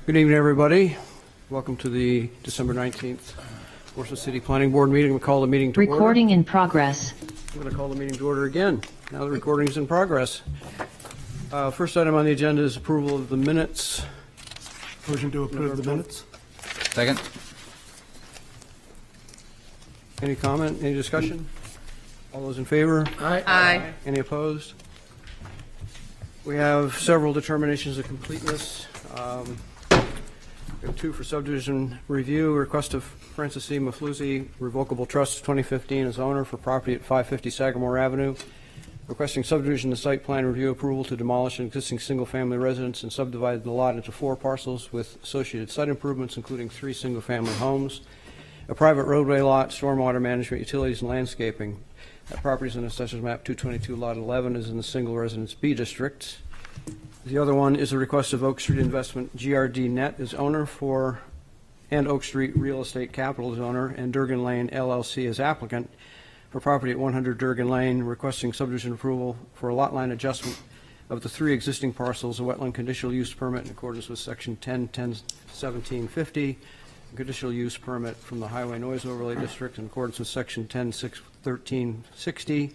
Good evening, everybody. Welcome to the December 19th Portsmouth City Planning Board meeting. We'll call the meeting to order. Recording in progress. I'm going to call the meeting to order again. Now the recording is in progress. First item on the agenda is approval of the minutes. Motion to approve the minutes. Second. Any comment, any discussion? All those in favor? Aye. Any opposed? We have several determinations of completeness. We have two for subdivision review. Request of Francis C. Mafluzzi, Revocable Trust 2015 as owner for property at 550 Sagamore Avenue. Requesting subdivision and site plan review approval to demolish an existing single-family residence and subdivide the lot into 4 parcels with associated site improvements, including 3 single-family homes, a private roadway lot, stormwater management, utilities, and landscaping. That property is in Assessor's Map 222, Lot 11, is in the Single Residence B District. The other one is a request of Oak Street Investment GRD Net as owner for, and Oak Street Real Estate Capital as owner, and Durgan Lane LLC as applicant for property at 100 Durgan Lane, requesting subdivision approval for a lot line adjustment of the 3 existing parcels, a wetland conditional use permit in accordance with Section 10-1750, a conditional use permit from the Highway Noise Overlay District in accordance with Section 10-1360,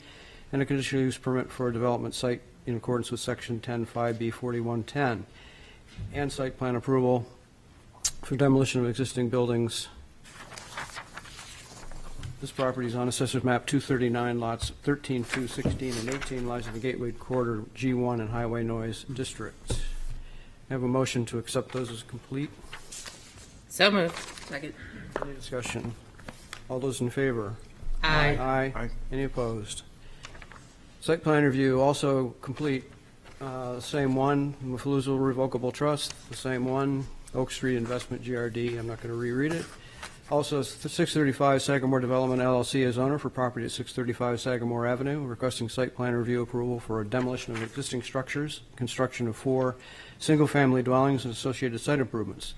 and a conditional use permit for a development site in accordance with Section 10-5B-4110, and site plan approval for demolition of existing buildings. This property is on Assessor's Map 239, lots 13, 2, 16, and 18, lies in the Gateway Corridor G1 and Highway Noise District. I have a motion to accept those as complete. So moved. Second. Any discussion? All those in favor? Aye. Aye. Aye. Any opposed? Site plan review, also complete. Same one, Mafluzzi Revocable Trust, the same one, Oak Street Investment GRD, I'm not going to reread it. Also, 635 Sagamore Development LLC as owner for property at 635 Sagamore Avenue, requesting site plan review approval for a demolition of existing structures, construction of 4 single-family dwellings and associated site improvements.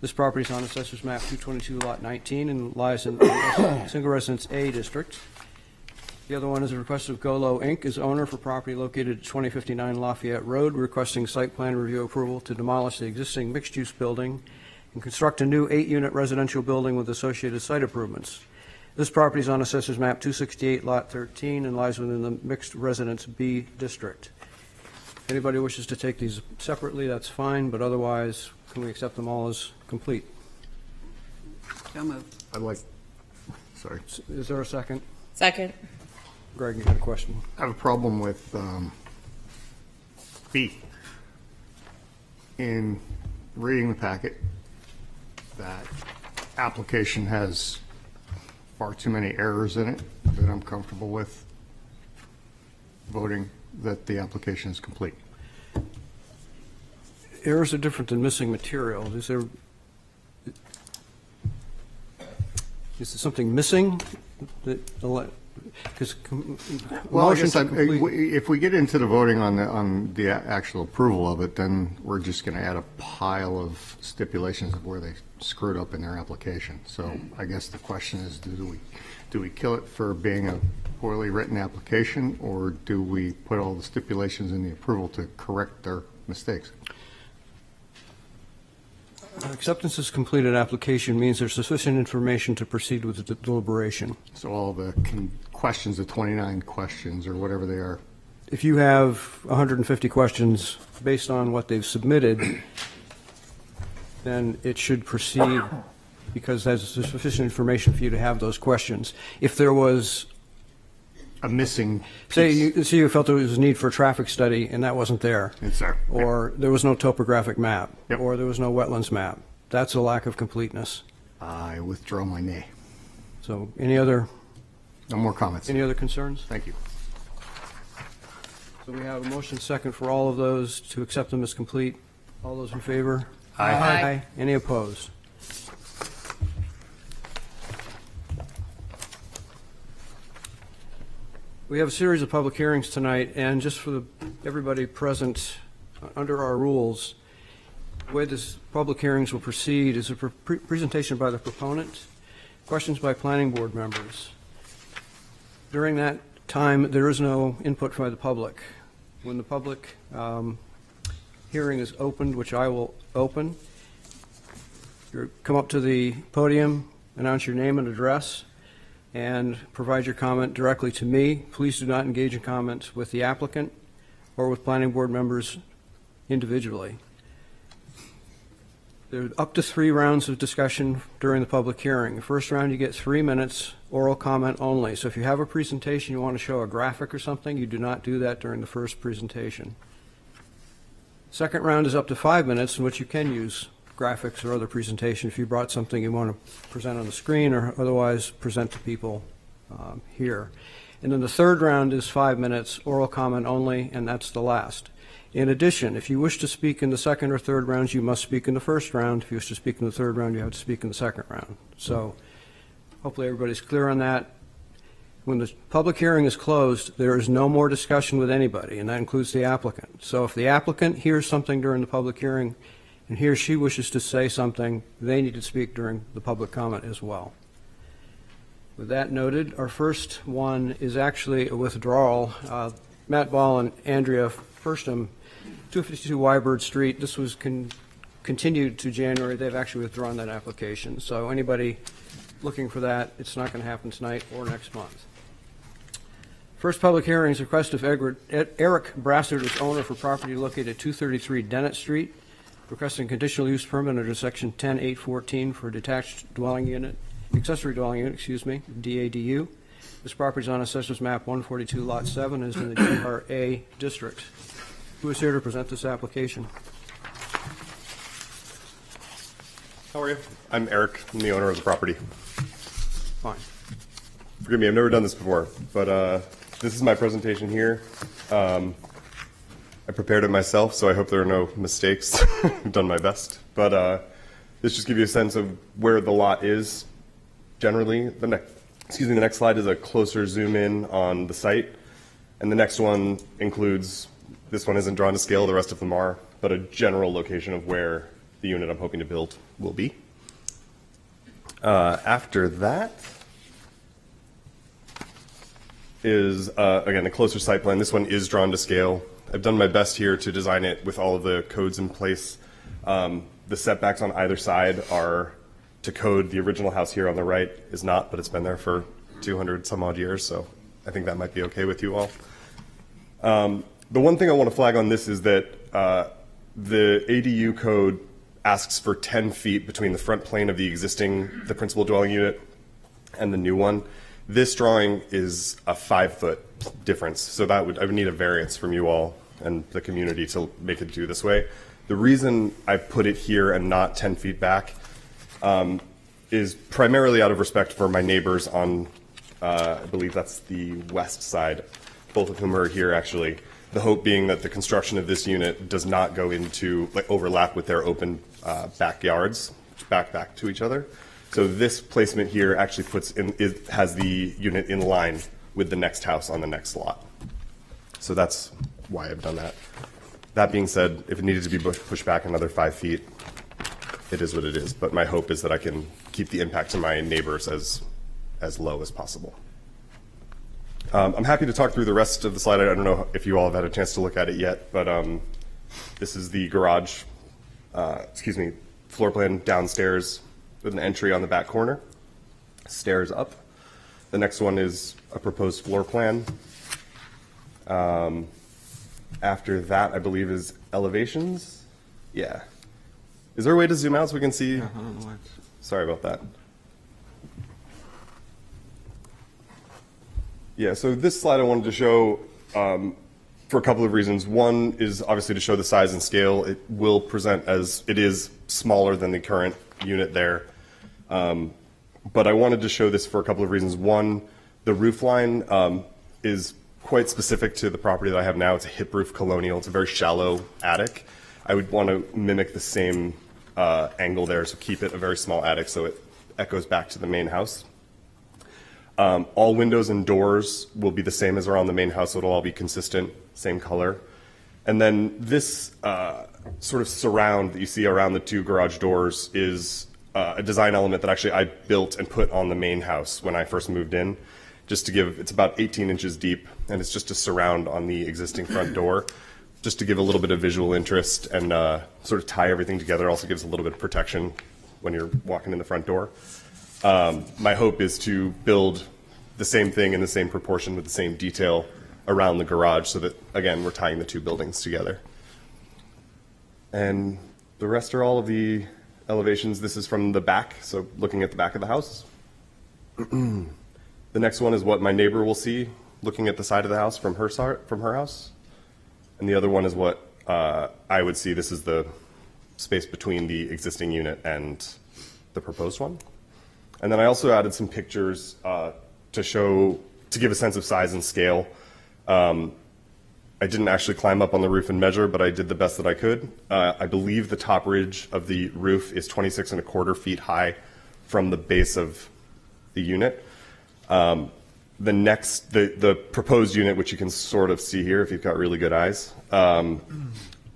This property is on Assessor's Map 222, Lot 19, and lies in the Single Residence A District. The other one is a request of Golo Inc. as owner for property located at 2059 Lafayette Road, requesting site plan review approval to demolish the existing mixed-use building and construct a new 8-unit residential building with associated site improvements. This property is on Assessor's Map 268, Lot 13, and lies within the Mixed Residence B District. If anybody wishes to take these separately, that's fine, but otherwise, can we accept them all as complete? So moved. Sorry. Is there a second? Second. Greg, you had a question? I have a problem with B. In reading the packet, that application has far too many errors in it that I'm comfortable with voting that the application is complete. Errors are different than missing material. Is there something missing that, because Well, I guess if we get into the voting on the actual approval of it, then we're just going to add a pile of stipulations of where they screwed up in their application. So I guess the question is, do we kill it for being a poorly written application, or do we put all the stipulations in the approval to correct their mistakes? acceptance is completed application means there's sufficient information to proceed with the deliberation. So all the questions, the 29 questions or whatever they are. If you have 150 questions based on what they've submitted, then it should proceed because there's sufficient information for you to have those questions. If there was A missing piece. say you felt there was a need for a traffic study and that wasn't there, It's there. or there was no topographic map, Yep. or there was no wetlands map, that's a lack of completeness. I withdraw my nay. So any other No more comments. concerns? Thank you. So we have a motion second for all of those to accept them as complete. All those in favor? Aye. Any opposed? We have a series of public hearings tonight, and just for everybody present, under our rules, the way this public hearings will proceed is a presentation by the proponent, questions by planning board members. During that time, there is no input by the public. When the public hearing is opened, which I will open, Come up to the podium, announce your name and address, and provide your comment directly to me. Please do not engage in comments with the applicant or with planning board members individually. There are up to 3 rounds of discussion during the public hearing. The first round, you get 3 minutes, oral comment only. So if you have a presentation, you want to show a graphic or something, you do not do that during the first presentation. Second round is up to 5 minutes, in which you can use graphics or other presentation if you brought something you want to present on the screen or otherwise present to people here. And then the third round is 5 minutes, oral comment only, and that's the last. In addition, if you wish to speak in the second or third rounds, you must speak in the first round. If you wish to speak in the third round, you have to speak in the second round. So hopefully everybody's clear on that. When the public hearing is closed, there is no more discussion with anybody, and that includes the applicant. So if the applicant hears something during the public hearing and he or she wishes to say something, they need to speak during the public comment as well. With that noted, our first one is actually a withdrawal. Matt Ball and Andrea Firstham, 252 Wybird Street. This was continued to January. They've actually withdrawn that application. So anybody looking for that, it's not going to happen tonight or next month. First public hearing is a request of Eric Brassard, as owner for property located at 233 Dennett Street, requesting conditional use permit under section 10814 for a detached dwelling unit, accessory dwelling unit, DADU. This property is on Assessor's Map 142, Lot 7, is in the GRA district. Who is here to present this application? How are you? I'm Eric. I'm the owner of the property. Fine. Forgive me, I've never done this before, but this is my presentation here. I prepared it myself, so I hope there are no mistakes. I've done my best. But this just gives you a sense of where the lot is generally. The next slide is a closer zoom in on the site. And the next one includes, this one isn't drawn to scale, the rest of them are, but a general location of where the unit I'm hoping to build will be. After that is, again, a closer site plan. This one is drawn to scale. I've done my best here to design it with all of the codes in place. The setbacks on either side are to code. The original house here on the right is not, but it's been there for 200 some odd years, so I think that might be okay with you all. The one thing I want to flag on this is that the ADU code asks for 10 feet between the front plane of the principal dwelling unit and the new one. This drawing is a 5-foot difference, so I would need a variance from you all and the community to make it do this way. The reason I put it here and not 10 feet back is primarily out of respect for my neighbors on, I believe that's the west side, both of whom are here actually. The hope being that the construction of this unit does not go into, overlap with their open backyards, back to each other. So this placement here actually has the unit in line with the next house on the next lot. So that's why I've done that. That being said, if it needed to be pushed back another 5 feet, it is what it is. But my hope is that I can keep the impact to my neighbors as low as possible. I'm happy to talk through the rest of the slide. I don't know if you all have had a chance to look at it yet, but this is the garage, floor plan downstairs with an entry on the back corner, stairs up. The next one is a proposed floor plan. After that, I believe, is elevations. Yeah. Is there a way to zoom out so we can see? Sorry about that. Yeah, so this slide I wanted to show for a couple of reasons. One is obviously to show the size and scale. It will present as it is smaller than the current unit there. But I wanted to show this for a couple of reasons. One, the roof line is quite specific to the property that I have now. It's a hip roof colonial. It's a very shallow attic. I would want to mimic the same angle there, so keep it a very small attic so it echoes back to the main house. All windows and doors will be the same as are on the main house, so it'll all be consistent, same color. And then this sort of surround that you see around the two garage doors is a design element that actually I built and put on the main house when I first moved in, just to give, it's about 18 inches deep, and it's just a surround on the existing front door, just to give a little bit of visual interest and sort of tie everything together. Also gives a little bit of protection when you're walking in the front door. My hope is to build the same thing in the same proportion with the same detail around the garage so that, again, we're tying the two buildings together. And the rest are all of the elevations. This is from the back, so looking at the back of the house. The next one is what my neighbor will see looking at the side of the house from her house. And the other one is what I would see. This is the space between the existing unit and the proposed one. And then I also added some pictures to give a sense of size and scale. I didn't actually climb up on the roof and measure, but I did the best that I could. I believe the top ridge of the roof is 26.25 feet high from the base of the unit. The proposed unit, which you can sort of see here if you've got really good eyes,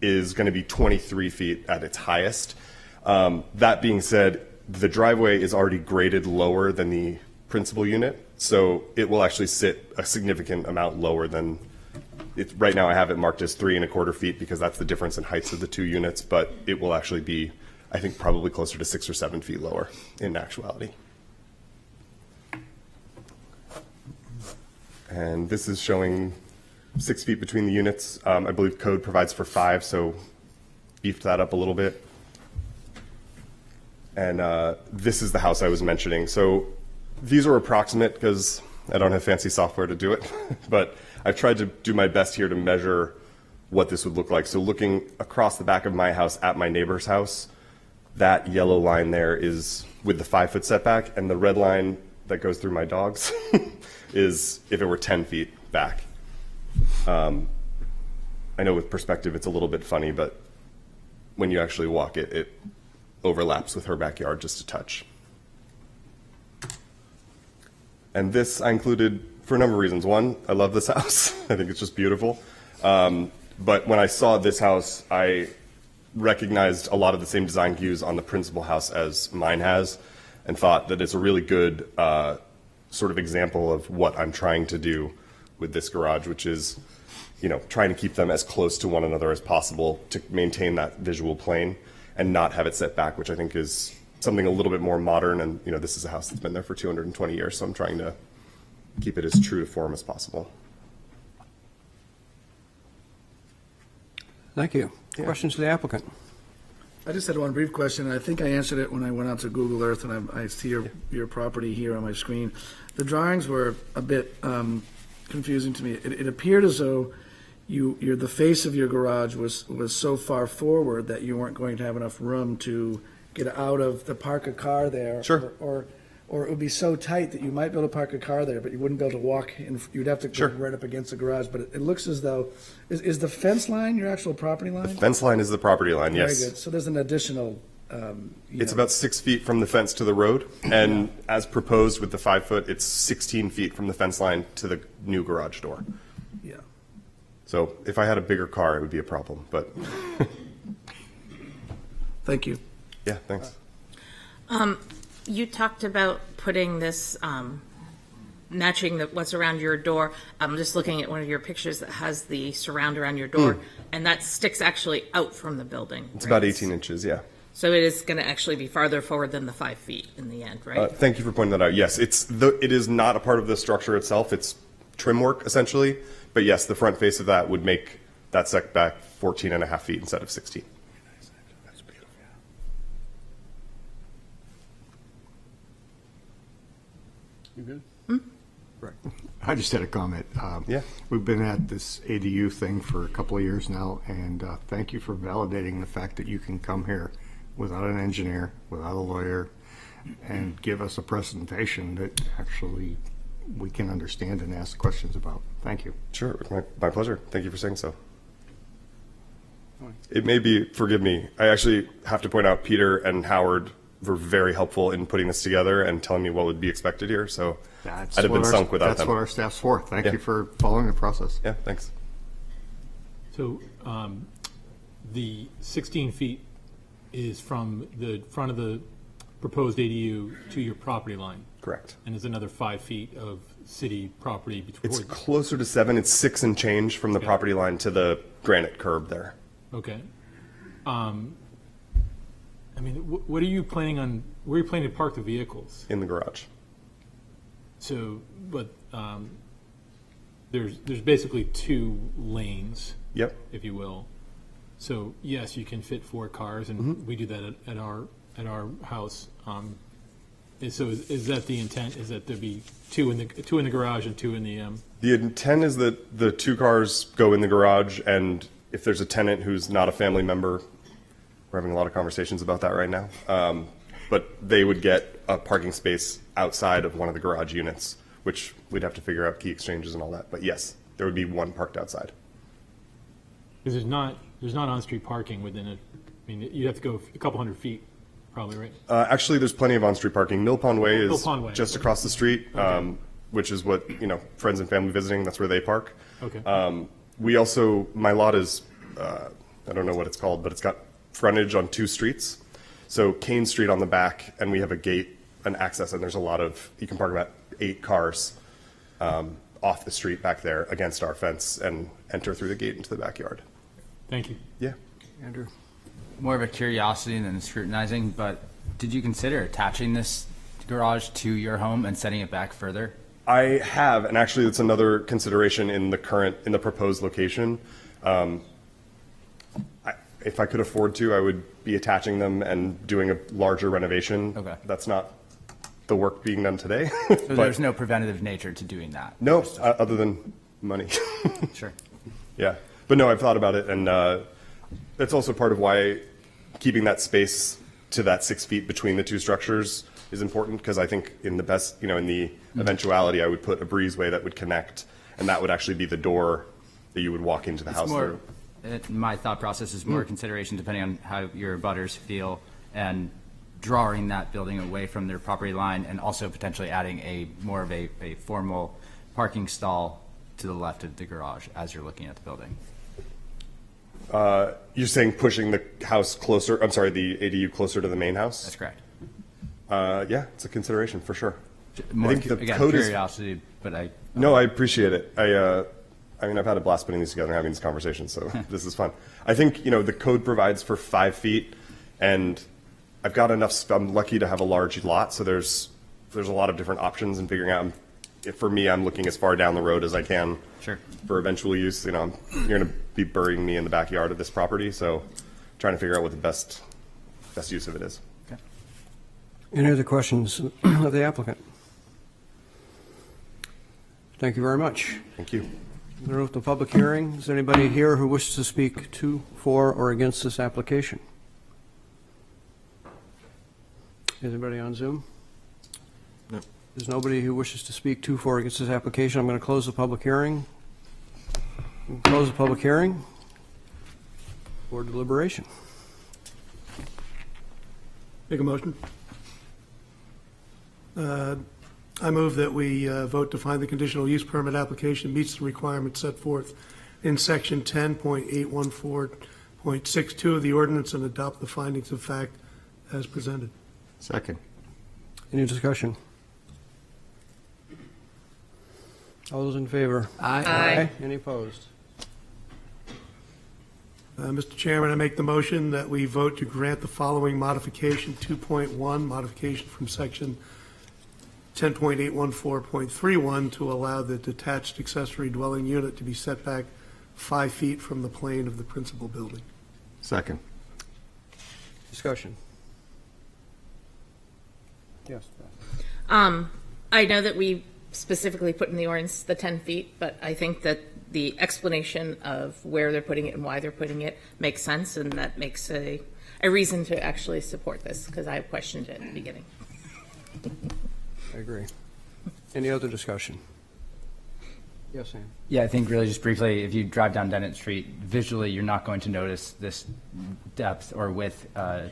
is going to be 23 feet at its highest. That being said, the driveway is already graded lower than the principal unit, so it will actually sit a significant amount lower than it. Right now I have it marked as 3.25 feet because that's the difference in heights of the two units, but it will actually be, I think, probably closer to 6 or 7 feet lower in actuality. And this is showing 6 feet between the units. I believe code provides for 5, so beefed that up a little bit. And this is the house I was mentioning. So these are approximate because I don't have fancy software to do it, but I've tried to do my best here to measure what this would look like. So looking across the back of my house at my neighbor's house, that yellow line there is with the 5-foot setback, and the red line that goes through my dogs is if it were 10 feet back. I know with perspective it's a little bit funny, but when you actually walk it, it overlaps with her backyard just a touch. And this I included for a number of reasons. One, I love this house. I think it's just beautiful. But when I saw this house, I recognized a lot of the same design cues on the principal house as mine has, and thought that it's a really good sort of example of what I'm trying to do with this garage, which is, trying to keep them as close to one another as possible to maintain that visual plane and not have it set back, which I think is something a little bit more modern. And, this is a house that's been there for 220 years, so I'm trying to keep it as true to form as possible. Thank you. Yeah. Questions to the applicant? I just had one brief question, and I think I answered it when I went out to Google Earth, and I see your property here on my screen. The drawings were a bit confusing to me. It appeared as though the face of your garage was so far forward that you weren't going to have enough room to get out of the park a car there. Sure. Or it would be so tight that you might be able to park a car there, but you wouldn't be able to walk, you'd have to go Sure. right up against the garage. But it looks as though, is the fence line your actual property line? Fence line is the property line, yes. Very good. So there's an additional, It's about 6 feet from the fence to the road, and as proposed with the 5 foot, it's 16 feet from the fence line to the new garage door. yeah. So if I had a bigger car, it would be a problem, but Thank you. yeah, thanks. You talked about putting this, matching what's around your door. I'm just looking at one of your pictures that has the surround around your door, and that sticks actually out from the building. It's right? about 18 inches, yeah. So it is going to actually be farther forward than the 5 feet in the end, right? Thank you for pointing that out. Yes, it is not a part of the structure itself. It's trim work, essentially. But yes, the front face of that would make that setback 14.5 feet instead of 16. That's beautiful. You good? Right. I just had a comment. Yeah. We've been at this ADU thing for a couple of years now, and thank you for validating the fact that you can come here without an engineer, without a lawyer, and give us a presentation that actually we can understand and ask questions about. Thank you. Sure, my pleasure. Thank you for saying so. It may be, forgive me, I actually have to point out Peter and Howard were very helpful in putting this together and telling me what would be expected here, so I'd have been sunk without them. That's what our staff's for. Thank Yeah. you for following the process. Yeah, thanks. So the 16 feet is from the front of the proposed ADU to your property line, Correct. and there's another 5 feet of city property between. It's closer to 7. It's 6 and change from the Okay. property line to the granite curb there. Okay. I mean, what are you planning on, where are you planning to park the vehicles? in the garage. So, but there's basically 2 lanes, Yep. if you will. So yes, you can fit 4 cars, and we do that at our house. So is that the intent? Is that there be 2 in the garage and 2 in the The intent is that the 2 cars go in the garage, and if there's a tenant who's not a family member, we're having a lot of conversations about that right now, but they would get a parking space outside of one of the garage units, which we'd have to figure out key exchanges and all that. But yes, there would be 1 parked outside. Because there's not on-street parking within it. I mean, you have to go a couple hundred feet, probably, right? Actually, there's plenty of on-street parking. Mill Pond Way is Mill Pond Way. just across the street, which is what, friends and family visiting, that's where they park. Okay. We also, my lot is, I don't know what it's called, but it's got frontage on 2 streets. So Kane Street on the back, and we have a gate, an access, and there's you can park about 8 cars off the street back there against our fence and enter through the gate into the backyard. Thank you. Yeah. Andrew? More of a curiosity than scrutinizing, but did you consider attaching this garage to your home and setting it back further? I have, and actually it's another consideration in the proposed location. If I could afford to, I would be attaching them and doing a larger renovation. Okay. That's not the work being done today. So But there's no preventative nature to doing that? no, other than money. Sure. Yeah, but no, I've thought about it, and that's also part of why keeping that space to that 6 feet between the 2 structures is important, because I think in the best, in the eventuality, I would put a breezeway that would connect, and that would actually be the door that you would walk into the house More, through. my thought process is more consideration depending on how your butters feel and drawing that building away from their property line, and also potentially adding more of a formal parking stall to the left of the garage as you're looking at the building. You're saying pushing the house closer, I'm sorry, the ADU closer to the main house? That's correct. Yeah, it's a consideration for sure. More, think the again, code is- curiosity, but No, I appreciate it. I mean, I've had a blast putting these together and having these conversations, so this is fun. I think, the code provides for 5 feet, and I've got enough, I'm lucky to have a large lot, so there's a lot of different options in figuring out. For me, I'm looking as far down the road as I can. Sure. For eventual use, you're going to be burying me in the backyard of this property, so trying to figure out what the best use of it is. Any other questions of the applicant? Thank you very much. Thank you. I'm going to open the public hearing. Is there anybody here who wishes to speak to, for, or against this application? Anybody on Zoom? No. There's nobody who wishes to speak to, for, or against this application. I'm going to close the public hearing. Close the public hearing for deliberation. Make a motion. I move that we vote to find the conditional use permit application meets the requirements set forth in section 10.814.62 of the ordinance and adopt the findings of fact as presented. Second. Any discussion? All those in favor? Aye. Any opposed? Mr. Chairman, I make the motion that we vote to grant the following modification, 2.1, modification from section 10.814.31 to allow the detached accessory dwelling unit to be set back 5 feet from the plane of the principal building. Second. Discussion. Yes. I know that we specifically put in the ordinance the 10 feet, but I think that the explanation of where they're putting it and why they're putting it makes sense, and that makes a reason to actually support this, because I questioned it at the beginning. I agree. Any other discussion? Yes, Sam? Yeah, I think really just briefly, if you drive down Dennett Street, visually, you're not going to notice this depth or width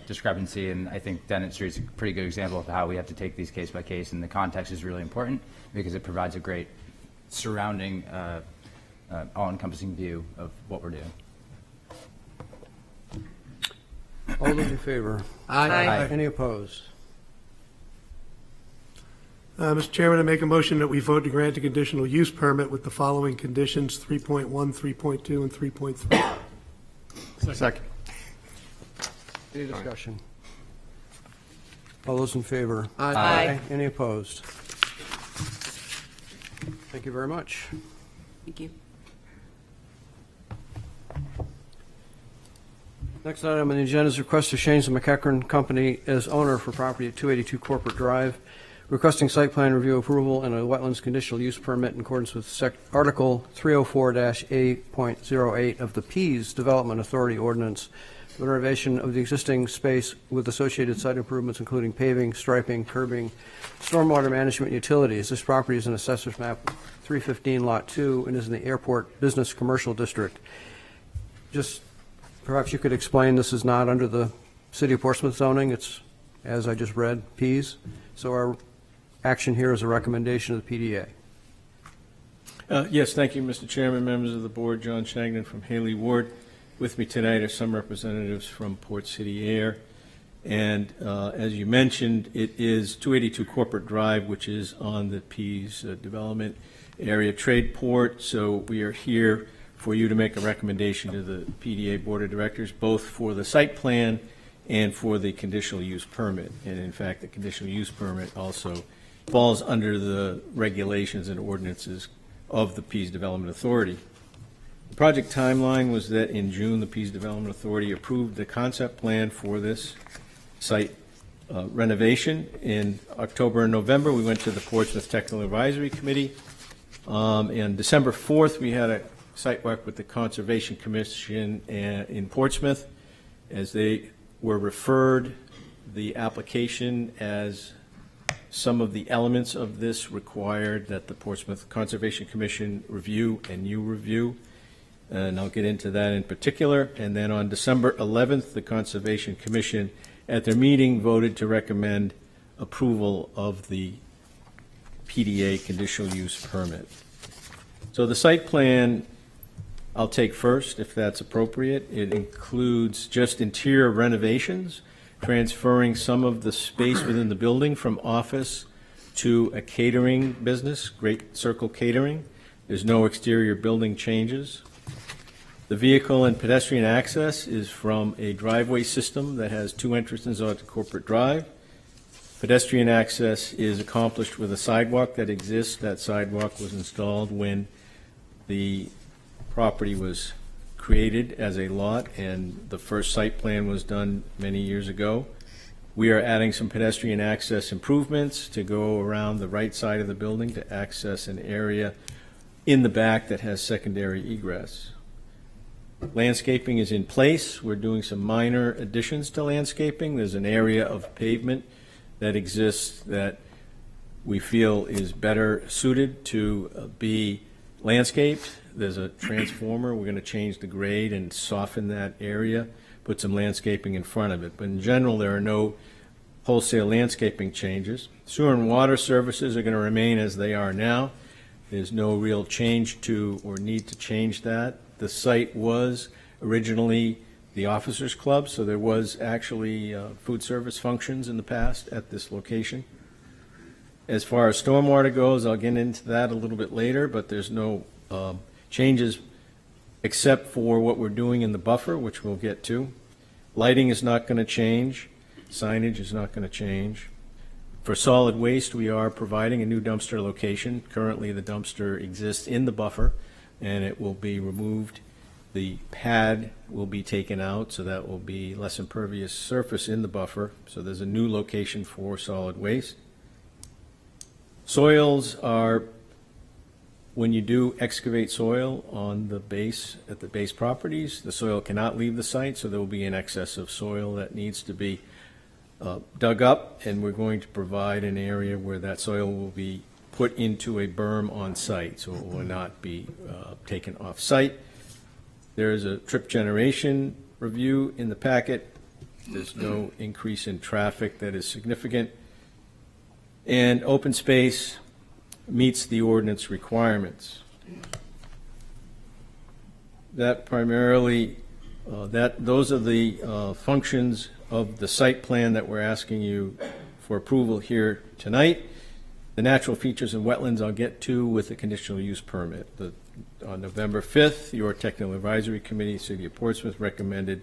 discrepancy, and I think Dennett Street is a pretty good example of how we have to take these case by case, and the context is really important because it provides a great surrounding, all-encompassing view of what we're doing. All those in favor? Aye. Any opposed? Mr. Chairman, I make a motion that we vote to grant a conditional use permit with the following conditions, 3.1, 3.2, and 3.3. Second. Any discussion? All those in favor? Aye. Any opposed? Thank you very much. Thank you. Next item on the agenda is request to change the McEachran Company as owner for property at 282 Corporate Drive, requesting site plan review approval and a wetlands conditional use permit in accordance with Article 304-8.08 of the Pease Development Authority Ordinance, the renovation of the existing space with associated site improvements, including paving, striping, curbing, stormwater management, utilities. This property is in Assessor's Map 315, Lot 2, and is in the Airport Business Commercial District. Just perhaps you could explain, this is not under the City of Portsmouth zoning. It's, as I just read, Pease. So our action here is a recommendation of the PDA. Yes, thank you, Mr. Chairman, members of the board. John Shagnon from Haley Ward. With me tonight are some representatives from Port City Air. And as you mentioned, it is 282 Corporate Drive, which is on the Pease Development Area Trade Port. So we are here for you to make a recommendation to the PDA Board of Directors, both for the site plan and for the conditional use permit. And in fact, the conditional use permit also falls under the regulations and ordinances of the Pease Development Authority. The project timeline was that in June, the Pease Development Authority approved the concept plan for this site renovation. In October and November, we went to the Portsmouth Technical Advisory Committee. And December 4th, we had a site walk with the Conservation Commission in Portsmouth. As they were referred the application, as some of the elements of this required that the Portsmouth Conservation Commission review and you review. And I'll get into that in particular. And then on December 11th, the Conservation Commission, at their meeting, voted to recommend approval of the PDA conditional use permit. So the site plan I'll take first, if that's appropriate. It includes just interior renovations, transferring some of the space within the building from office to a catering business, Great Circle Catering. There's no exterior building changes. The vehicle and pedestrian access is from a driveway system that has two entrances onto Corporate Drive. Pedestrian access is accomplished with a sidewalk that exists. That sidewalk was installed when the property was created as a lot, and the first site plan was done many years ago. We are adding some pedestrian access improvements to go around the right side of the building to access an area in the back that has secondary egress. Landscaping is in place. We're doing some minor additions to landscaping. There's an area of pavement that exists that we feel is better suited to be landscaped. There's a transformer. We're going to change the grade and soften that area, put some landscaping in front of it. But in general, there are no wholesale landscaping changes. Sewer and water services are going to remain as they are now. There's no real change to or need to change that. The site was originally the Officers Club, so there was actually food service functions in the past at this location. As far as stormwater goes, I'll get into that a little bit later, but there's no changes except for what we're doing in the buffer, which we'll get to. Lighting is not going to change. Signage is not going to change. For solid waste, we are providing a new dumpster location. Currently, the dumpster exists in the buffer, and it will be removed. The pad will be taken out, so that will be less impervious surface in the buffer. So there's a new location for solid waste. Soils are, when you do excavate soil on the base, at the base properties, the soil cannot leave the site, so there will be an excess of soil that needs to be dug up, and we're going to provide an area where that soil will be put into a berm on site, so it will not be taken off site. There is a trip generation review in the packet. There's no increase in traffic that is significant. And open space meets the ordinance requirements. That primarily, those are the functions of the site plan that we're asking you for approval here tonight. The natural features and wetlands I'll get to with the conditional use permit. On November 5th, your Technical Advisory Committee, City of Portsmouth, recommended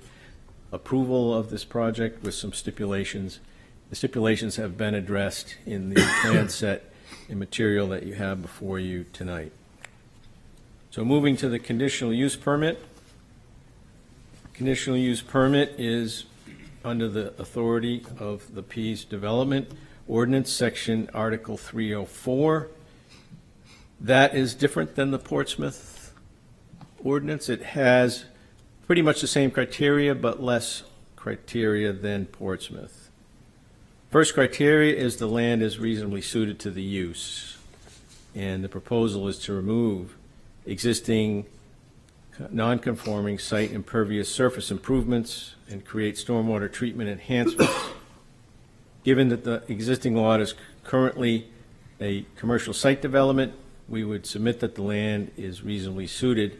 approval of this project with some stipulations, The stipulations have been addressed in the plan set and material that you have before you tonight. So moving to the conditional use permit. Conditional use permit is under the authority of the Pease Development Ordinance, Section Article 304. That is different than the Portsmouth ordinance. It has pretty much the same criteria, but less criteria than Portsmouth. First criteria is the land is reasonably suited to the use, and the proposal is to remove existing non-conforming site impervious surface improvements and create stormwater treatment enhancements. Given that the existing lot is currently a commercial site development, we would submit that the land is reasonably suited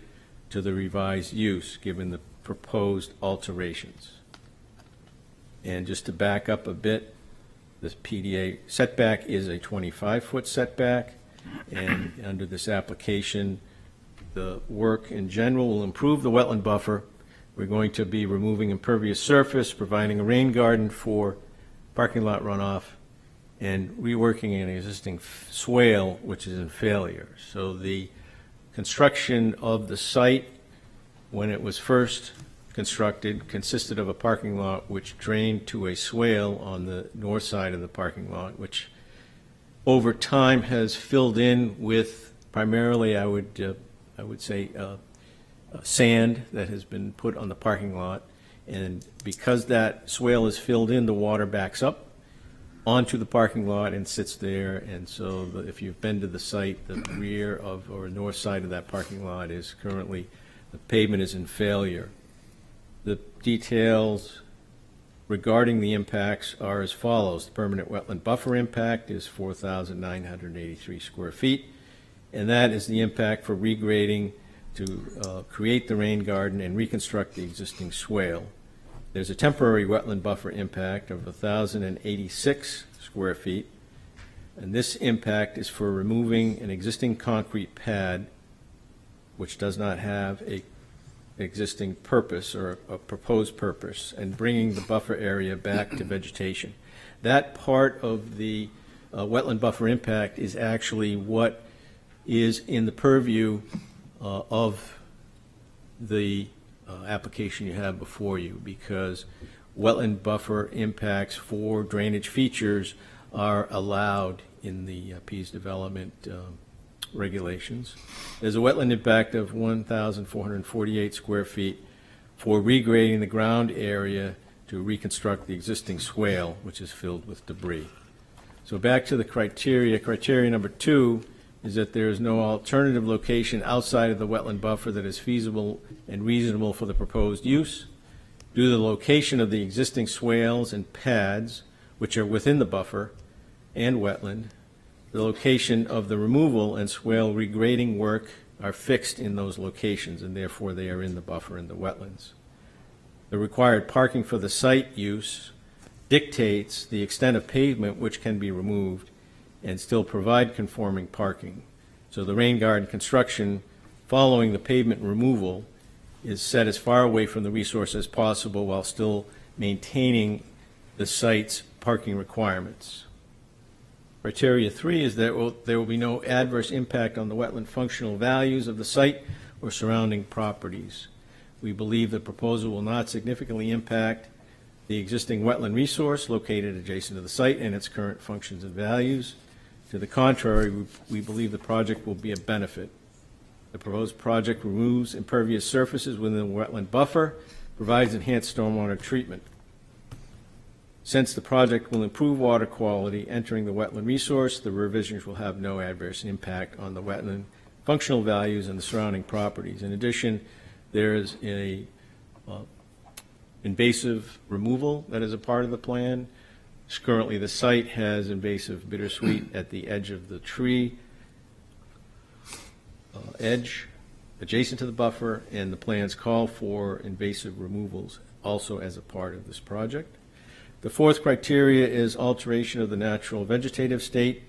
to the revised use, given the proposed alterations. And just to back up a bit, this PDA setback is a 25-foot setback, and under this application, the work in general will improve the wetland buffer. We're going to be removing impervious surface, providing a rain garden for parking lot runoff, and reworking an existing swale, which is in failure. So the construction of the site, when it was first constructed, consisted of a parking lot which drained to a swale on the north side of the parking lot, which over time has filled in with primarily, I would say, sand that has been put on the parking lot. And because that swale is filled in, the water backs up onto the parking lot and sits there. And so if you've been to the site, the rear of or north side of that parking lot is currently, the pavement is in failure. The details regarding the impacts are as follows. The permanent wetland buffer impact is 4,983 square feet, and that is the impact for regrading to create the rain garden and reconstruct the existing swale. There's a temporary wetland buffer impact of 1,086 square feet, and this impact is for removing an existing concrete pad which does not have a existing purpose or a proposed purpose, and bringing the buffer area back to vegetation. That part of the wetland buffer impact is actually what is in the purview of the application you have before you, because wetland buffer impacts for drainage features are allowed in the Pease development regulations. There's a wetland impact of 1,448 square feet for regrading the ground area to reconstruct the existing swale, which is filled with debris. So back to the criteria. Criteria number 2 is that there is no alternative location outside of the wetland buffer that is feasible and reasonable for the proposed use. Due to the location of the existing swales and pads, which are within the buffer and wetland, the location of the removal and swale regrading work are fixed in those locations, and therefore they are in the buffer and the wetlands. The required parking for the site use dictates the extent of pavement which can be removed and still provide conforming parking. So the rain garden construction following the pavement removal is set as far away from the resource as possible while still maintaining the site's parking requirements. Criteria 3 is that there will be no adverse impact on the wetland functional values of the site or surrounding properties. We believe the proposal will not significantly impact the existing wetland resource located adjacent to the site and its current functions and values. To the contrary, we believe the project will be a benefit. The proposed project removes impervious surfaces within the wetland buffer, provides enhanced stormwater treatment. Since the project will improve water quality entering the wetland resource, the revisions will have no adverse impact on the wetland functional values and the surrounding properties. In addition, there is a invasive removal that is a part of the plan. Currently, the site has invasive bittersweet at the edge of the tree edge adjacent to the buffer, and the plans call for invasive removals also as a part of this project. The 4th criteria is alteration of the natural vegetative state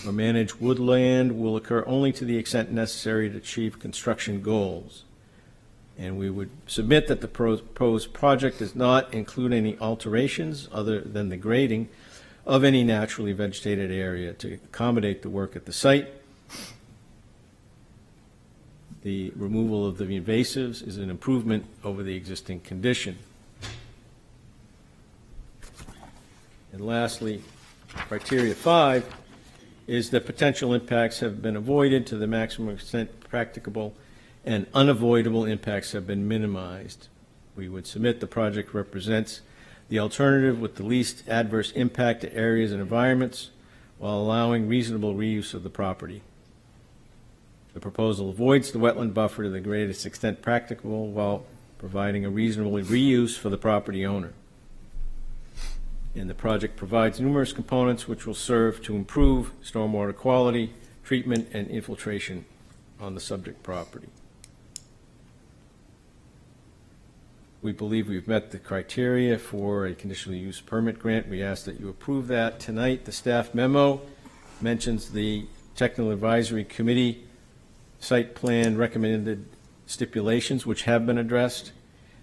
or managed woodland will occur only to the extent necessary to achieve construction goals. And we would submit that the proposed project does not include any alterations other than the grading of any naturally vegetated area to accommodate the work at the site. The removal of the invasives is an improvement over the existing condition. And lastly, criteria 5 is that potential impacts have been avoided to the maximum extent practicable and unavoidable impacts have been minimized. We would submit the project represents the alternative with the least adverse impact to areas and environments while allowing reasonable reuse of the property. The proposal avoids the wetland buffer to the greatest extent practicable while providing a reasonable reuse for the property owner. And the project provides numerous components which will serve to improve stormwater quality, treatment, and infiltration on the subject property. We believe we've met the criteria for a conditional use permit grant. We ask that you approve that tonight. The staff memo mentions the Technical Advisory Committee site plan recommended stipulations, which have been addressed.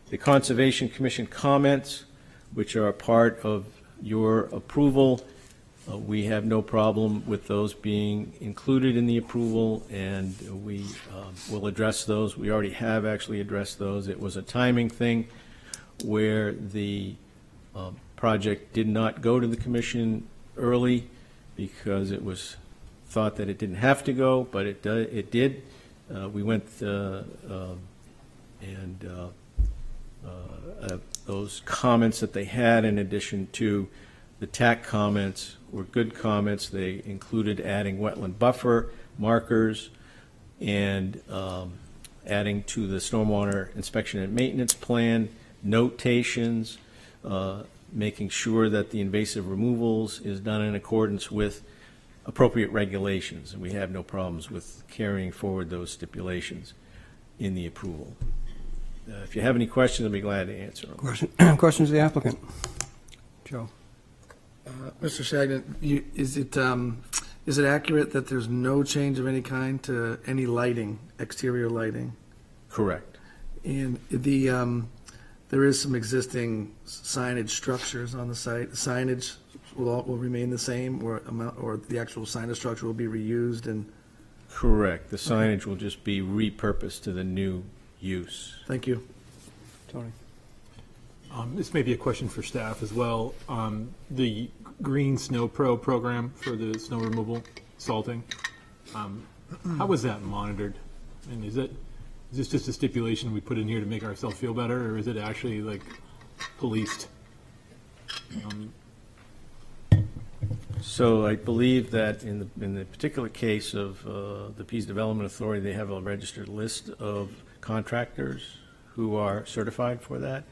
The Conservation Commission comments, which are a part of your approval. We have no problem with those being included in the approval, and we will address those. We already have actually addressed those. It was a timing thing where the project did not go to the commission early because it was thought that it didn't have to go, but it did. We went those comments that they had, in addition to the TAC comments, were good comments. They included adding wetland buffer markers and adding to the stormwater inspection and maintenance plan notations, making sure that the invasive removals is done in accordance with appropriate regulations, and we have no problems with carrying forward those stipulations in the approval. If you have any questions, I'll be glad to answer them. Questions of the applicant? Joe? Mr. Shagnon, is it accurate that there's no change of any kind to any lighting, exterior lighting? Correct. And there is some existing signage structures on the site. The signage will remain the same, or the actual signage structure will be reused and? Correct. The signage will just be repurposed to the new use. Thank you. Tony? This may be a question for staff as well. The Green Snow Pro program for the snow removal, salting, how is that monitored? And is this just a stipulation we put in here to make ourselves feel better, or is it actually like policed? So I believe that in the particular case of the Pease Development Authority, they have a registered list of contractors who are certified for that.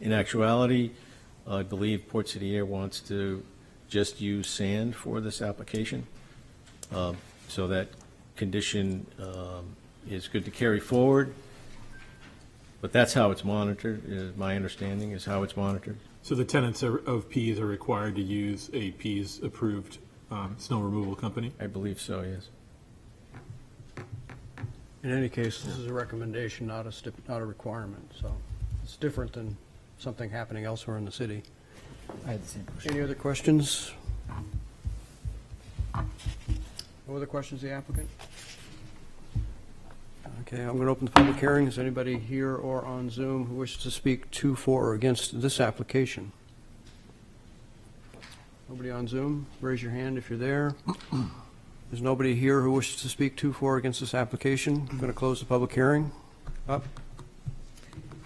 In actuality, I believe Port City Air wants to just use sand for this application. So that condition is good to carry forward. But that's how it's monitored, my understanding is how it's monitored. So the tenants of Pease are required to use a Pease-approved snow removal company? I believe so, yes. In any case, this is a recommendation, not a requirement, so it's different than something happening elsewhere in the city. I had the same question. Any other questions? No other questions of the applicant? Okay, I'm going to open the public hearing. Is anybody here or on Zoom who wishes to speak to, for, or against this application? Nobody on Zoom? Raise your hand if you're there. There's nobody here who wishes to speak to, for, or against this application. I'm going to close the public hearing. Up.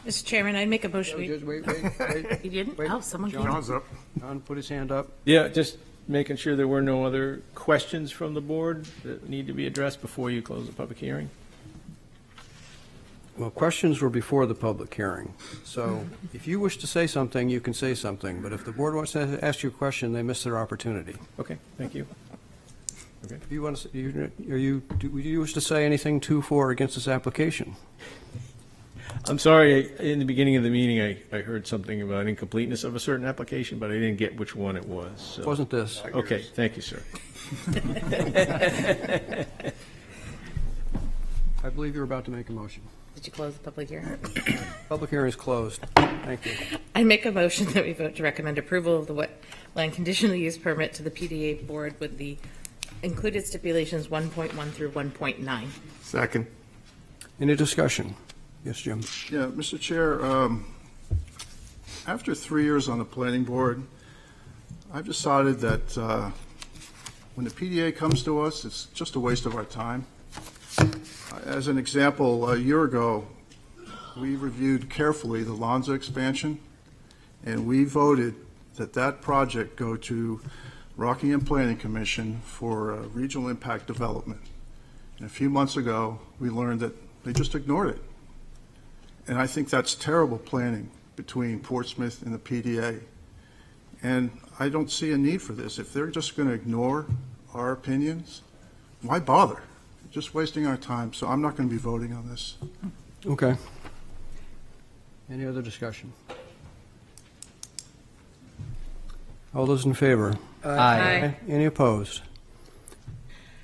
Mr. Chairman, I'd make a motion. Wait. You didn't? Wait. Oh, someone came. John's up. John put his hand up. Yeah, just making sure there were no other questions from the board that need to be addressed before you close the public hearing. Well, questions were before the public hearing. So if you wish to say something, you can say something. But if the board wants to ask you a question, they miss their opportunity. Okay, thank you. If you want to, do you wish to say anything to, for, or against this application? I'm sorry, in the beginning of the meeting, I heard something about incompleteness of a certain application, but I didn't get which one it was. So. Wasn't this? Okay, thank you, sir. I believe you're about to make a motion. Did you close the public hearing? Public hearing is closed. Thank you. I make a motion that we vote to recommend approval of the wetland conditional use permit to the PDA board with the included stipulations 1.1 through 1.9. Second. Any discussion? Yes, Jim. Yeah, Mr. Chair, after 3 years on the planning board, I've decided that when the PDA comes to us, it's just a waste of our time. As an example, a year ago, we reviewed carefully the Lonza expansion, and we voted that that project go to Rockingham Planning Commission for regional impact development. And a few months ago, we learned that they just ignored it. And I think that's terrible planning between Portsmouth and the PDA. And I don't see a need for this. If they're just going to ignore our opinions, why bother? Just wasting our time. So I'm not going to be voting on this. Okay. Any other discussion? All those in favor? Aye. Any opposed?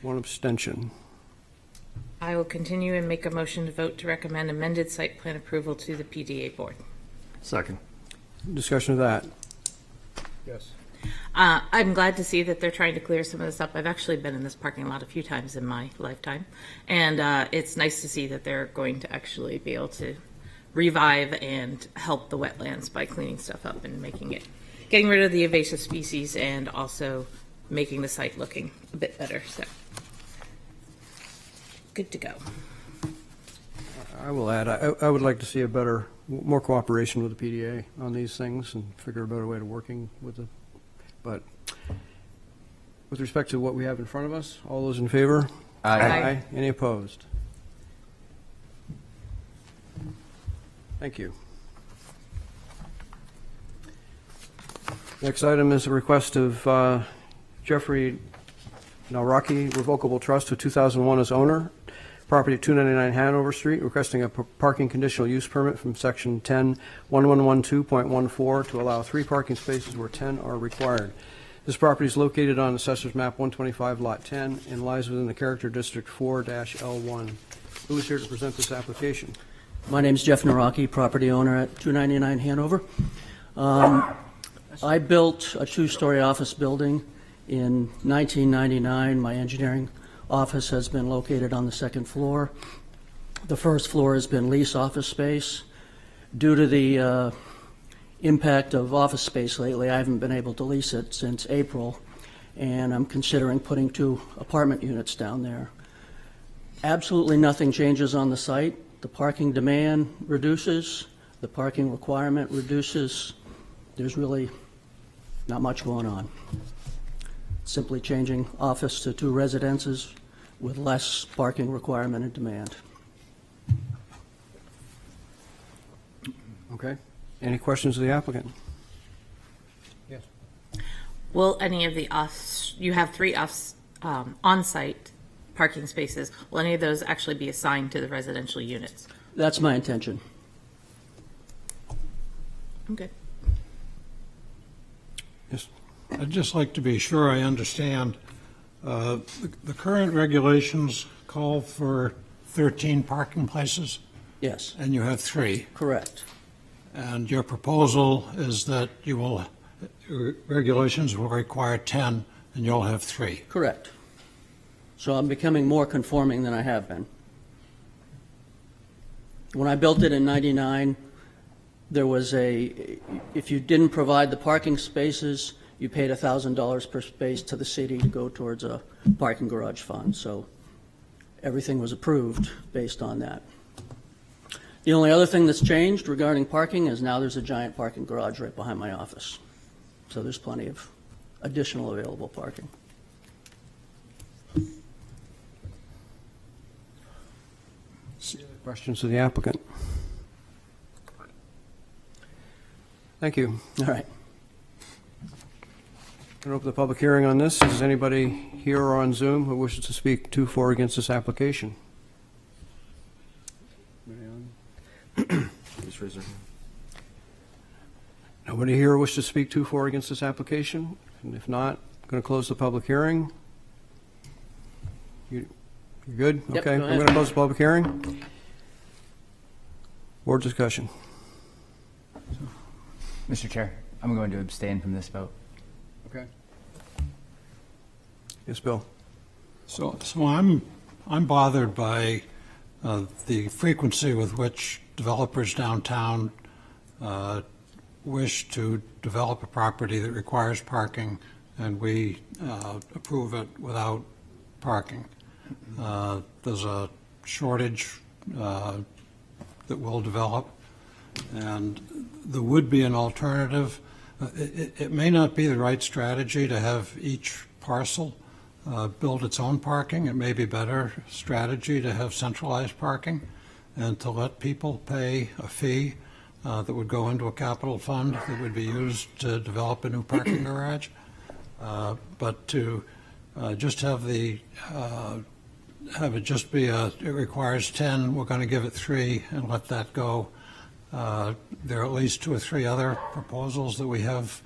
One abstention. I will continue and make a motion to vote to recommend amended site plan approval to the PDA board. Second. Discussion of that? Yes. I'm glad to see that they're trying to clear some of this up. I've actually been in this parking lot a few times in my lifetime, and it's nice to see that they're going to actually be able to revive and help the wetlands by cleaning stuff up and getting rid of the invasive species and also making the site looking a bit better. So, good to go. I will add, I would like to see more cooperation with the PDA on these things and figure a better way to working with the, but with respect to what we have in front of us, all those in favor? Aye. Any opposed? Thank you. Next item is a request of Jeffrey Nalraki Revocable Trust of 2001 as owner, property at 299 Hanover Street, requesting a parking conditional use permit from section 10-1112.14 to allow 3 parking spaces where 10 are required. This property is located on Assessor's Map 125, Lot 10, and lies within the Character District 4-L1. Who is here to present this application? My name's Jeff Naraki, property owner at 299 Hanover. I built a 2-story office building in 1999. My engineering office has been located on the 2nd floor. The 1st floor has been lease office space. Due to the impact of office space lately, I haven't been able to lease it since April, and I'm considering putting 2 apartment units down there. Absolutely nothing changes on the site. The parking demand reduces, the parking requirement reduces. There's really not much going on. Simply changing office to 2 residences with less parking requirement and demand. Okay. Any questions of the applicant? Yes. Will any of the you have 3 on-site parking spaces, will any of those actually be assigned to the residential units? That's my intention. Okay. Yes. I'd just like to be sure I understand. The current regulations call for 13 parking places, Yes, and you have 3. correct. And your proposal is that your regulations will require 10, and you'll have 3. Correct. So I'm becoming more conforming than I have been. When I built it in '99, there was if you didn't provide the parking spaces, you paid $1,000 per space to the city to go towards a parking garage fund. So everything was approved based on that. The only other thing that's changed regarding parking is now there's a giant parking garage right behind my office. So there's plenty of additional available parking. Questions of the applicant? Thank you. All right. I'm going to open the public hearing on this. Is anybody here or on Zoom who wishes to speak to or against this application? Please raise your hand. Nobody here wishes to speak to or against this application? And if not, I'm going to close the public hearing. You good? Yep, Okay, go I'm ahead. going to close the public hearing. Board discussion. Mr. Chair, I'm going to abstain from this vote. Okay. Yes, Bill. So I'm bothered by the frequency with which developers downtown wish to develop a property that requires parking, and we approve it without parking. There's a shortage that will develop, and there would be an alternative. It may not be the right strategy to have each parcel build its own parking. It may be better strategy to have centralized parking and to let people pay a fee that would go into a capital fund that would be used to develop a new parking garage. But to just have it just be it requires 10, we're going to give it 3 and let that go. There are at least 2 or 3 other proposals that we have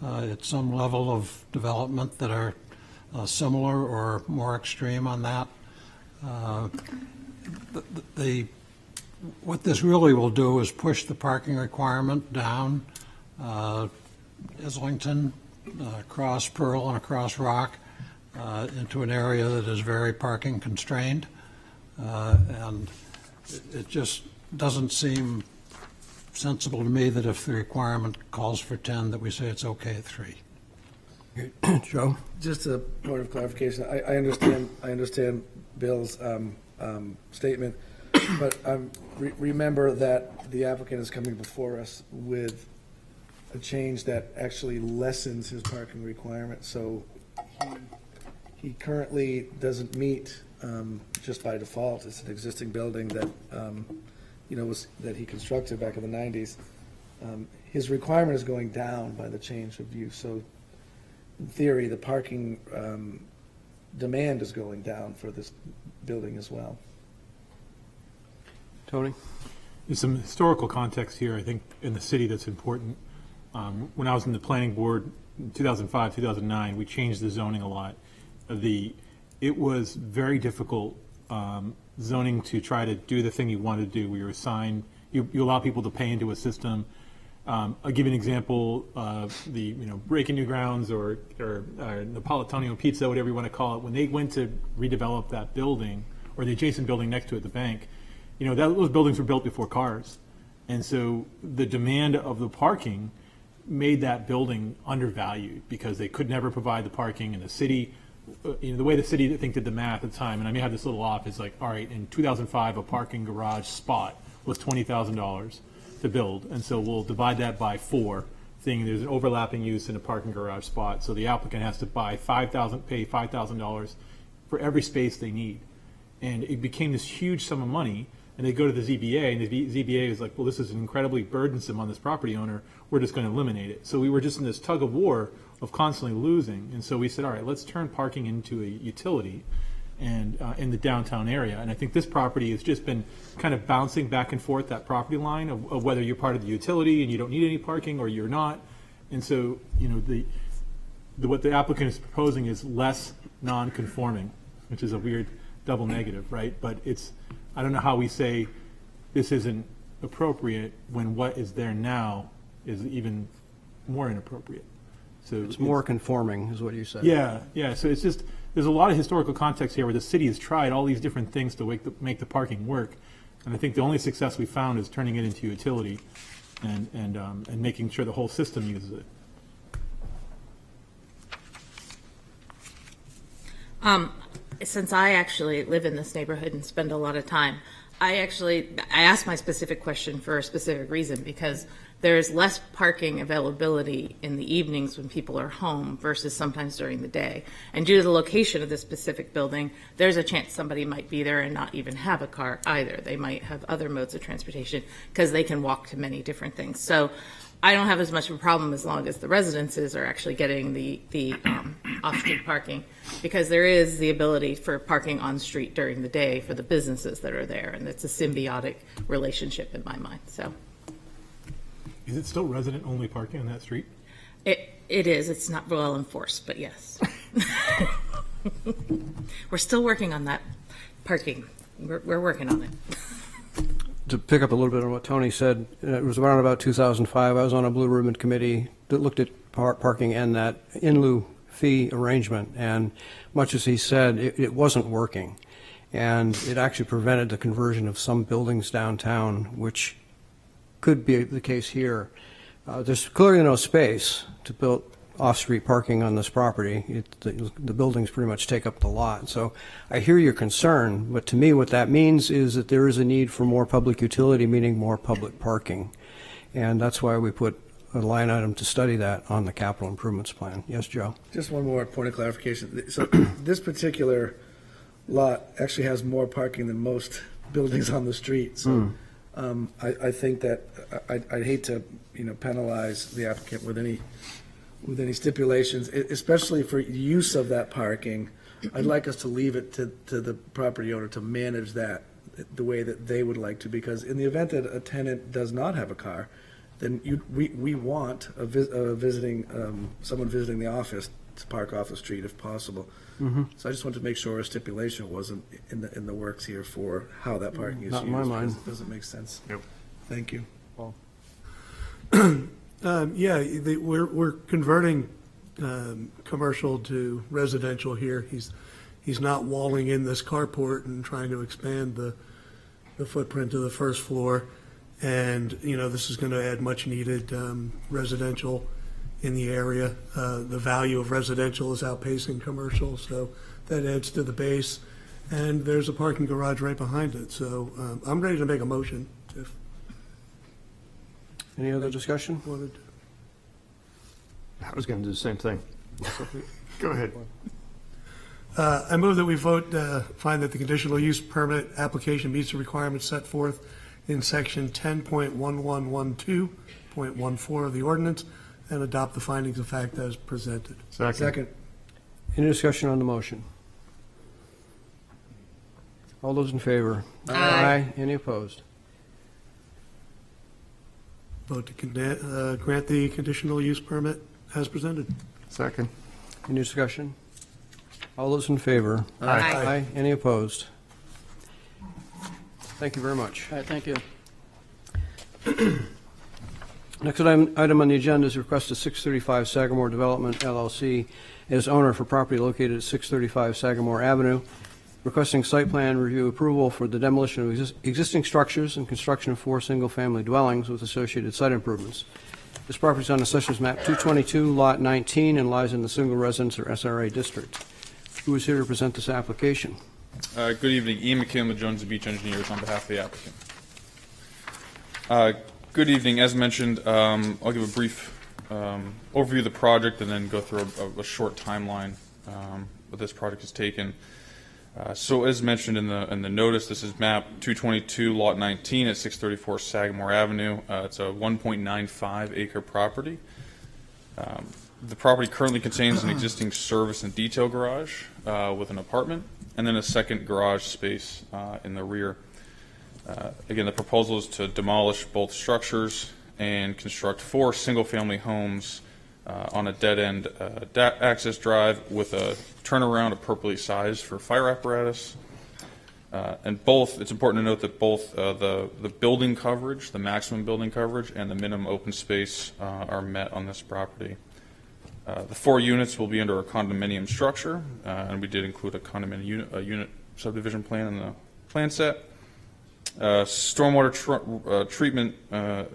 at some level of development that are similar or more extreme on that. What this really will do is push the parking requirement down Islington, across Pearl and across Rock into an area that is very parking constrained. And it just doesn't seem sensible to me that if the requirement calls for 10, that we say it's okay at 3. Joe? Just a point of clarification. I understand Bill's statement, but remember that the applicant is coming before us with a change that actually lessens his parking requirement. So he currently doesn't meet just by default. It's an existing building that that he constructed back in the 90s. His requirement is going down by the change of use. So in theory, the parking demand is going down for this building as well. Tony? There's some historical context here, I think, in the city that's important. When I was in the planning board in 2005, 2009, we changed the zoning a lot. It was very difficult zoning to try to do the thing you wanted to do. We were assigned, you allow people to pay into a system. I'll give you an example. The Breaking New Grounds or Napolitano Pizza, whatever you want to call it, when they went to redevelop that building or the adjacent building next to it, the bank, those buildings were built before cars. And so the demand of the parking made that building undervalued because they could never provide the parking, and the city, the way the city I think did the math at the time, and I may have this little off, is like, all right, in 2005, a parking garage spot was $20,000 to build, and so we'll divide that by 4, thinking there's an overlapping use in a parking garage spot, so the applicant has to pay $5,000 for every space they need. And it became this huge sum of money, and they go to the ZBA, and the ZBA is like, well, this is incredibly burdensome on this property owner, we're just going to eliminate it. So we were just in this tug of war of constantly losing, and so we said, all right, let's turn parking into a utility and in the downtown area. And I think this property has just been kind of bouncing back and forth, that property line of whether you're part of the utility and you don't need any parking or you're not. And so, what the applicant is proposing is less non-conforming, which is a weird double negative, right? But I don't know how we say this isn't appropriate when what is there now is even more inappropriate. So It's more conforming, is what you said. Yeah. So it's just, there's a lot of historical context here where the city has tried all these different things to make the parking work. And I think the only success we found is turning it into utility and making sure the whole system uses it. Since I actually live in this neighborhood and spend a lot of time, I asked my specific question for a specific reason, because there's less parking availability in the evenings when people are home versus sometimes during the day. And due to the location of this specific building, there's a chance somebody might be there and not even have a car either. They might have other modes of transportation because they can walk to many different things. So I don't have as much of a problem as long as the residences are actually getting the off-street parking, because there is the ability for parking on street during the day for the businesses that are there, and it's a symbiotic relationship in my mind. So, is it still resident-only parking on that street? it is. It's not well enforced, but yes, we're still working on that parking. We're working on it. to pick up a little bit on what Tony said, it was around about 2005. I was on a Blue Ribbon Committee that looked at parking and that in lieu fee arrangement. And much as he said, it wasn't working. And it actually prevented the conversion of some buildings downtown, which could be the case here. There's clearly no space to build off-street parking on this property. The buildings pretty much take up the lot. So I hear your concern, but to me what that means is that there is a need for more public utility, meaning more public parking. And that's why we put a line item to study that on the capital improvements plan. Yes, Joe? Just one more point of clarification. So this particular lot actually has more parking than most buildings on the street. So I think that I'd hate to, penalize the applicant with any stipulations, especially for use of that parking. I'd like us to leave it to the property owner to manage that the way that they would like to, because in the event that a tenant does not have a car, then we want someone visiting the office to park off the street if possible. So I just wanted to make sure a stipulation wasn't in the works here for how that parking is Not used. in my mind. Because it doesn't make sense. Yep. Thank you. We're converting commercial to residential here. He's not walling in this carport and trying to expand the footprint of the first floor. And, this is going to add much needed residential in the area. The value of residential is outpacing commercial, so that adds to the base. And there's a parking garage right behind it. So I'm ready to make a motion if Any other discussion? wanted. I was going to do the same thing. Go ahead. I move that we vote, find that the conditional use permit application meets the requirements set forth in section 10.1112.14 of the ordinance and adopt the findings of fact as presented. Second. Any discussion on the motion? All those in favor? Aye. Any opposed? Vote to grant the conditional use permit as presented. Second. Any discussion? All those in favor? Aye. Any opposed? Thank you very much. All right, thank you. Next item on the agenda is request of 635 Sagamore Development LLC as owner for property located at 635 Sagamore Avenue, requesting site plan review approval for the demolition of existing structures and construction of 4 single-family dwellings with associated site improvements. This property is on Assessor's Map 222, Lot 19, and lies in the Single Residence or SRA District. Who is here to present this application? Good evening. Ian McKeon with Jones Beach Engineers on behalf of the applicant. Good evening. As mentioned, I'll give a brief overview of the project and then go through a short timeline that this project has taken. So as mentioned in the notice, this is map 222, lot 19 at 634 Sagamore Avenue. It's a 1.95 acre property. The property currently contains an existing service and detail garage with an apartment, and then a second garage space in the rear. Again, the proposal is to demolish both structures and construct 4 single-family homes on a dead-end access drive with a turnaround appropriately sized for fire apparatus. And both, it's important to note that both the building coverage, the maximum building coverage, and the minimum open space are met on this property. The 4 units will be under a condominium structure, and we did include a condominium unit subdivision plan in the plan set. Stormwater treatment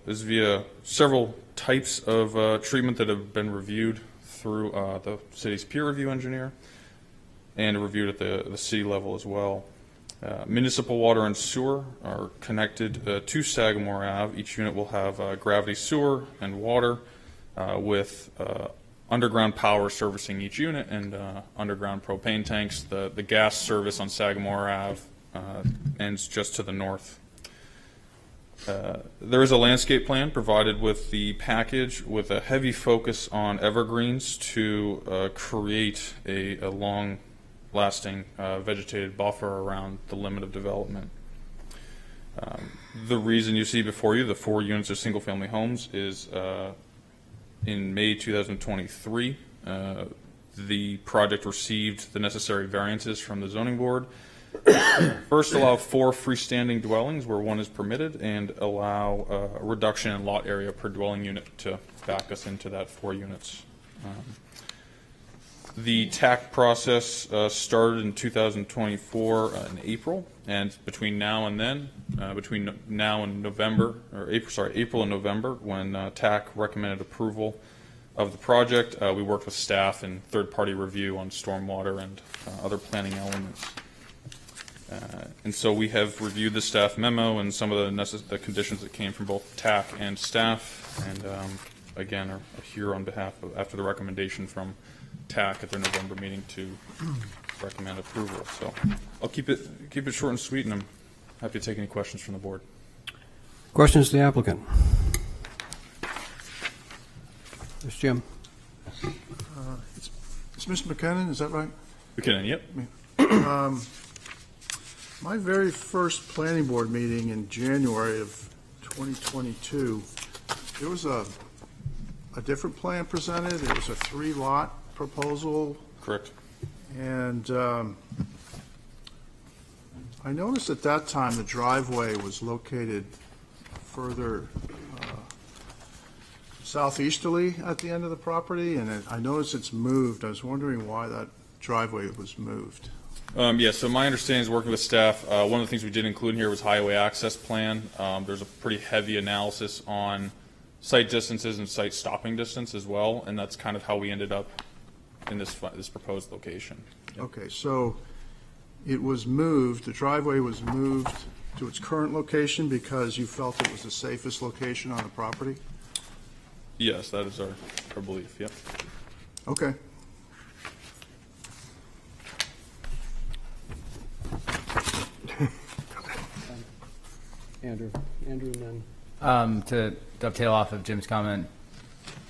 is via several types of treatment that have been reviewed through the city's peer review engineer and reviewed at the city level as well. Municipal water and sewer are connected to Sagamore Ave. Each unit will have gravity sewer and water with underground power servicing each unit and underground propane tanks. The gas service on Sagamore Ave ends just to the north. There is a landscape plan provided with the package with a heavy focus on evergreens to create a long-lasting vegetated buffer around the limit of development. The reason you see before you the 4 units of single-family homes is in May 2023, the project received the necessary variances from the zoning board First, allow 4 freestanding dwellings where 1 is permitted, and allow a reduction in lot area per dwelling unit to back us into that 4 units. The TAC process started in 2024 in April, and between now and then, between now and November, or April and November, when TAC recommended approval of the project, we worked with staff and third-party review on stormwater and other planning elements. And so we have reviewed the staff memo and some of the conditions that came from both TAC and staff, and again are here on behalf of, after the recommendation from TAC at their November meeting, to recommend approval. So I'll keep it short and sweet, and I'm happy to take any questions from the board. Questions to the applicant? Mr. Jim. It's Mr. McKinnon, is that right? McKinnon, yep. My very first planning board meeting in January of 2022, there was a different plan presented. It was a 3-lot proposal. Correct. And I noticed at that time the driveway was located further southeasterly at the end of the property, and I noticed it's moved. I was wondering why that driveway was moved. Yeah, so my understanding is working with staff, one of the things we did include in here was highway access plan. There's a pretty heavy analysis on site distances and site stopping distance as well, and that's kind of how we ended up in this proposed location. Okay, so it was moved, the driveway was moved to its current location because you felt it was the safest location on the property? Yes, that is our belief, yep. Okay. Andrew, and then. To dovetail off of Jim's comment,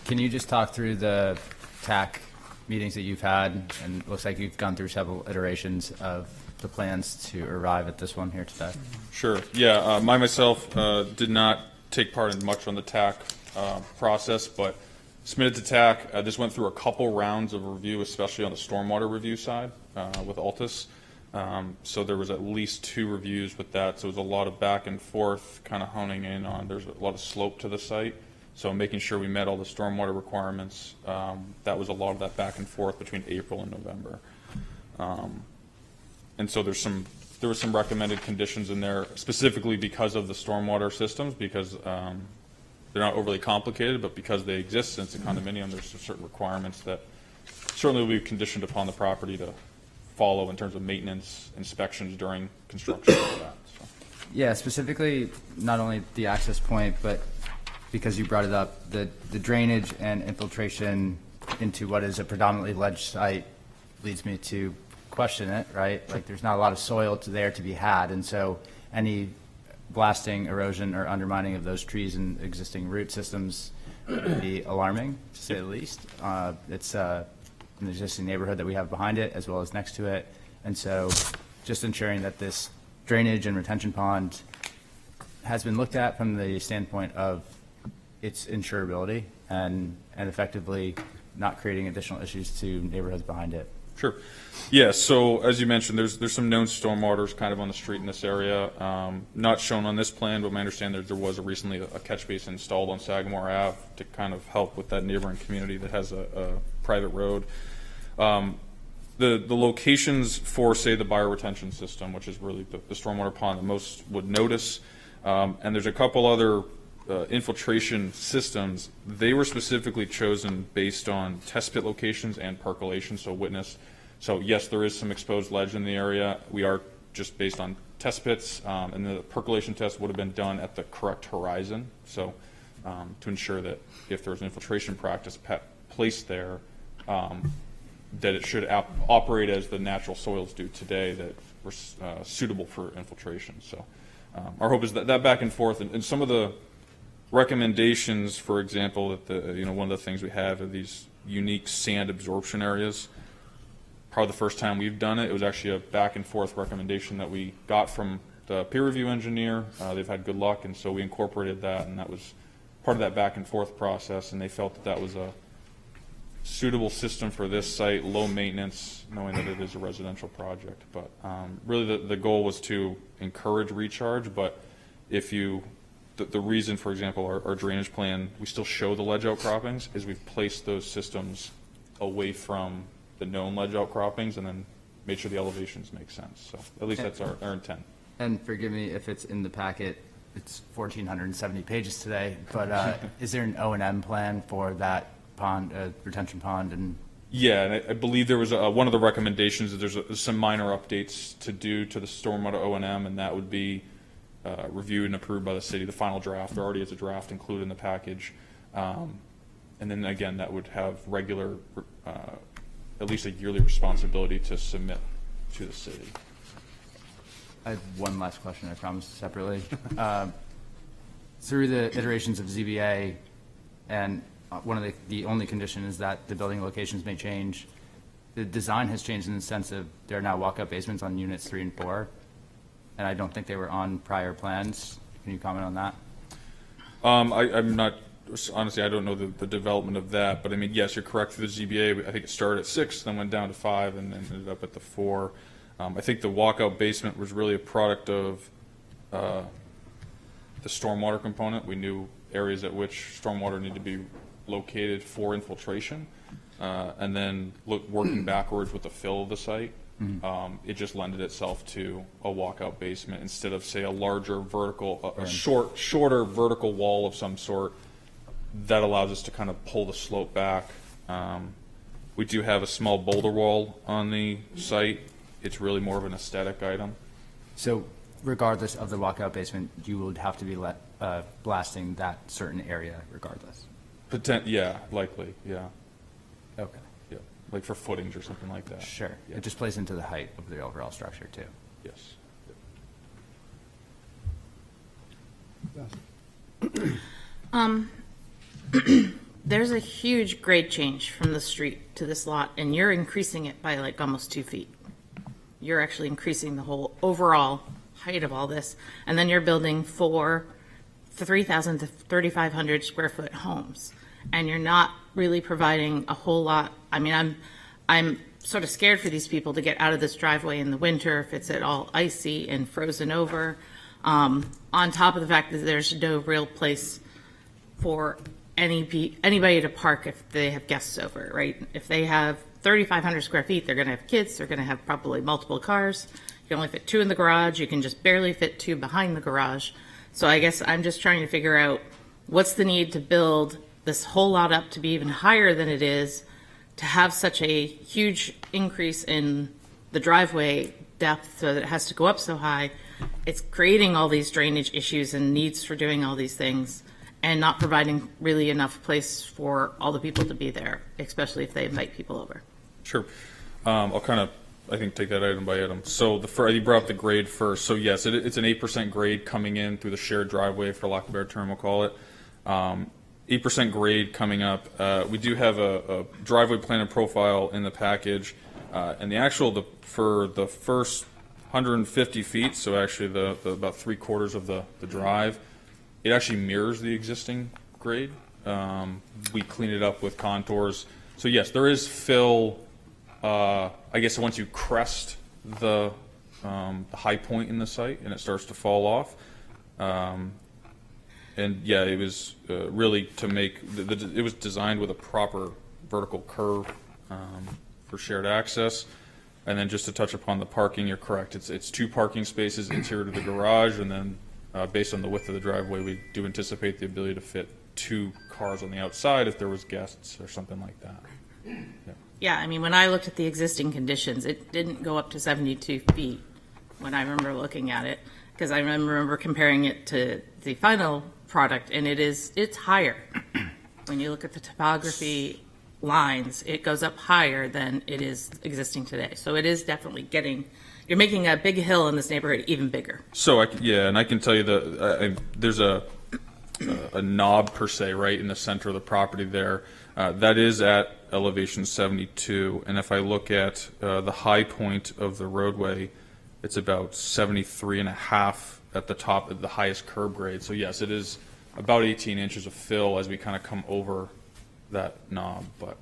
can you just talk through the TAC meetings that you've had? And it looks like you've gone through several iterations of the plans to arrive at this one here today. Sure. Yeah, myself did not take part in much on the TAC process, but submitted to TAC. This went through a couple rounds of review, especially on the stormwater review side with Altus. So there was at least 2 reviews with that. So it was a lot of back and forth, kind of honing in on, there's a lot of slope to the site. So making sure we met all the stormwater requirements. That was a lot of that back and forth between April and November. And so there were some recommended conditions in there specifically because of the stormwater systems, because they're not overly complicated, but because they exist since it's a condominium, there's certain requirements that certainly will be conditioned upon the property to follow in terms of maintenance, inspections during construction, all that. So. Yeah, specifically not only the access point, but because you brought it up, the drainage and infiltration into what is a predominantly ledge site leads me to question it, right? Like there's not a lot of soil there to be had, and so any blasting, erosion, or undermining of those trees and existing root systems would be alarming, to say the least. It's an existing neighborhood that we have behind it as well as next to it, and so just ensuring that this drainage and retention pond has been looked at from the standpoint of its insurability and effectively not creating additional issues to neighborhoods behind it. Sure. Yeah, so as you mentioned, there's some known stormwaters kind of on the street in this area. Not shown on this plan, but my understanding that there was recently a catch basin installed on Sagamore Ave to kind of help with that neighboring community that has a private road. The locations for, say, the bioretention system, which is really the stormwater pond that most would notice, and there's a couple other infiltration systems. They were specifically chosen based on test pit locations and percolation, so witness. So yes, there is some exposed ledge in the area. We are just based on test pits, and the percolation test would have been done at the correct horizon. So to ensure that if there's an infiltration practice placed there, that it should operate as the natural soils do today that were suitable for infiltration. So our hope is that back and forth, and some of the recommendations, for example, that one of the things we have are these unique sand absorption areas. Probably the first time we've done it, it was actually a back and forth recommendation that we got from the peer review engineer. They've had good luck, and so we incorporated that, and that was part of that back and forth process, and they felt that was a suitable system for this site, low maintenance, knowing that it is a residential project. But really the goal was to encourage recharge, but if you, the reason, for example, our drainage plan, we still show the ledge outcroppings, is we've placed those systems away from the known ledge outcroppings and then made sure the elevations make sense. So at least that's our intent. And forgive me if it's in the packet, it's 1,470 pages today, but is there an O&M plan for that pond, retention pond? And Yeah, and I believe there was one of the recommendations that there's some minor updates to do to the stormwater O&M, and that would be reviewed and approved by the city. The final draft, there already is a draft included in the package. And then again, that would have regular, at least a yearly responsibility to submit to the city. I have one last question, I promise, separately. Through the iterations of ZBA, and one of the only condition is that the building locations may change. The design has changed in the sense of there are now walkout basements on units 3 and 4, and I don't think they were on prior plans. Can you comment on that? I'm not, honestly, I don't know the development of that, but I mean, yes, you're correct. Through the ZBA, I think it started at 6, then went down to 5, and then ended up at the 4. I think the walkout basement was really a product of the stormwater component. We knew areas at which stormwater needed to be located for infiltration, and then working backwards with the fill of the site. It just lended itself to a walkout basement instead of, say, a larger vertical, a shorter vertical wall of some sort that allows us to kind of pull the slope back. We do have a small boulder wall on the site. It's really more of an aesthetic item. So regardless of the walkout basement, you would have to be blasting that certain area regardless? Yeah, likely, yeah. Okay. Yeah, like for footings or something like that. Sure. Yeah. It just plays into the height of the overall structure too. Yes. There's a huge grade change from the street to this lot, and you're increasing it by like almost 2 feet. You're actually increasing the whole overall height of all this, and then you're building 3,000 to 3,500 square foot homes, and you're not really providing a whole lot. I mean, I'm sort of scared for these people to get out of this driveway in the winter if it's at all icy and frozen over. On top of the fact that there's no real place for anybody to park if they have guests over, right? If they have 3,500 square feet, they're going to have kids, they're going to have probably multiple cars. You can only fit 2 in the garage, you can just barely fit 2 behind the garage. So I guess I'm just trying to figure out what's the need to build this whole lot up to be even higher than it is, to have such a huge increase in the driveway depth so that it has to go up so high. It's creating all these drainage issues and needs for doing all these things, and not providing really enough place for all the people to be there, especially if they invite people over. Sure. I'll kind of, I think, take that item by item. So you brought up the grade first. So yes, it's an 8% grade coming in through the shared driveway, for lack of a better term, we'll call it. 8% grade coming up. We do have a driveway plan and profile in the package, and for the first 150 feet, so actually the about 3/4 of the drive, it actually mirrors the existing grade. We clean it up with contours. So yes, there is fill. I guess once you crest the high point in the site and it starts to fall off. And yeah, it was really to make, it was designed with a proper vertical curve for shared access. And then just to touch upon the parking, you're correct. It's 2 parking spaces interior to the garage, and then based on the width of the driveway, we do anticipate the ability to fit 2 cars on the outside if there was guests or something like that. Yeah, I mean, when I looked at the existing conditions, it didn't go up to 72 feet when I remember looking at it, because I remember comparing it to the final product, and it's higher. When you look at the topography lines, it goes up higher than it is existing today. So it is definitely you're making a big hill in this neighborhood even bigger. So and I can tell you that there's a knob per se right in the center of the property there. That is at elevation 72, and if I look at the high point of the roadway, it's about 73.5 at the top of the highest curb grade. So yes, it is about 18 inches of fill as we kind of come over knob, but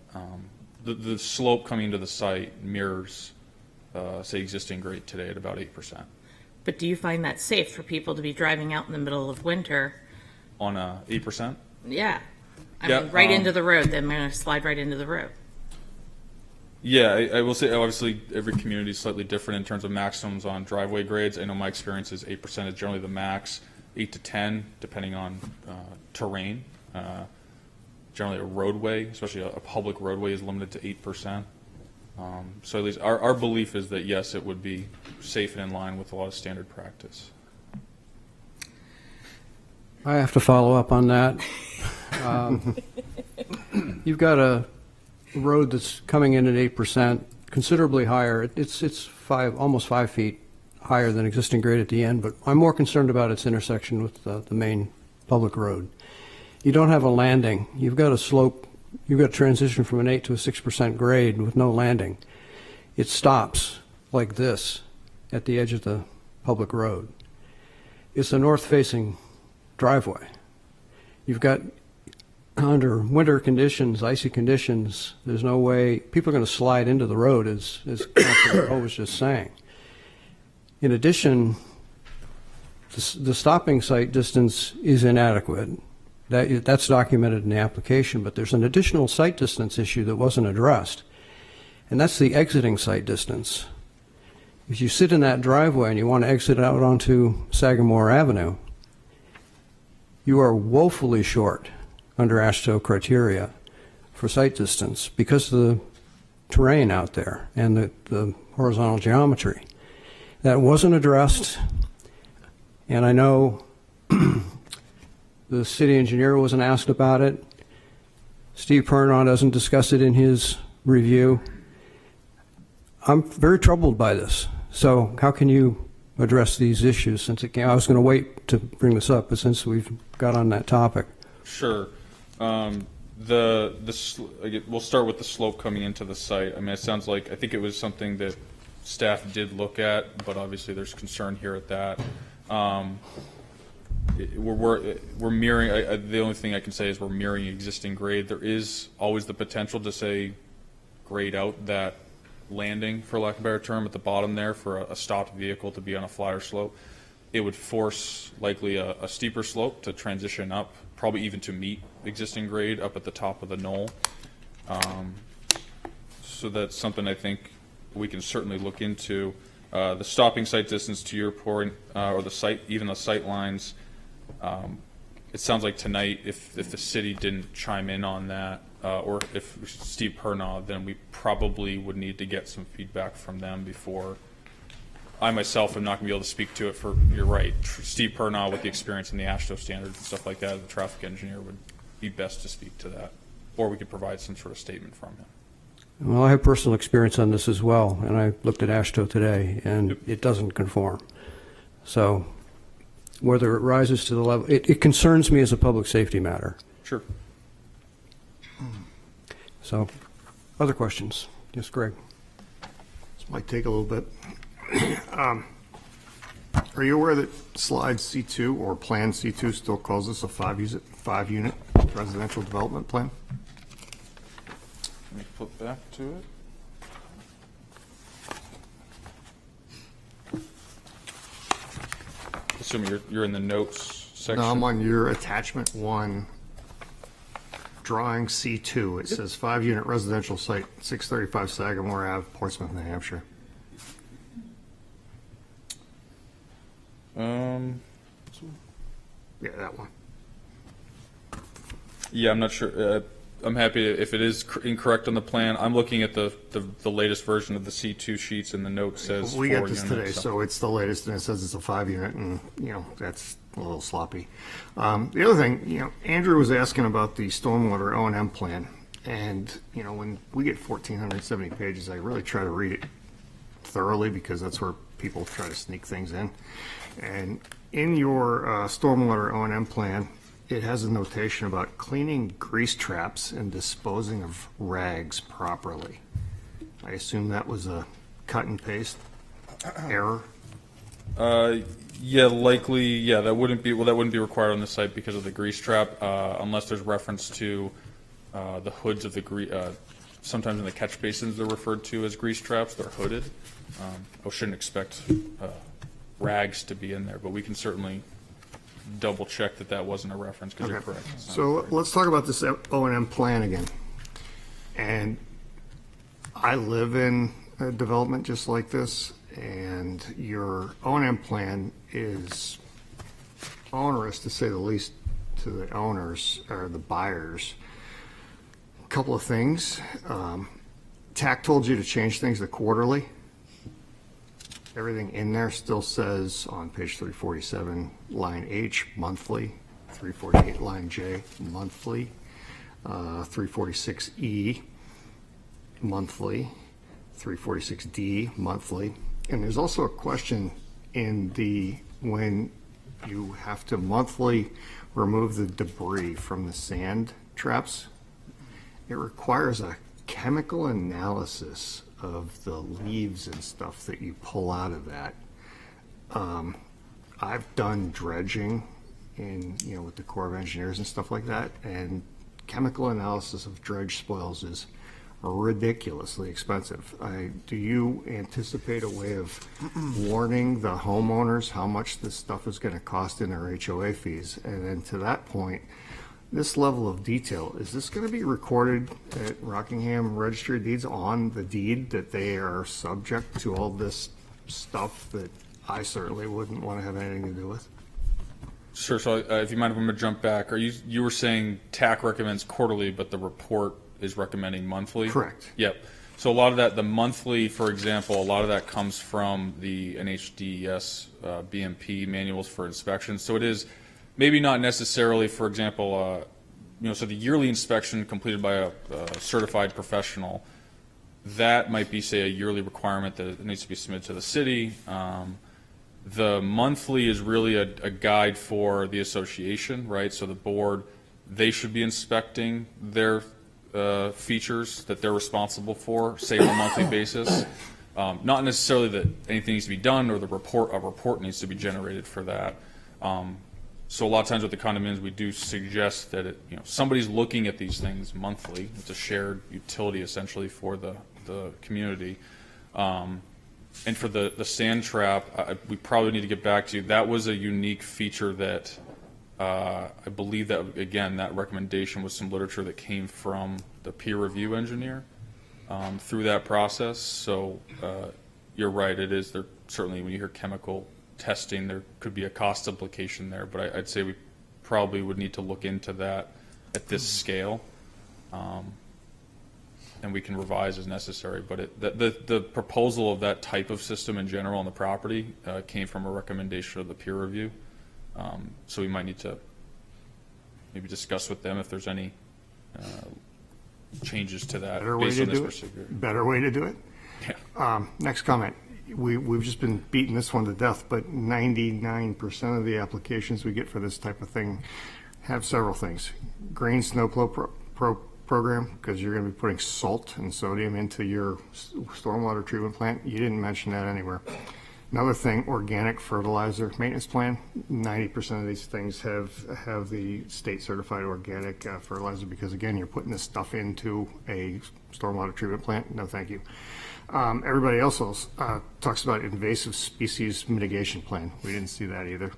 the slope coming to the site mirrors, say, existing grade today at about 8%. But do you find that safe for people to be driving out in the middle of winter? On 8%? Yeah. I Yeah, mean, right into the road, they're going to slide right into the road. Yeah, I will say, obviously, every community is slightly different in terms of maximums on driveway grades. I know my experience is 8% is generally the max, 8 to 10, depending on terrain. Generally, a roadway, especially a public roadway, is limited to 8%. So at least our belief is that, yes, it would be safe and in line with a lot of standard practice. I have to follow up on that. You've got a road that's coming in at 8%, considerably higher. It's almost 5 feet higher than existing grade at the end, but I'm more concerned about its intersection with the main public road. You don't have a landing. You've got a slope. You've got a transition from an 8 to a 6% grade with no landing. It stops like this at the edge of the public road. It's a north-facing driveway. You've got, under winter conditions, icy conditions, there's no way, people are going to slide into the road, as Councilor O was just saying. In addition, the stopping site distance is inadequate. That's documented in the application, but there's an additional site distance issue that wasn't addressed, and that's the exiting site distance. If you sit in that driveway and you want to exit out onto Sagamore Avenue, you are woefully short under AASHTO criteria for site distance because of the terrain out there and the horizontal geometry. That wasn't addressed, and I know the city engineer wasn't asked about it. Steve Pernon doesn't discuss it in his review. I'm very troubled by this. So how can you address these issues? Since it came, I was going to wait to bring this up, but since we've got on that topic. Sure. We'll start with the slope coming into the site. I mean, it sounds like, I think it was something that staff did look at, but obviously there's concern here at that. We're mirroring, the only thing I can say is we're mirroring existing grade. There is always the potential to say grade out that landing, for lack of a better term, at the bottom there for a stopped vehicle to be on a flatter slope. It would force likely a steeper slope to transition up, probably even to meet existing grade up at the top of the knoll. So that's something I think we can certainly look into. The stopping site distance, to your point, or the site, even the sight lines, it sounds like tonight, if the city didn't chime in on that, or if Steve Pernaugh, then we probably would need to get some feedback from them before. I myself am not going to be able to speak to it for, you're right, Steve Pernaugh with the experience in the AASHTO standards and stuff like that, the traffic engineer would be best to speak to that. Or we could provide some sort of statement from him. Well, I have personal experience on this as well, and I looked at AASHTO today, and it doesn't conform. So whether it rises to the level, it concerns me as a public safety matter. Sure. So, other questions? Yes, Greg. This might take a little bit. Are you aware that slide C2 or plan C2 still calls this a 5-unit residential development plan? Let me flip back to it. Assuming you're in the notes section. No, I'm on your attachment 1, drawing C2. It says 5-unit residential site, 635 Sagamore Ave, Portsmouth, New Hampshire. Yeah, that one. Yeah, I'm not sure. I'm happy if it is incorrect on the plan. I'm looking at the latest version of the C2 sheets, and the note says We 4 got this units. today, so it's the latest, and it says it's a 5-unit, and, that's a little sloppy. The other thing, Andrew was asking about the stormwater O&M plan, and, when we get 1,470 pages, I really try to read it thoroughly, because that's where people try to sneak things in. And in your stormwater O&M plan, it has a notation about cleaning grease traps and disposing of rags properly. I assume that was a cut and paste error? Yeah, likely. Yeah, that wouldn't be required on the site because of the grease trap, unless there's reference to the hoods of the sometimes in the catch basins they're referred to as grease traps. They're hooded. I shouldn't expect rags to be in there, but we can certainly double check that that wasn't a reference, because you're correct. It's not So referred. let's talk about this O&M plan again. And I live in a development just like this, and your O&M plan is onerous, to say the least, to the owners or the buyers. A couple of things. TAC told you to change things to quarterly. Everything in there still says on page 347, line H, monthly, 348, line J, monthly, 346E, monthly, 346D, monthly. And there's also a question in when you have to monthly remove the debris from the sand traps, it requires a chemical analysis of the leaves and stuff that you pull out of that. I've done dredging with the Corps of Engineers and stuff like that, and chemical analysis of dredge spoils is ridiculously expensive. Do you anticipate a way of warning the homeowners how much this stuff is going to cost in their HOA fees? And then to that point, this level of detail, is this going to be recorded at Rockingham Registry of Deeds on the deed that they are subject to all this stuff that I certainly wouldn't want to have anything to do with? Sure. So if you mind, if I'm going to jump back, you were saying TAC recommends quarterly, but the report is recommending monthly? Correct. Yep. So a lot of that, the monthly, for example, a lot of that comes from the NHDES BMP manuals for inspection. So it is maybe not necessarily, for example, so the yearly inspection completed by a certified professional, that might be, say, a yearly requirement that needs to be submitted to the city. The monthly is really a guide for the association, right? So the board, they should be inspecting their features that they're responsible for, say, on a monthly basis. Not necessarily that anything needs to be done or a report needs to be generated for that. So a lot of times with the condominiums, we do suggest that somebody's looking at these things monthly. It's a shared utility essentially for the community. And for the sand trap, we probably need to get back to you. That was a unique feature that I believe that, again, that recommendation was some literature that came from the peer review engineer through that process. So you're right, it is there. Certainly when you hear chemical testing, there could be a cost implication there, but I'd say we probably would need to look into that at this scale. And we can revise as necessary. But the proposal of that type of system in general on the property came from a recommendation of the peer review. So we might need to maybe discuss with them if there's any changes to that Better way based to on this do procedure. it? Better way to do it? Yeah. Next comment. We've just been beating this one to death, but 99% of the applications we get for this type of thing have several things. Green snowplow program, because you're going to be putting salt and sodium into your stormwater treatment plant. You didn't mention that anywhere. Another thing, organic fertilizer maintenance plan. 90% of these things have the state certified organic fertilizer, because again, you're putting this stuff into a stormwater treatment plant. No, thank you. Everybody else talks about invasive species mitigation plan. We didn't see that either.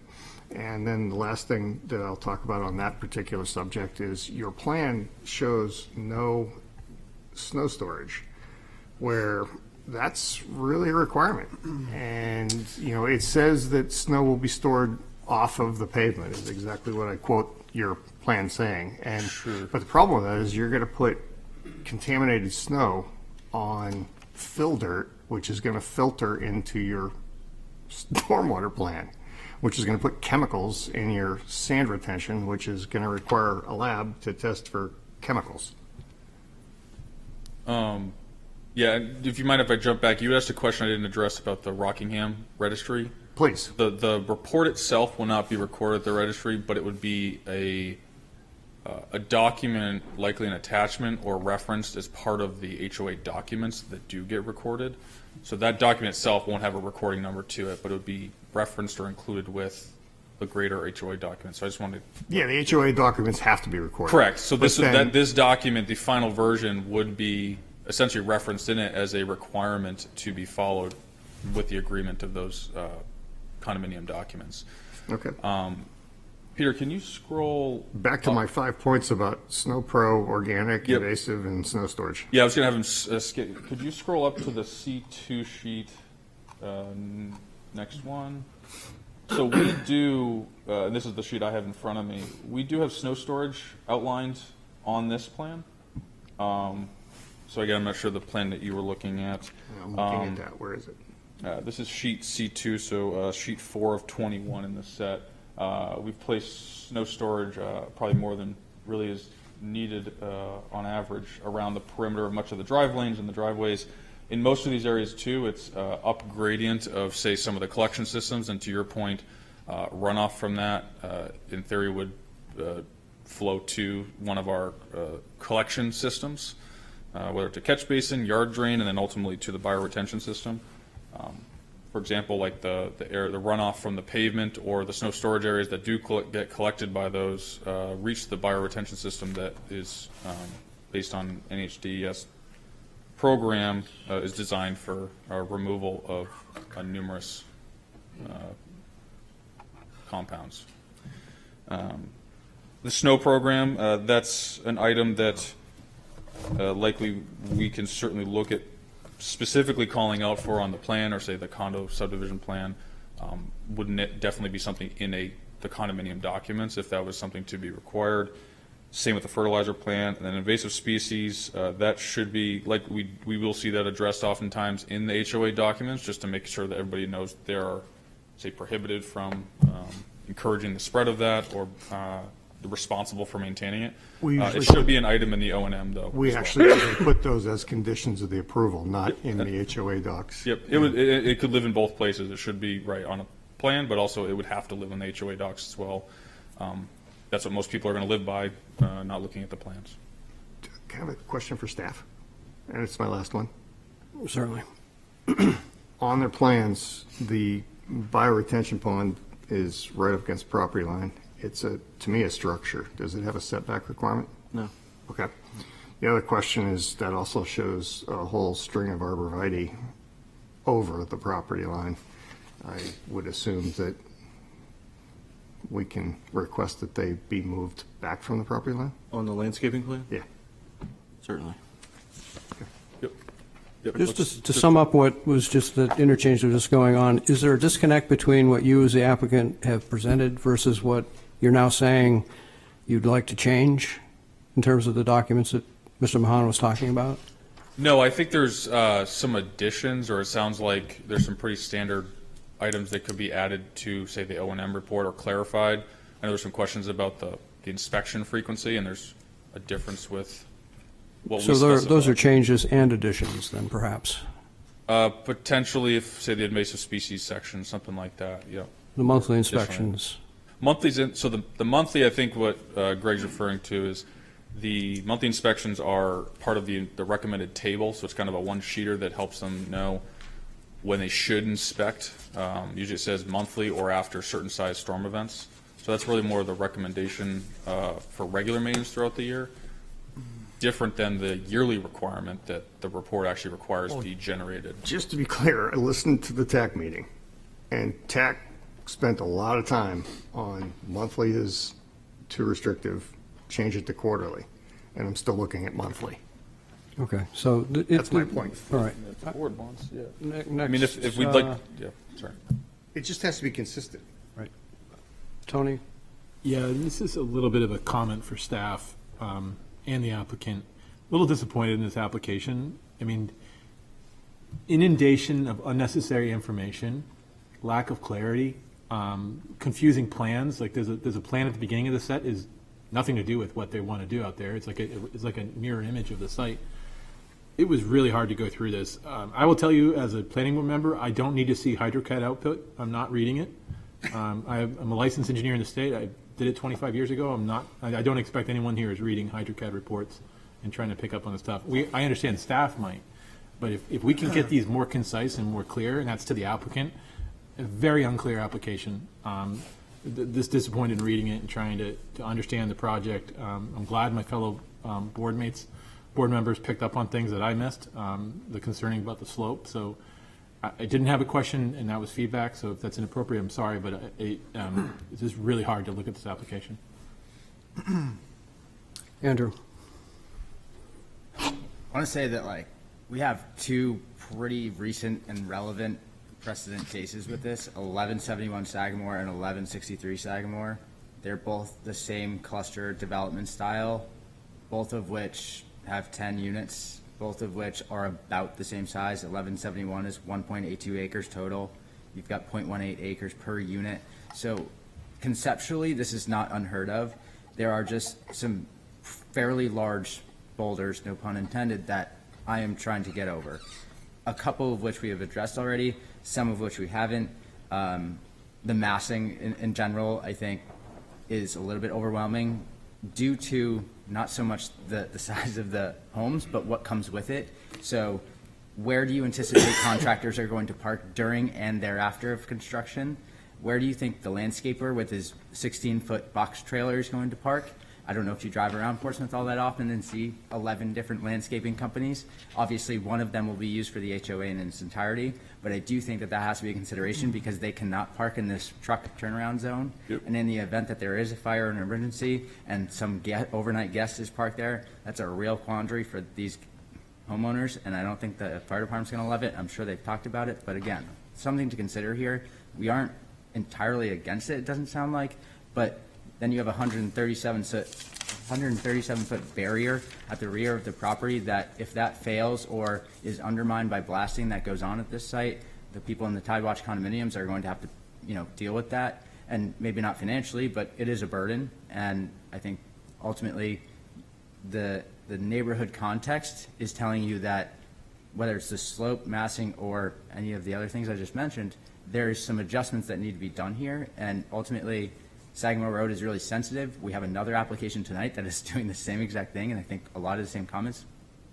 And then the last thing that I'll talk about on that particular subject is your plan shows no snow storage, where that's really a requirement. And, it says that snow will be stored off of the pavement is exactly what I quote your plan saying. And, Sure. But the problem with that is you're going to put contaminated snow on fill dirt, which is going to filter into your stormwater plant, which is going to put chemicals in your sand retention, which is going to require a lab to test for chemicals. Yeah, if you mind if I jump back, you asked a question I didn't address about the Rockingham registry. Please. The report itself will not be recorded at the registry, but it would be a document, likely an attachment or referenced as part of the HOA documents that do get recorded. So that document itself won't have a recording number to it, but it would be referenced or included with a greater HOA document. So I just wanted to Yeah, the HOA documents have to be recorded. correct. So But then- this document, the final version, would be essentially referenced in it as a requirement to be followed with the agreement of those condominium documents. Okay. Peter, can you scroll Back to my 5 points about Snow Pro, organic, Yep. invasive, and snow storage. Yeah, I was going to have him could you scroll up to the C2 sheet, next one? So we do, and this is the sheet I have in front of me, we do have snow storage outlined on this plan. So again, I'm not sure the plan that you were looking at. I'm looking at that. Where is it? This is sheet C2, so sheet 4 of 21 in the set. We've placed snow storage probably more than really is needed on average around the perimeter of much of the drive lanes and the driveways. In most of these areas too, it's up gradient of, say, some of the collection systems, and to your point, runoff from that, in theory, would flow to one of our collection systems, whether it's a catch basin, yard drain, and then ultimately to the bioretention system. For example, like the runoff from the pavement or the snow storage areas that do get collected by those reach the bioretention system that is based on NHDES program is designed for removal of numerous compounds. The snow program, that's an item that likely we can certainly look at specifically calling out for on the plan, or say the condo subdivision plan, wouldn't it definitely be something in the condominium documents if that was something to be required. Same with the fertilizer plan, and then invasive species, that should be, like we will see that addressed oftentimes in the HOA documents, just to make sure that everybody knows they are, say, prohibited from encouraging the spread of that, or responsible for maintaining it. We It usually should be an item in the O&M, though. We as well. actually usually put those as conditions of the approval, not in the HOA docs. Yep, it could live in both places. It should be right on a plan, but also it would have to live in the HOA docs as well. That's what most people are going to live by, not looking at the plans. I have a question for staff, and it's my last one. Certainly. On their plans, the bioretention pond is right up against the property line. It's to me, a structure. Does it have a setback requirement? No. Okay. The other question is that also shows a whole string of arborvitae over the property line. I would assume that we can request that they be moved back from the property line? On the landscaping plan? Yeah. Certainly. Yep, Just to sum up what was just the interchange that was just going on, is there a disconnect between what you as the applicant have presented versus what you're now saying you'd like to change in terms of the documents that Mr. Mahan was talking about? No, I think there's some additions, or it sounds like there's some pretty standard items that could be added to, say, the O&M report or clarified. I know there's some questions about the inspection frequency, and there's a difference with what we So specify. those are changes and additions then, perhaps? Potentially, if, say, the invasive species section, something like that, yeah. The monthly Additional. inspections. Monthly's in, so the monthly, I think what Greg's referring to is the monthly inspections are part of the recommended table, so it's kind of a one-sheeter that helps them know when they should inspect. Usually it says monthly or after certain size storm events. So that's really more of the recommendation for regular maintenance throughout the year, different than the yearly requirement that the report actually requires be generated. Just to be clear, I listened to the TAC meeting, and TAC spent a lot of time on monthly is too restrictive, change it to quarterly, and I'm still looking at monthly. Okay, so. That's my point. All right. If the board wants, yeah. Next, I mean, if we'd like, yeah, sorry. It just has to be consistent. Right. Tony? Yeah, and this is a little bit of a comment for staff and the applicant. A little disappointed in this application. I mean, inundation of unnecessary information, lack of clarity, confusing plans. Like there's a plan at the beginning of the set is nothing to do with what they want to do out there. It's like a mirror image of the site. It was really hard to go through this. I will tell you, as a planning board member, I don't need to see HydroCAD output. I'm not reading it. I'm a licensed engineer in the state. I did it 25 years ago. I don't expect anyone here is reading HydroCAD reports and trying to pick up on the stuff. I understand staff might, but if we can get these more concise and more clear, and that's to the applicant, a very unclear application. this disappointed in reading it and trying to understand the project. I'm glad my fellow board members picked up on things that I missed, the concerning about the slope. So I didn't have a question, and that was feedback. So if that's inappropriate, I'm sorry, but it's just really hard to look at this application. Andrew. I want to say that, like, we have two pretty recent and relevant precedent cases with this, 1171 Sagamore and 1163 Sagamore. They're both the same cluster development style, both of which have 10 units, both of which are about the same size. 1171 is 1.82 acres total. You've got 0.18 acres per unit. So conceptually, this is not unheard of. There are just some fairly large boulders, no pun intended, that I am trying to get over. A couple of which we have addressed already, some of which we haven't. The massing in general, I think, is a little bit overwhelming due to not so much the size of the homes, but what comes with it. So where do you anticipate contractors are going to park during and thereafter of construction? Where do you think the landscaper with his 16-foot box trailer is going to park? I don't know if you drive around Portsmouth all that often and see 11 different landscaping companies. Obviously, one of them will be used for the HOA in its entirety, but I do think that that has to be a consideration because they cannot park in this truck turnaround zone. Yep. And in the event that there is a fire or an emergency and some overnight guest is parked there, that's a real quandary for these homeowners, and I don't think the fire department's going to love it. I'm sure they've talked about it, but again, something to consider here. We aren't entirely against it doesn't sound like, but then you have a 137-foot barrier at the rear of the property that if that fails or is undermined by blasting that goes on at this site, the people in the Tidewatch condominiums are going to have to, deal with that. And maybe not financially, but it is a burden. And I think ultimately the neighborhood context is telling you that whether it's the slope, massing, or any of the other things I just mentioned, there's some adjustments that need to be done here. And ultimately, Sagamore Road is really sensitive. We have another application tonight that is doing the same exact thing, and I think a lot of the same comments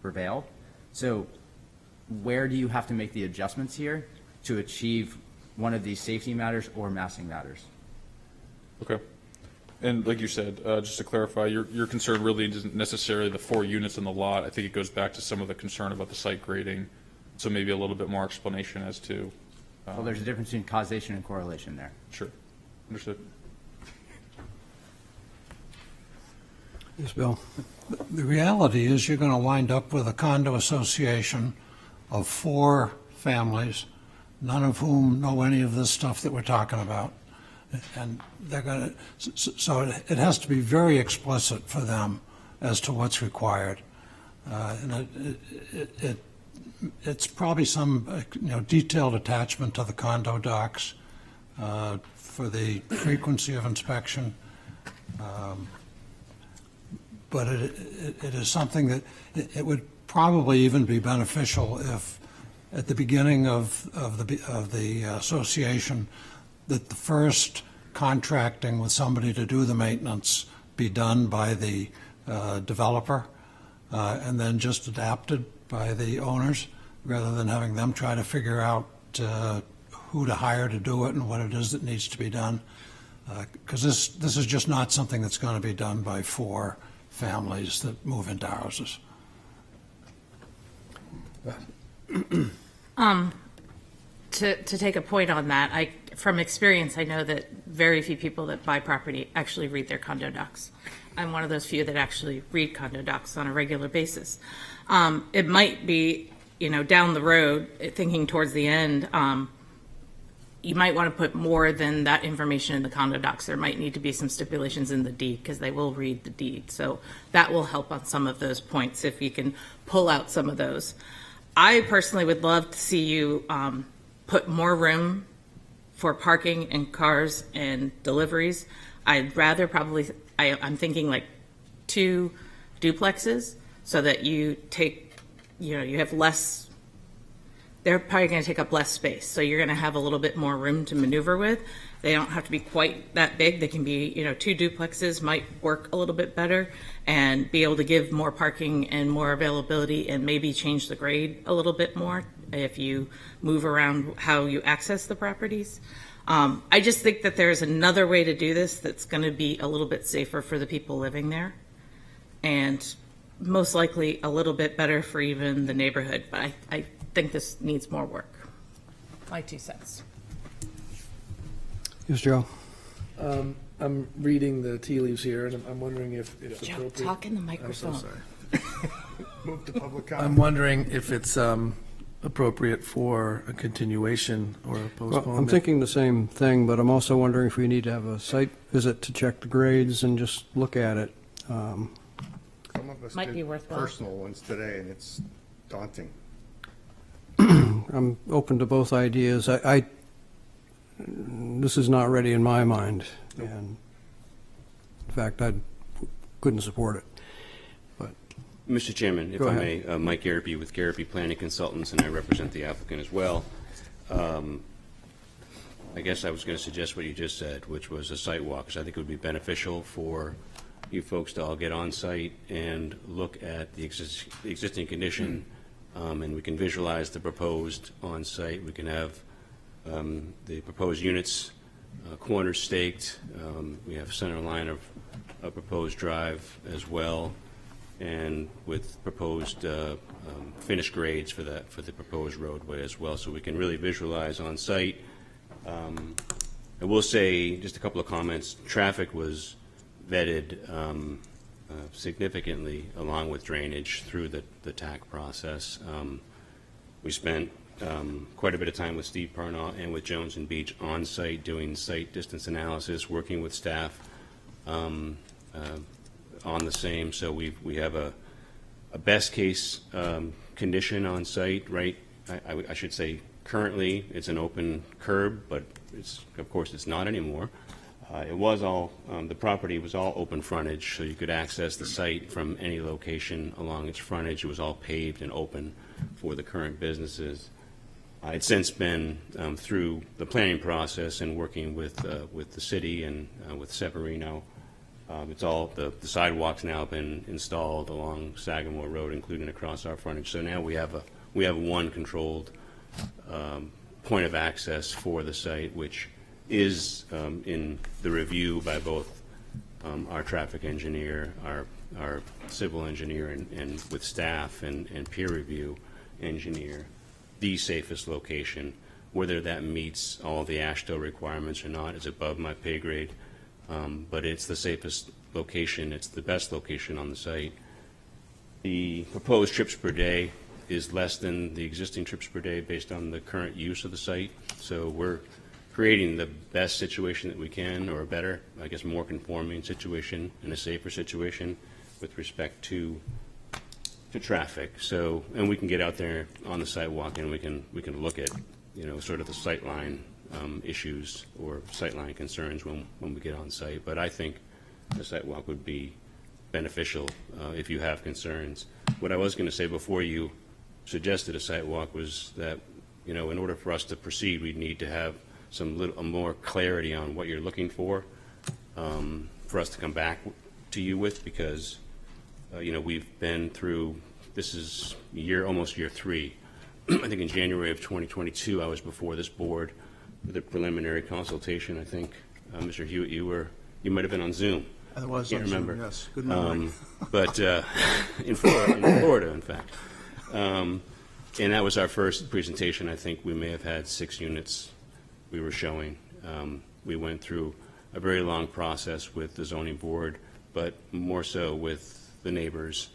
prevail. So where do you have to make the adjustments here to achieve one of these safety matters or massing matters? Okay. And like you said, just to clarify, your concern really isn't necessarily the 4 units in the lot. I think it goes back to some of the concern about the site grading. So maybe a little bit more explanation as to. Well, there's a difference between causation and correlation there. Sure. Understood. Yes, Bill. The reality is you're going to wind up with a condo association of 4 families, none of whom know any of this stuff that we're talking about. And they're going to, so it has to be very explicit for them as to what's required. And it's probably some detailed attachment to the condo docs for the frequency of inspection. But it is something that it would probably even be beneficial if at the beginning of the association that the first contracting with somebody to do the maintenance be done by the developer and then just adapted by the owners rather than having them try to figure out who to hire to do it and what it is that needs to be done. Because this is just not something that's going to be done by 4 families that move into houses. To take a point on that, from experience, I know that very few people that buy property actually read their condo docs. I'm one of those few that actually read condo docs on a regular basis. It might be, down the road, thinking towards the end, you might want to put more than that information in the condo docs. There might need to be some stipulations in the deed because they will read the deed. So that will help on some of those points if you can pull out some of those. I personally would love to see you put more room for parking and cars and deliveries. I'd rather probably, I'm thinking like 2 duplexes so that you take, you have less. They're probably going to take up less space. So you're going to have a little bit more room to maneuver with. They don't have to be quite that big. They can be, 2 duplexes might work a little bit better and be able to give more parking and more availability and maybe change the grade a little bit more if you move around how you access the properties. I just think that there's another way to do this that's going to be a little bit safer for the people living there, and most likely a little bit better for even the neighborhood. But I think this needs more work. My 2 cents. Yes, Joe? I'm reading the tea leaves here, and I'm wondering if it's Joe, appropriate. talk in the I'm so microphone. sorry. Move to public I'm comment. wondering if it's appropriate for a continuation or a Well, postponement. I'm thinking the same thing, but I'm also wondering if we need to have a site visit to check the grades and just look at it. Some of us Might did be worthwhile. personal ones today, and it's daunting. I'm open to both ideas. This is not ready in my mind, and in fact, I couldn't support it. But Mr. Chairman, if Go I ahead. may, Mike Garrity with Garrity Planning Consultants, and I represent the applicant as well. I guess I was going to suggest what you just said, which was a site walk, because I think it would be beneficial for you folks to all get on site and look at the existing condition, and we can visualize the proposed on site. We can have the proposed units corners staked. We have center line of a proposed drive as well, and with proposed finished grades for the proposed roadway as well, so we can really visualize on site. I will say just a couple of comments. Traffic was vetted significantly along with drainage through the TAC process. We spent quite a bit of time with Steve Parnell and with Jones and Beach on site doing site distance analysis, working with staff on the same. So we have a best case condition on site, right? I should say currently it's an open curb, but of course it's not anymore. It was all, the property was all open frontage, so you could access the site from any location along its frontage. It was all paved and open for the current businesses. It's since been through the planning process and working with the city and with Severino. It's all, the sidewalks now have been installed along Sagamore Road, including across our frontage. So now we have one controlled point of access for the site, which is in the review by both our traffic engineer, our civil engineer, and with staff and peer review engineer, the safest location. Whether that meets all the AASHTO requirements or not is above my pay grade, but it's the safest location. It's the best location on the site. The proposed trips per day is less than the existing trips per day based on the current use of the site. So we're creating the best situation that we can, or a better, I guess, more conforming situation and a safer situation with respect to traffic. So, and we can get out there on the sidewalk and we can look at, sort of the sightline issues or sightline concerns when we get on site. But I think the sidewalk would be beneficial if you have concerns. What I was going to say before you suggested a sidewalk was that, in order for us to proceed, we'd need to have more clarity on what you're looking for us to come back to you with, because we've been through, this is almost year 3. I think in January of 2022, I was before this board with a preliminary consultation. I think, Mr. Hewitt, you might have been on Zoom. I was Can't on Zoom, remember. yes. Good memory. But in Florida, in fact. And that was our first presentation. I think we may have had 6 units we were showing. We went through a very long process with the zoning board, but more so with the neighbors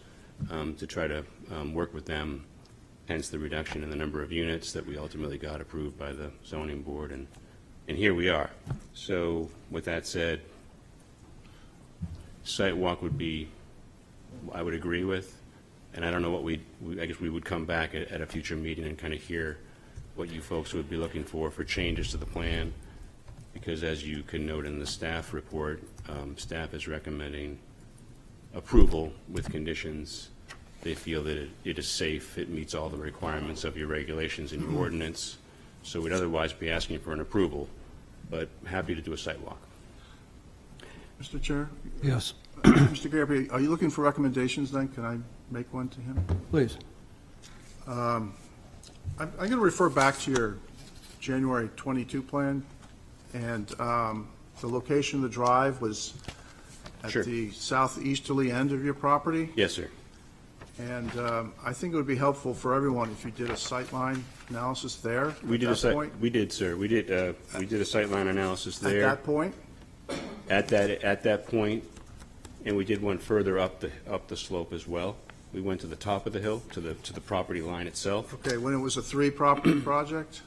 to try to work with them, hence the reduction in the number of units that we ultimately got approved by the zoning board. And here we are. So with that said, site walk would be, I would agree with, and I don't know what I guess we would come back at a future meeting and kind of hear what you folks would be looking for changes to the plan, because as you can note in the staff report, staff is recommending approval with conditions. They feel that it is safe, it meets all the requirements of your regulations and your ordinance, so we'd otherwise be asking for an approval, but happy to do a site walk. Mr. Chair? Yes, Mr. Garrity, are you looking for recommendations then? Can I make one to him? please. I'm going to refer back to your January 22 plan. And the location of the drive was at Sure. the southeasterly end of your property. Yes, sir. And I think it would be helpful for everyone if you did a sightline analysis there. We did at that point. we did, sir. We did a sightline analysis At there. that point? At that point, and we did one further up the slope as well. We went to the top of the hill, to the property line itself. Okay, when it was a three-property project?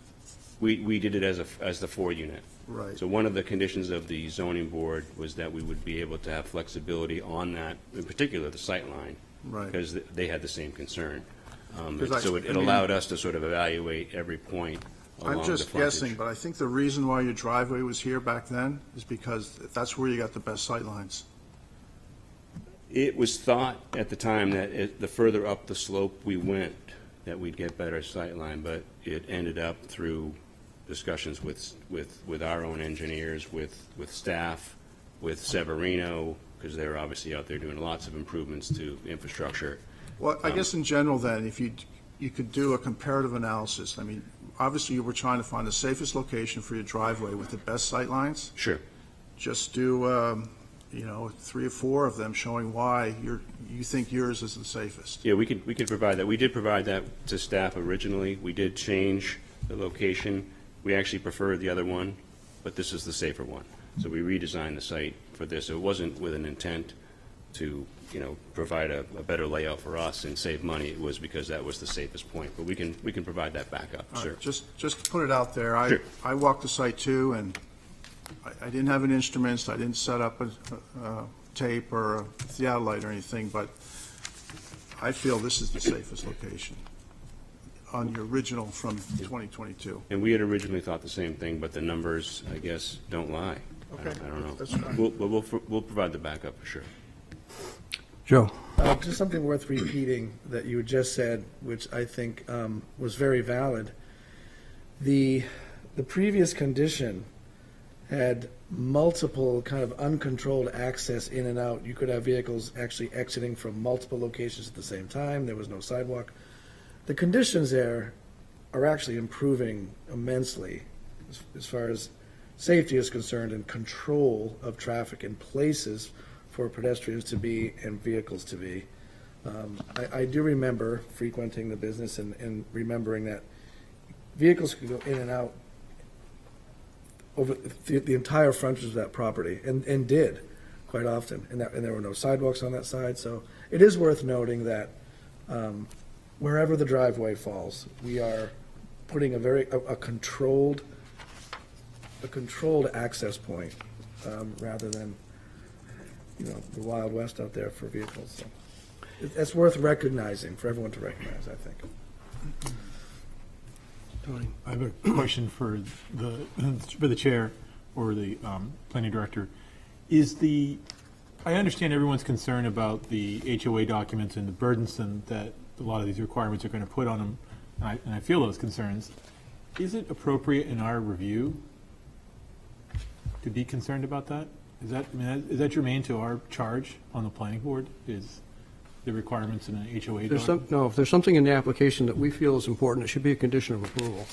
We did it as the 4-unit. Right. So one of the conditions of the zoning board was that we would be able to have flexibility on that, in particular the sight line. Right. Because they had the same concern. Because So I it mean- allowed us to sort of evaluate every point along the I'm frontage. just guessing, but I think the reason why your driveway was here back then is because that's where you got the best sightlines. It was thought at the time that the further up the slope we went, that we'd get better sightline, but it ended up through discussions with our own engineers, with staff, with Severino, because they're obviously out there doing lots of improvements to infrastructure. Well, I guess in general then, if you could do a comparative analysis. I mean, obviously you were trying to find the safest location for your driveway with the best sightlines. Sure. Just do, 3 or 4 of them showing why you think yours is the safest. Yeah, we could provide that. We did provide that to staff originally. We did change the location. We actually preferred the other one, but this is the safer one. So we redesigned the site for this. It wasn't with an intent to, provide a better layout for us and save money. It was because that was the safest point. But we can provide that backup, All sir. right, just to put it out there, Sure. I walked the site too, and I didn't have any instruments, I didn't set up a tape or a theodolite or anything, but I feel this is the safest location on the original from 2022. And we had originally thought the same thing, but the numbers, I guess, don't lie. Okay, I don't know. that's fine. We'll provide the backup for sure. Joe? Just something worth repeating that you just said, which I think was very valid. The previous condition had multiple kind of uncontrolled access in and out. You could have vehicles actually exiting from multiple locations at the same time. There was no sidewalk. The conditions there are actually improving immensely as far as safety is concerned and control of traffic in places for pedestrians to be and vehicles to be. I do remember frequenting the business and remembering that vehicles could go in and out over the entire frontage of that property, and did quite often, and there were no sidewalks on that side. So it is worth noting that wherever the driveway falls, we are putting a controlled access point rather than the Wild West out there for vehicles. So it's worth recognizing, for everyone to recognize, I think. Tony? I have a question for the chair or the planning director. I understand everyone's concerned about the HOA documents and the burdensome that a lot of these requirements are going to put on them, and I feel those concerns. Is it appropriate in our review to be concerned about that? Is that germane to our charge on the planning board, is the requirements in an HOA document? No, if there's something in the application that we feel is important, it should be a condition of approval.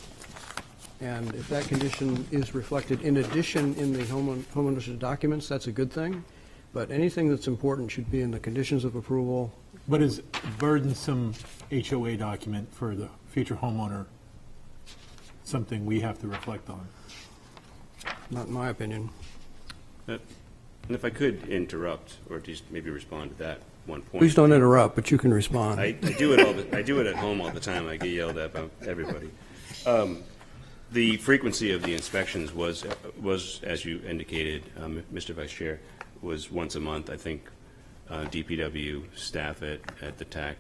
And if that condition is reflected in addition in the homeowner's documents, that's a good thing. But anything that's important should be in the conditions of approval. But is burdensome HOA document for the future homeowner something we have to reflect on? Not in my opinion. And if I could interrupt, or just maybe respond to that one point. Please don't interrupt, but you can respond. I do it at home all the time. I get yelled at by everybody. The frequency of the inspections was, as you indicated, Mr. Vice Chair, was once a month. I think DPW staff at the TAC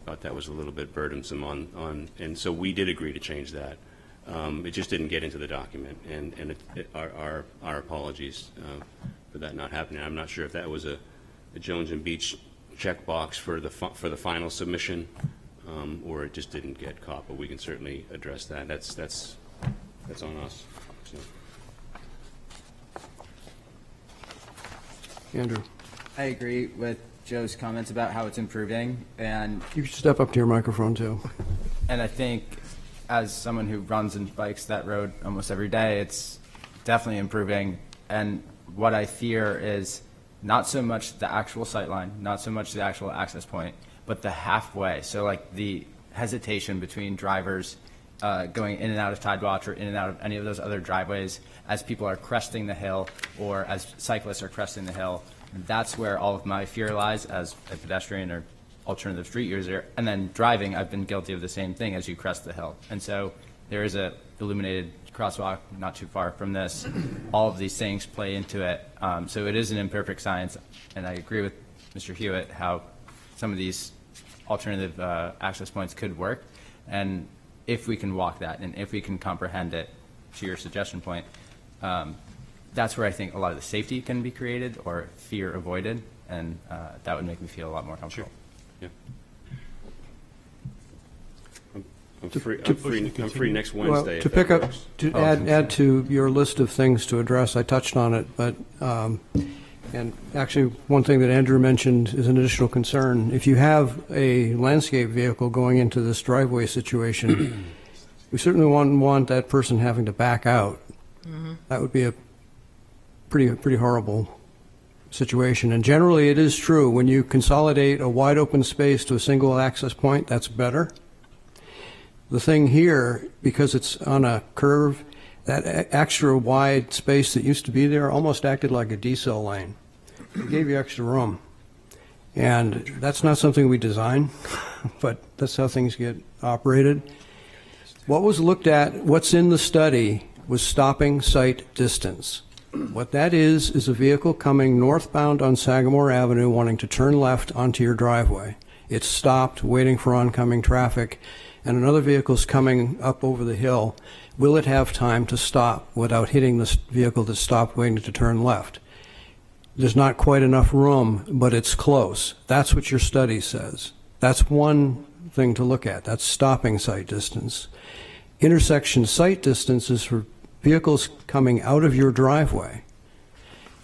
thought that was a little bit burdensome and so we did agree to change that. It just didn't get into the document, and our apologies for that not happening. I'm not sure if that was a Jones and Beach checkbox for the final submission, or it just didn't get caught. But we can certainly address that. That's on us. So. Andrew? I agree with Joe's comments about how it's improving, and You should step up to your microphone, too. I think as someone who runs and bikes that road almost every day, it's definitely improving. And what I fear is not so much the actual sight line, not so much the actual access point, but the halfway. So like the hesitation between drivers going in and out of Tidewatch or in and out of any of those other driveways as people are cresting the hill or as cyclists are cresting the hill. That's where all of my fear lies as a pedestrian or alternative street user. And then driving, I've been guilty of the same thing as you crest the hill. And so there is a illuminated crosswalk not too far from this. All of these things play into it. So it is an imperfect science. And I agree with Mr. Hewitt how some of these alternative access points could work. And if we can walk that and if we can comprehend it, to your suggestion point, that's where I think a lot of the safety can be created or fear avoided, and that would make me feel a lot more comfortable. Yeah. I'm free next Wednesday. Well, if to that pick up, works. to add to your list of things to address, I touched on it, but, and actually, one thing that Andrew mentioned is an additional concern. If you have a landscape vehicle going into this driveway situation, we certainly wouldn't want that person having to back out. That would be a pretty horrible situation. And generally, it is true, when you consolidate a wide open space to a single access point, that's better. The thing here, because it's on a curve, that extra wide space that used to be there almost acted like a decel lane. It gave you extra room. And that's not something we design, but that's how things get operated. What was looked at, what's in the study, was stopping sight distance. What that is a vehicle coming northbound on Sagamore Avenue wanting to turn left onto your driveway. It's stopped, waiting for oncoming traffic, and another vehicle's coming up over the hill. Will it have time to stop without hitting this vehicle that stopped waiting to turn left? There's not quite enough room, but it's close. That's what your study says. That's one thing to look at. That's stopping sight distance. Intersection sight distance is for vehicles coming out of your driveway.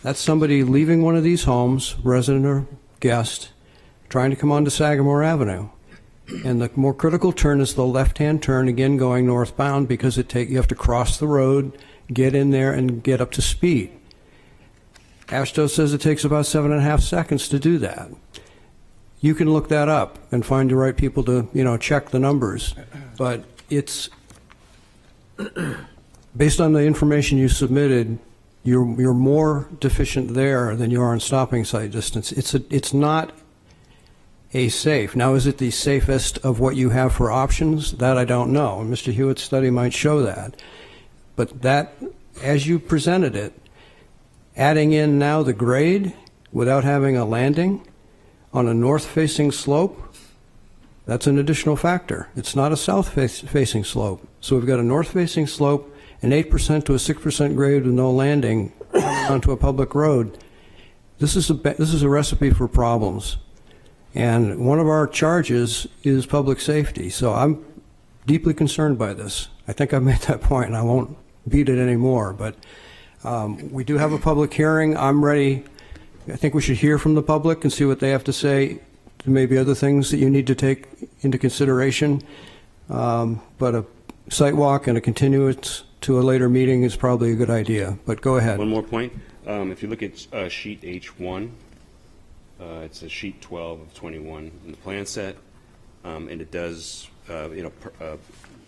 That's somebody leaving one of these homes, resident or guest, trying to come onto Sagamore Avenue. And the more critical turn is the left-hand turn, again going northbound, because you have to cross the road, get in there, and get up to speed. AASHTO says it takes about 7.5 seconds to do that. You can look that up and find the right people to, check the numbers. But it's based on the information you submitted, you're more deficient there than you are in stopping sight distance. It's not a safe. Now, is it the safest of what you have for options? That I don't know. And Mr. Hewitt's study might show that. But that, as you presented it, adding in now the grade without having a landing on a north-facing slope, that's an additional factor. It's not a south-facing slope. So we've got a north-facing slope, an 8% to a 6% grade with no landing onto a public road. This is a recipe for problems. And one of our charges is public safety. So I'm deeply concerned by this. I think I've made that point, and I won't beat it anymore. But we do have a public hearing. I'm ready. I think we should hear from the public and see what they have to say. There may be other things that you need to take into consideration. But a site walk and a continuance to a later meeting is probably a good idea. But go ahead. One more point. If you look at sheet H1, it's a sheet 12 of 21 in the plan set, and it does,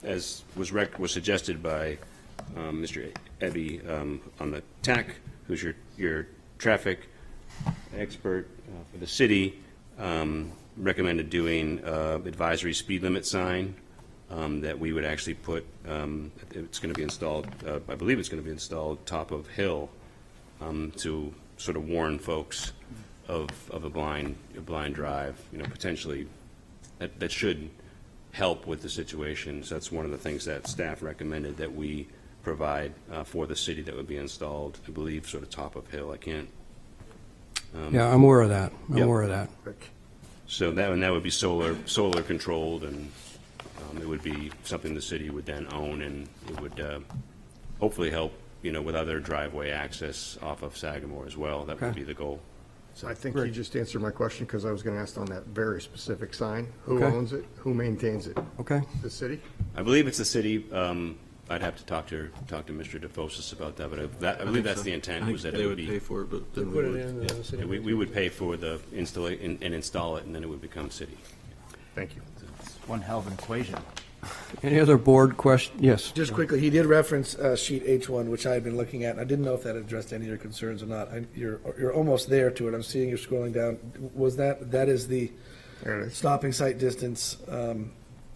as was suggested by Mr. Ebby on the TAC, who's your traffic expert for the city, recommended doing advisory speed limit sign that we would actually put. It's going to be installed. I believe it's going to be installed top of hill to sort of warn folks of a blind drive, potentially that should help with the situation. So that's one of the things that staff recommended that we provide for the city that would be installed, I believe, sort of top of hill. I can't. Yeah, I'm aware of that. I'm Yep. aware of that. So that would be solar controlled, and it would be something the city would then own, and it would hopefully help, with other driveway access off of Sagamore as well. That would Okay. be the goal. So I think you just answered my question, because I was going to ask on that very specific sign, who Okay. owns it, who maintains it? Okay. The city? I believe it's the city. I'd have to talk to Mr. DeFosis about that, but I believe that's the intent. I Was think that they it would be pay for it, but then Put we it would. in the city. we would pay for the installation and install it, and then it would become city. Thank you. One hell of an equation. Any other board question? Yes. Just quickly, he did reference sheet H1, which I had been looking at, and I didn't know if that addressed any of your concerns or not. You're almost there to it. I'm seeing you scrolling down. Was that is the stopping site distance?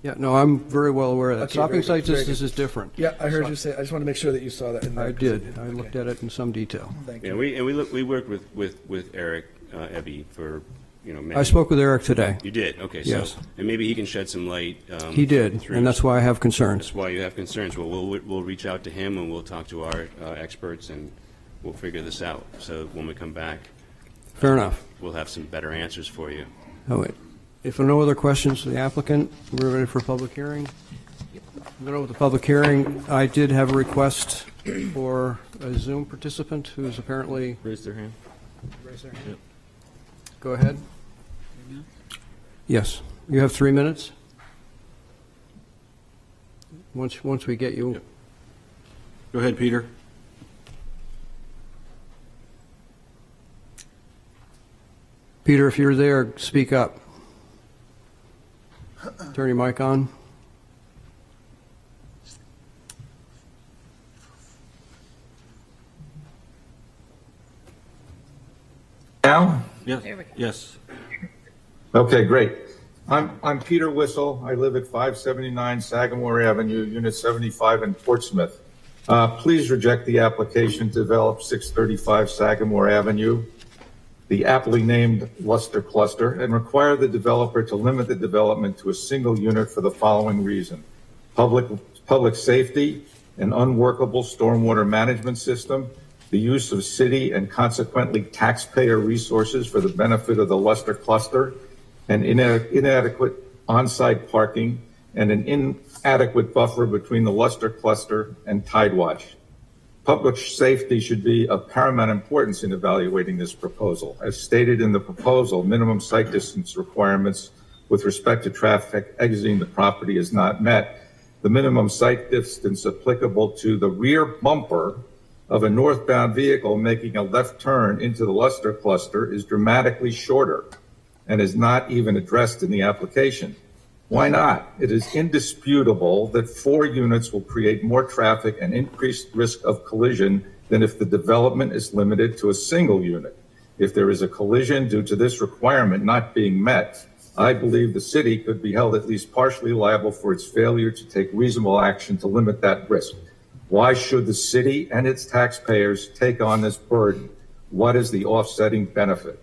Yeah, no, I'm very well aware of that. Okay, Stopping very site good, very distance good. is different. Yeah, I heard you say, I just want to make sure that you saw that in there. I did. I looked at it in some detail. Thank Yeah, you. we worked with Eric Ebby for many. I spoke with Eric today. You did, okay. Yes. So, and maybe he can shed some light. He did, through- and that's why I have concerns. That's why you have concerns. Well, we'll reach out to him and we'll talk to our experts and we'll figure this out. So when we come back, Fair enough. we'll have some better answers for you. Oh, wait. If there are no other questions to the applicant, we're ready for public hearing. I'm going to open the public hearing. I did have a request for a Zoom participant who's apparently Raise their hand. raised their hand. Go ahead. Yes. You have 3 minutes. Once we get you. Go ahead, Peter. Peter, if you're there, speak up. Turn your mic on. Now? Yes. There we go. Yes. Okay, great. I'm Peter Whistle. I live at 579 Sagamore Avenue, Unit 75 in Portsmouth. Please reject the application to develop 635 Sagamore Avenue, the aptly named Luster Cluster, and require the developer to limit the development to a single unit for the following reason: public safety, an unworkable stormwater management system, the use of city and consequently taxpayer resources for the benefit of the Luster Cluster, and inadequate on-site parking, and an inadequate buffer between the Luster Cluster and Tidewatch. Public safety should be of paramount importance in evaluating this proposal. As stated in the proposal, minimum site distance requirements with respect to traffic exiting the property is not met. The minimum site distance applicable to the rear bumper of a northbound vehicle making a left turn into the Luster Cluster is dramatically shorter and is not even addressed in the application. Why not? It is indisputable that 4 units will create more traffic and increased risk of collision than if the development is limited to a single unit. If there is a collision due to this requirement not being met, I believe the city could be held at least partially liable for its failure to take reasonable action to limit that risk. Why should the city and its taxpayers take on this burden? What is the offsetting benefit?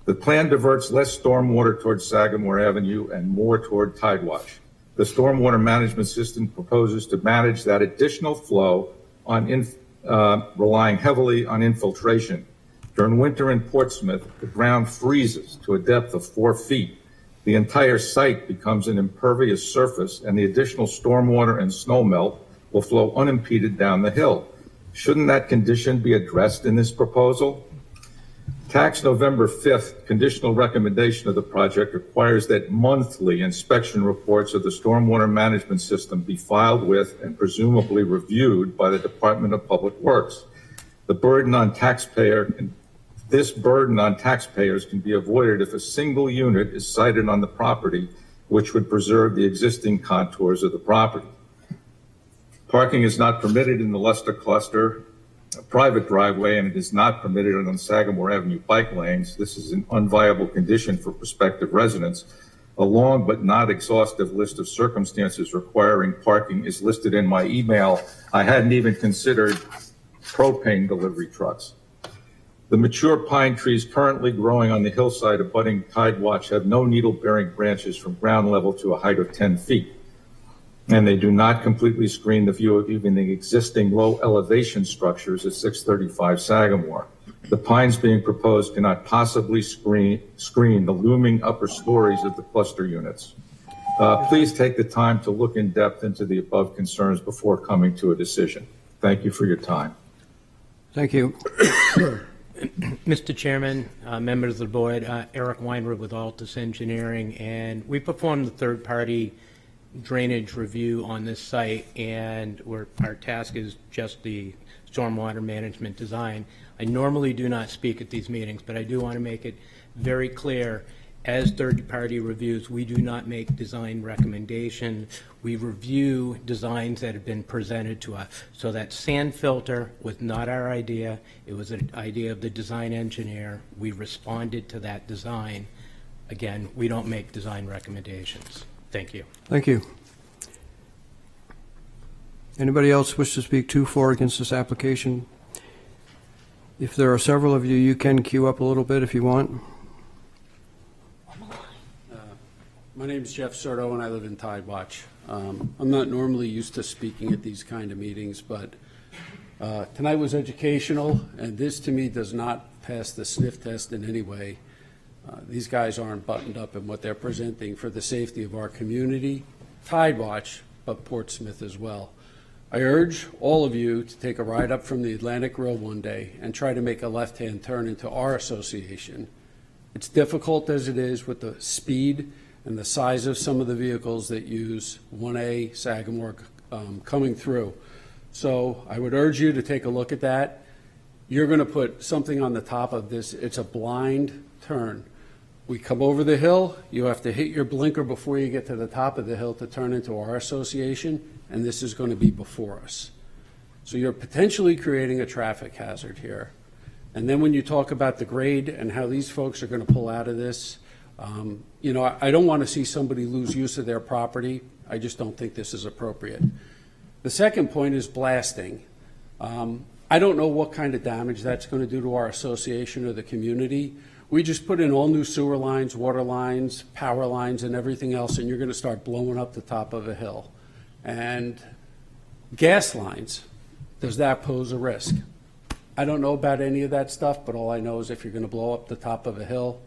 The plan diverts less stormwater towards Sagamore Avenue and more toward Tidewatch. The stormwater management system proposes to manage that additional flow on relying heavily on infiltration. During winter in Portsmouth, the ground freezes to a depth of 4 feet. The entire site becomes an impervious surface, and the additional stormwater and snowmelt will flow unimpeded down the hill. Shouldn't that condition be addressed in this proposal? TAC's November 5th conditional recommendation of the project requires that monthly inspection reports of the stormwater management system be filed with and presumably reviewed by the Department of Public Works. This burden on taxpayers can be avoided if a single unit is sited on the property, which would preserve the existing contours of the property. Parking is not permitted in the Luster Cluster, a private driveway, and it is not permitted on Sagamore Avenue bike lanes. This is an unviable condition for prospective residents. A long but not exhaustive list of circumstances requiring parking is listed in my email. I hadn't even considered propane delivery trucks. The mature pine trees currently growing on the hillside abutting Tidewatch have no needle-bearing branches from ground level to a height of 10 feet. And they do not completely screen the view of even the existing low elevation structures at 635 Sagamore. The pines being proposed cannot possibly screen the looming upper stories of the cluster units. Please take the time to look in depth into the above concerns before coming to a decision. Thank you for your time. Thank you. Mr. Chairman, members of the board, Eric Weinberg with Altus Engineering, and we performed the third-party drainage review on this site, and our task is just the stormwater management design. I normally do not speak at these meetings, but I do want to make it very clear, as third-party reviews, we do not make design recommendations. We review designs that have been presented to us. So that sand filter was not our idea. It was an idea of the design engineer. We responded to that design. Again, we don't make design recommendations. Thank you. Thank you. Anybody else wish to speak to, for, or against this application? If there are several of you, you can queue up a little bit if you want. My name is Jeff Soto, and I live in Tidewatch. I'm not normally used to speaking at these kind of meetings, but tonight was educational, and this to me does not pass the sniff test in any way. These guys aren't buttoned up in what they're presenting for the safety of our community, Tidewatch, but Portsmouth as well. I urge all of you to take a ride up from the Atlantic Road one day and try to make a left-hand turn into our association. It's difficult as it is with the speed and the size of some of the vehicles that use 1A Sagamore coming through. So I would urge you to take a look at that. You're going to put something on the top of this. It's a blind turn. We come over the hill, you have to hit your blinker before you get to the top of the hill to turn into our association, and this is going to be before us. So you're potentially creating a traffic hazard here. And then when you talk about the grade and how these folks are going to pull out of this, I don't want to see somebody lose use of their property. I just don't think this is appropriate. The second point is blasting. I don't know what kind of damage that's going to do to our association or the community. We just put in all new sewer lines, water lines, power lines, and everything else, and you're going to start blowing up the top of a hill. And gas lines, does that pose a risk? I don't know about any of that stuff, but all I know is if you're going to blow up the top of a hill,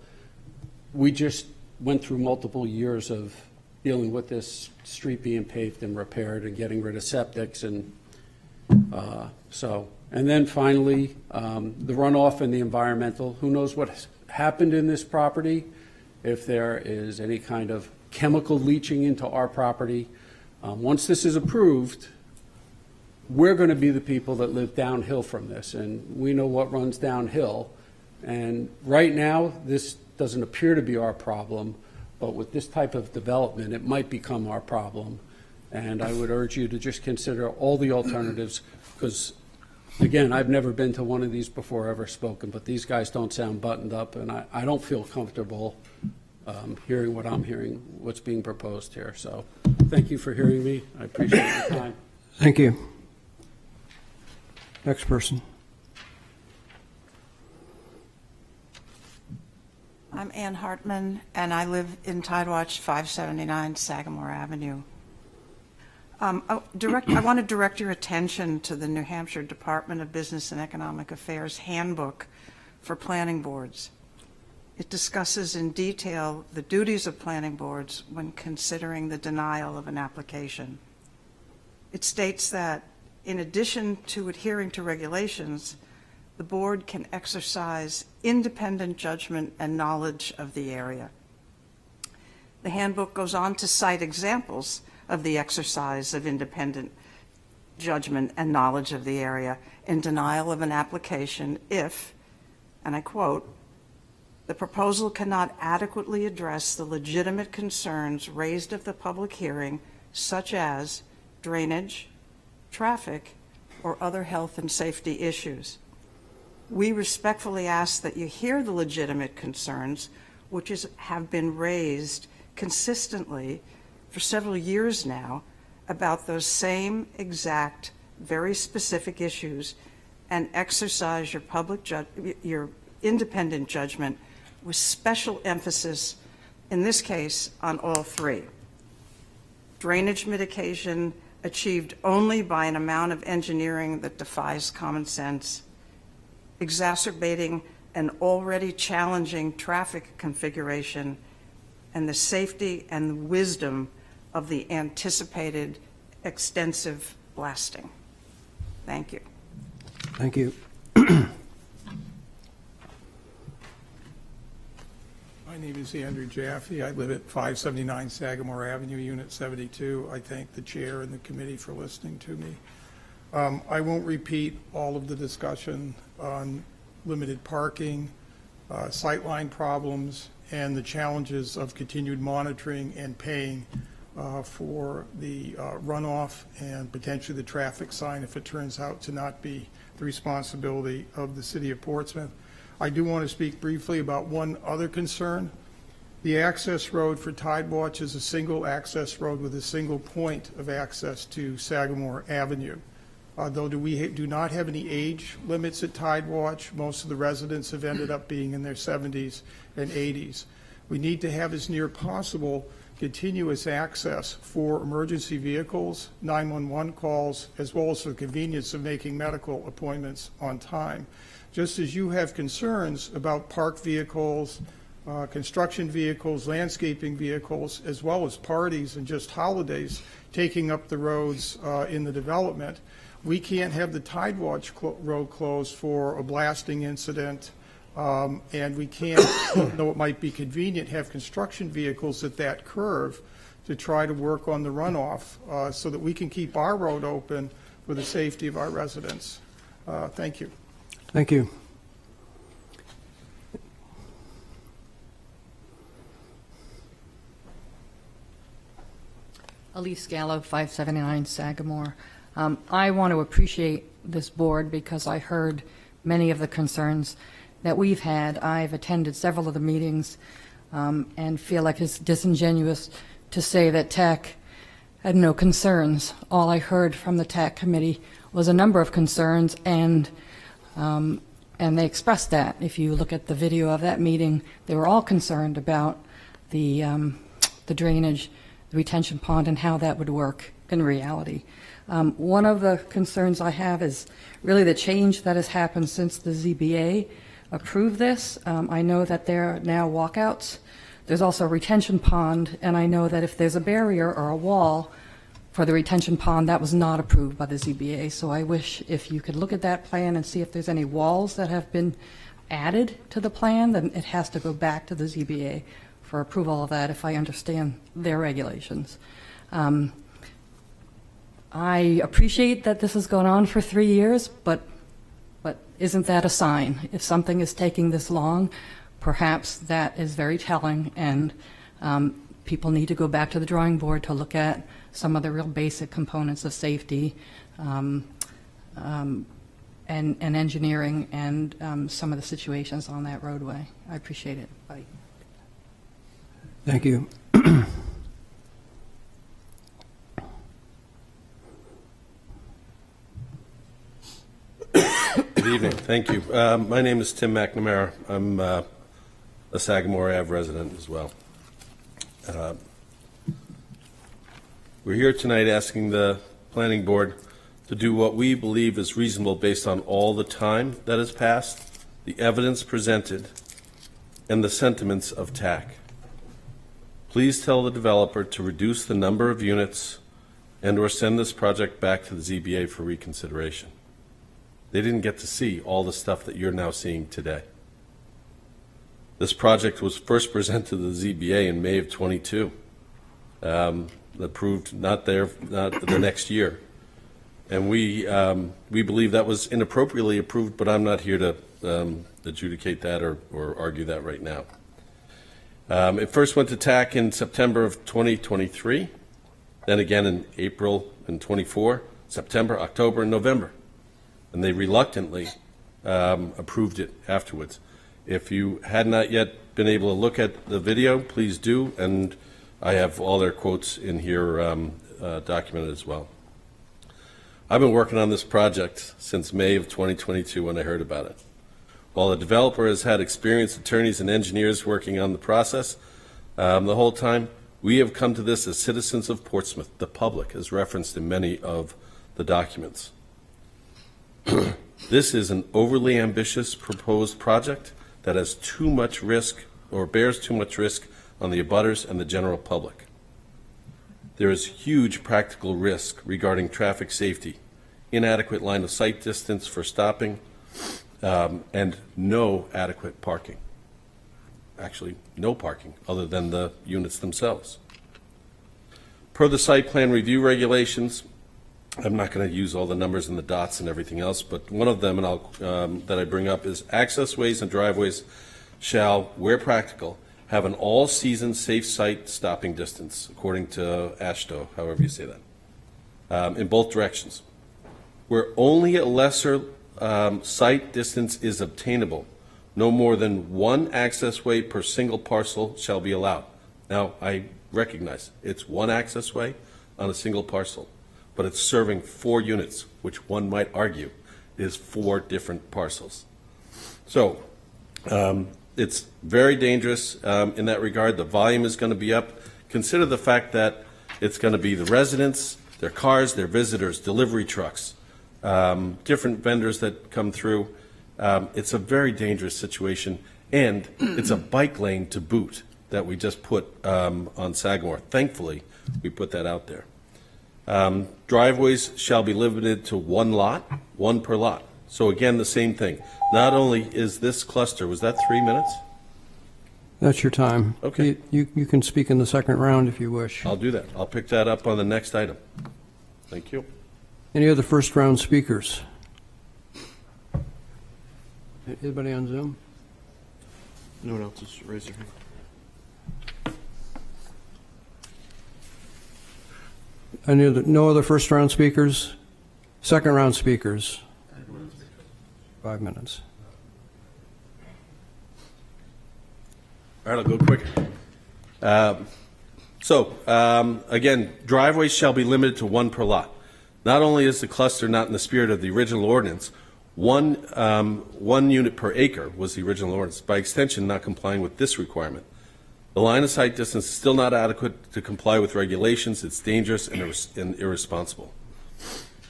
we just went through multiple years of dealing with this street being paved and repaired and getting rid of septics, and and then finally, the runoff and the environmental. Who knows what happened in this property? If there is any kind of chemical leaching into our property, once this is approved, we're going to be the people that live downhill from this, and we know what runs downhill. And right now, this doesn't appear to be our problem, but with this type of development, it might become our problem. And I would urge you to just consider all the alternatives, because, again, I've never been to one of these before, ever spoken, but these guys don't sound buttoned up, and I don't feel comfortable hearing what I'm hearing, what's being proposed here. So thank you for hearing me. I appreciate your time. Thank you. Next person. I'm Ann Hartman, and I live in Tidewatch, 579 Sagamore Avenue. I want to direct your attention to the New Hampshire Department of Business and Economic Affairs Handbook for Planning Boards. It discusses in detail the duties of planning boards when considering the denial of an application. It states that, in addition to adhering to regulations, the board can exercise independent judgment and knowledge of the area. The handbook goes on to cite examples of the exercise of independent judgment and knowledge of the area in denial of an application if, and I quote, the proposal cannot adequately address the legitimate concerns raised at the public hearing, such as drainage, traffic, or other health and safety issues. We respectfully ask that you hear the legitimate concerns which have been raised consistently for several years now about those same exact, very specific issues, and exercise your independent judgment with special emphasis, in this case, on all three. Drainage mitigation achieved only by an amount of engineering that defies common sense, exacerbating an already challenging traffic configuration, and the safety and wisdom of the anticipated extensive blasting. Thank you. Thank you. Hi, My name is Andrew Jaffe. I live at 579 Sagamore Avenue, Unit 72. I thank the chair and the committee for listening to me. I won't repeat all of the discussion on limited parking, sightline problems, and the challenges of continued monitoring and paying for the runoff and potentially the traffic sign if it turns out to not be the responsibility of the city of Portsmouth. I do want to speak briefly about one other concern. The access road for Tidewatch is a single access road with a single point of access to Sagamore Avenue. Though we do not have any age limits at Tidewatch, most of the residents have ended up being in their 70s and 80s. We need to have as near possible continuous access for emergency vehicles, 911 calls, as well as for the convenience of making medical appointments on time. Just as you have concerns about parked vehicles, construction vehicles, landscaping vehicles, as well as parties and just holidays taking up the roads in the development, we can't have the Tidewatch road closed for a blasting incident, and we can't, though it might be convenient, have construction vehicles at that curve to try to work on the runoff so that we can keep our road open for the safety of our residents. Thank you. Thank you. Elise Gallo, 579 Sagamore. I want to appreciate this board because I heard many of the concerns that we've had. I've attended several of the meetings and feel like it's disingenuous to say that TAC had no concerns. All I heard from the TAC committee was a number of concerns, and they expressed that. If you look at the video of that meeting, they were all concerned about the drainage, the retention pond, and how that would work in reality. One of the concerns I have is really the change that has happened since the ZBA approved this. I know that there are now walkouts. There's also a retention pond, and I know that if there's a barrier or a wall for the retention pond, that was not approved by the ZBA. So I wish if you could look at that plan and see if there's any walls that have been added to the plan, then it has to go back to the ZBA for approval of that, if I understand their regulations. I appreciate that this has gone on for 3 years, but isn't that a sign? If something is taking this long, perhaps that is very telling, and people need to go back to the drawing board to look at some of the real basic components of safety and engineering and some of the situations on that roadway. I appreciate it. Bye. Thank you. Good evening. Thank you. My name is Tim McNamara. I'm a Sagamore Ave resident as well. We're here tonight asking the planning board to do what we believe is reasonable based on all the time that has passed, the evidence presented, and the sentiments of TAC. Please tell the developer to reduce the number of units and/or send this project back to the ZBA for reconsideration. They didn't get to see all the stuff that you're now seeing today. This project was first presented to the ZBA in May of 22, approved not the next year. And we believe that was inappropriately approved, but I'm not here to adjudicate that or argue that right now. It first went to TAC in September of 2023, then again in April and 24, September, October, and November. And they reluctantly approved it afterwards. If you had not yet been able to look at the video, please do, and I have all their quotes in here documented as well. I've been working on this project since May of 2022 when I heard about it. While the developer has had experienced attorneys and engineers working on the process the whole time, we have come to this as citizens of Portsmouth, the public, as referenced in many of the documents. This is an overly ambitious proposed project that has too much risk or bears too much risk on the abutters and the general public. There is huge practical risk regarding traffic safety, inadequate line of sight distance for stopping, and no adequate parking. actually no parking other than the units themselves. Per the site plan review regulations, I'm not going to use all the numbers and the dots and everything else, but one of them, and that I bring up, is access ways and driveways shall, where practical, have an all-season safe site stopping distance, according to AASHTO, however you say that, in both directions. Where only a lesser site distance is obtainable, no more than one access way per single parcel shall be allowed. Now, I recognize it's one access way on a single parcel, but it's serving 4 units, which one might argue is 4 different parcels. So it's very dangerous in that regard. The volume is going to be up. Consider the fact that it's going to be the residents, their cars, their visitors, delivery trucks, different vendors that come through. It's a very dangerous situation, and it's a bike lane to boot that we just put on Sagamore. Thankfully, we put that out there. Driveways shall be limited to 1 lot, 1 per lot. So again, the same thing. Not only is this cluster, was that 3 minutes? That's your time. Okay. You can speak in the second round if you wish. I'll do that. I'll pick that up on the next item. Thank you. Any other first-round speakers? Anybody on Zoom? No one else has raised their hand. No other first-round speakers? Second-round speakers? 5 minutes. All right, I'll go quick. Again, driveways shall be limited to 1 per lot. Not only is the cluster not in the spirit of the original ordinance, one unit per acre was the original ordinance, by extension not complying with this requirement. The line of sight distance is still not adequate to comply with regulations. It's dangerous and irresponsible.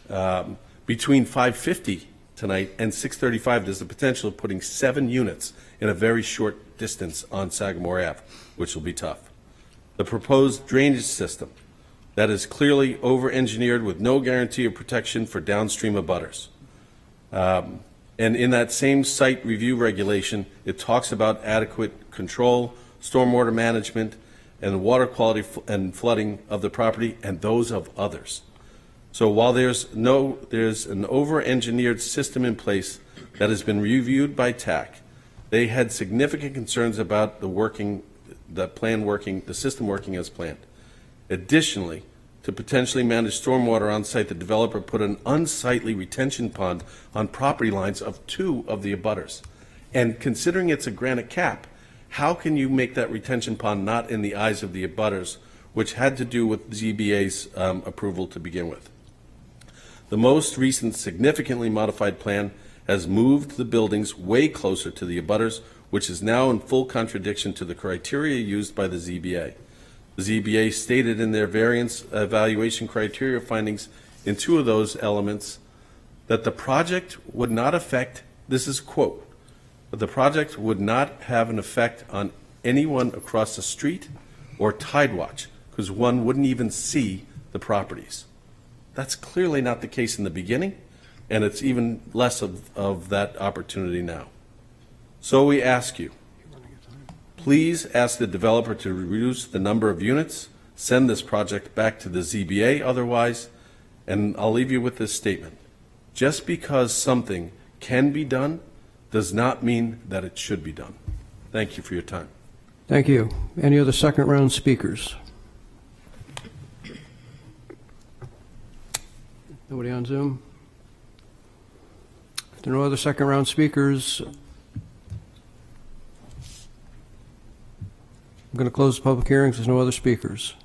Between 5:50 tonight and 6:35, there's the potential of putting 7 units in a very short distance on Sagamore Ave, which will be tough. The proposed drainage system that is clearly over-engineered with no guarantee of protection for downstream abutters. And in that same site review regulation, it talks about adequate control, stormwater management, and water quality and flooding of the property and those of others. So while there's an over-engineered system in place that has been reviewed by TAC, they had significant concerns about the system working as planned. Additionally, to potentially manage stormwater on site, the developer put an unsightly retention pond on property lines of 2 of the abutters. And considering it's a granite cap, how can you make that retention pond not in the eyes of the abutters, which had to do with ZBA's approval to begin with? The most recent significantly modified plan has moved the buildings way closer to the abutters, which is now in full contradiction to the criteria used by the ZBA. The ZBA stated in their variance evaluation criteria findings in 2 of those elements that the project would not affect, this is a quote, but the project would not have an effect on anyone across the street or Tidewatch, because one wouldn't even see the properties. That's clearly not the case in the beginning, and it's even less of that opportunity now. So we ask you, please ask the developer to reduce the number of units, send this project back to the ZBA otherwise, and I'll leave you with this statement. Just because something can be done does not mean that it should be done. Thank you for your time. Thank you. Any other second-round speakers? Nobody on Zoom? If there are no other second-round speakers, I'm going to close the public hearings. There's no other speakers.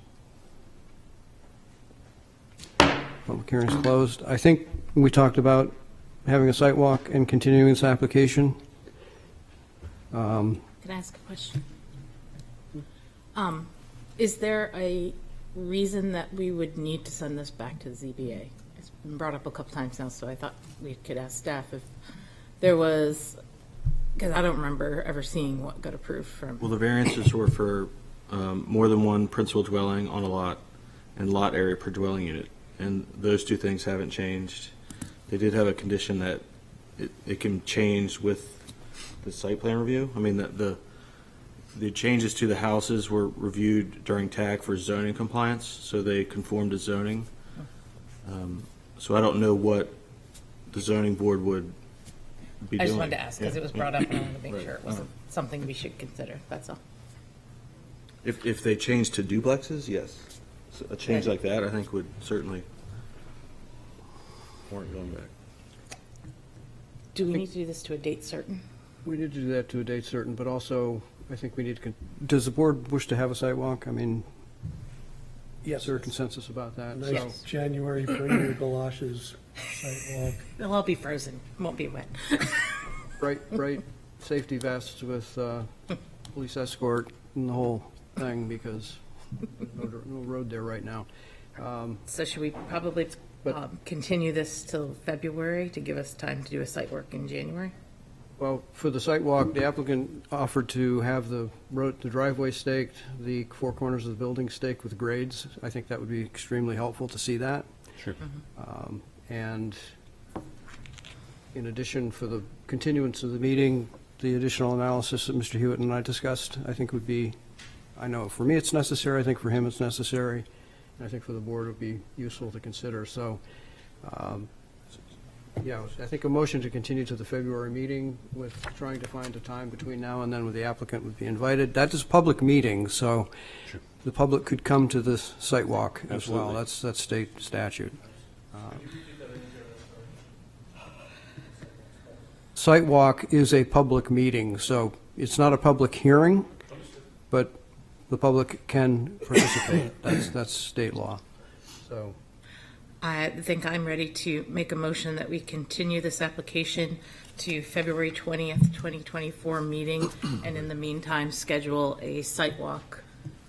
Public hearing's closed. I think we talked about having a site walk and continuing this application. Can I ask a question? Is there a reason that we would need to send this back to the ZBA? It's been brought up a couple times now, so I thought we could ask staff if there was, because I don't remember ever seeing what got approved from. Well, the variances were for more than one principal dwelling on a lot and lot area per dwelling unit. And those 2 things haven't changed. They did have a condition that it can change with the site plan review. I mean, the changes to the houses were reviewed during TAG for zoning compliance, so they conform to zoning. So I don't know what the zoning board would be doing. I just wanted to ask, because Yeah. it was brought up, and I wanted to make Right. sure it wasn't something we should consider, that's all. If they change to duplexes, yes. So a change like that, I think, would certainly warrant going back. Do we need to do this to a date certain? We need to do that to a date certain, but also, I think we need to, does the board wish to have a site walk? I mean, is there a consensus about that? Nice So- January, bring your galoshes sidewalk. They'll all be frozen, won't be wet. bright safety vests with police escort and the whole thing, because no road there right now. So should we probably continue this till February to give us time to do a site work in January? Well, for the site walk, the applicant offered to have the driveway staked, the four corners of the building staked with grades. I think that would be extremely helpful to see that. Sure. And in addition, for the continuance of the meeting, the additional analysis that Mr. Hewitt and I discussed, I think would be, I know for me it's necessary, I think for him it's necessary, and I think for the board it would be useful to consider. So, yeah, I think a motion to continue to the February meeting with trying to find a time between now and then where the applicant would be invited. That is a public meeting, so the public could come to this site walk as well. Absolutely. That's state statute. Site walk is a public meeting, so it's not a public hearing, but the public can participate. That's state law. So, I think I'm ready to make a motion that we continue this application to February 20th, 2024 meeting, and in the meantime, schedule a site walk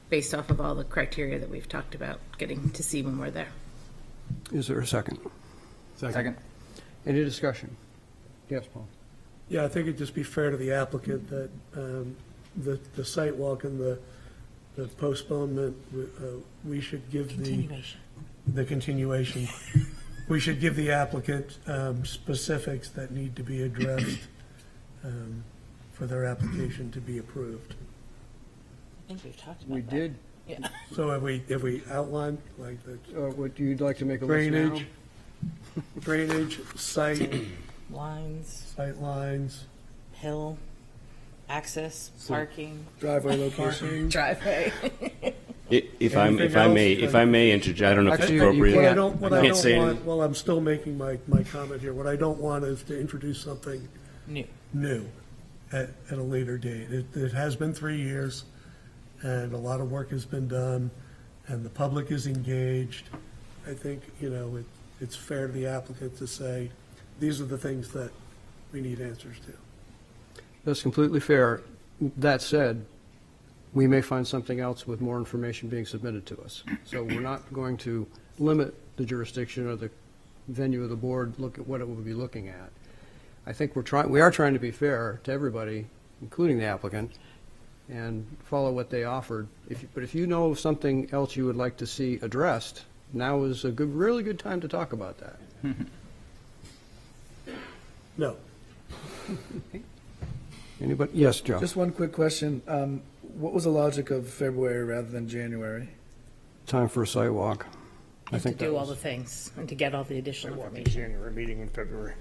based off of all the criteria that we've talked about, getting to see when we're there. is there a second? Second. Any discussion? Yes, Paul? Yeah, I think it'd just be fair to the applicant that the site walk and the postponement, we should give the continuation. We should give the applicant specifics that need to be addressed for their application to be approved. I think we've talked about We that. did. Yeah. So have we outlined, like, the Would you like to make a list now? drainage, site Lines, lines, hill, access, parking, driveway location. driveway. If I Anything may, else? if I may interject, I don't know if it's Actually, appropriate. What I can't don't say want, anything. well, I'm still making my comment here. What I don't want is to introduce something new at a later date. It has been 3 years, and a lot of work has been done, and the public is engaged. I think, it's fair to the applicant to say, these are the things that we need answers to. That's completely fair. That said, we may find something else with more information being submitted to us. So we're not going to limit the jurisdiction or the venue of the board, look at what it will be looking at. I think we are trying to be fair to everybody, including the applicant, and follow what they offered. But if you know of something else you would like to see addressed, now is a really good time to talk about that. No. Anybody? Yes, Joe. Just one quick question. What was the logic of February rather than January? Time for a site walk. I And to think that do all was- the things and to get all the additional information. January meeting in February.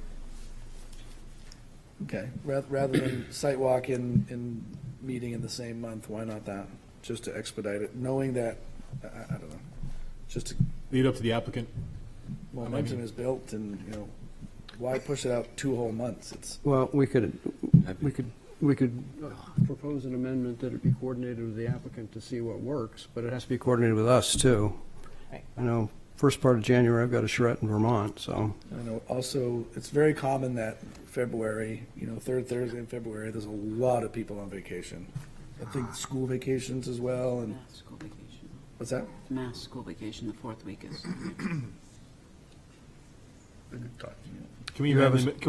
Okay, rather than site walk in meeting in the same month, why not that? Just to expedite it, knowing that, I don't know, just to, Leave it up to the applicant. momentum is built and, why push it out 2 whole months? It's, Well, we could propose an amendment that it be coordinated with the applicant to see what works, but it has to be coordinated with us, too. Right. I know, first part of January, I've got a charrette in Vermont, so. I know, also, it's very common that February, third Thursday in February, there's a lot of people on vacation. I think school vacations as well, and, School vacation. what's that? Mass school vacation, the fourth week is. Can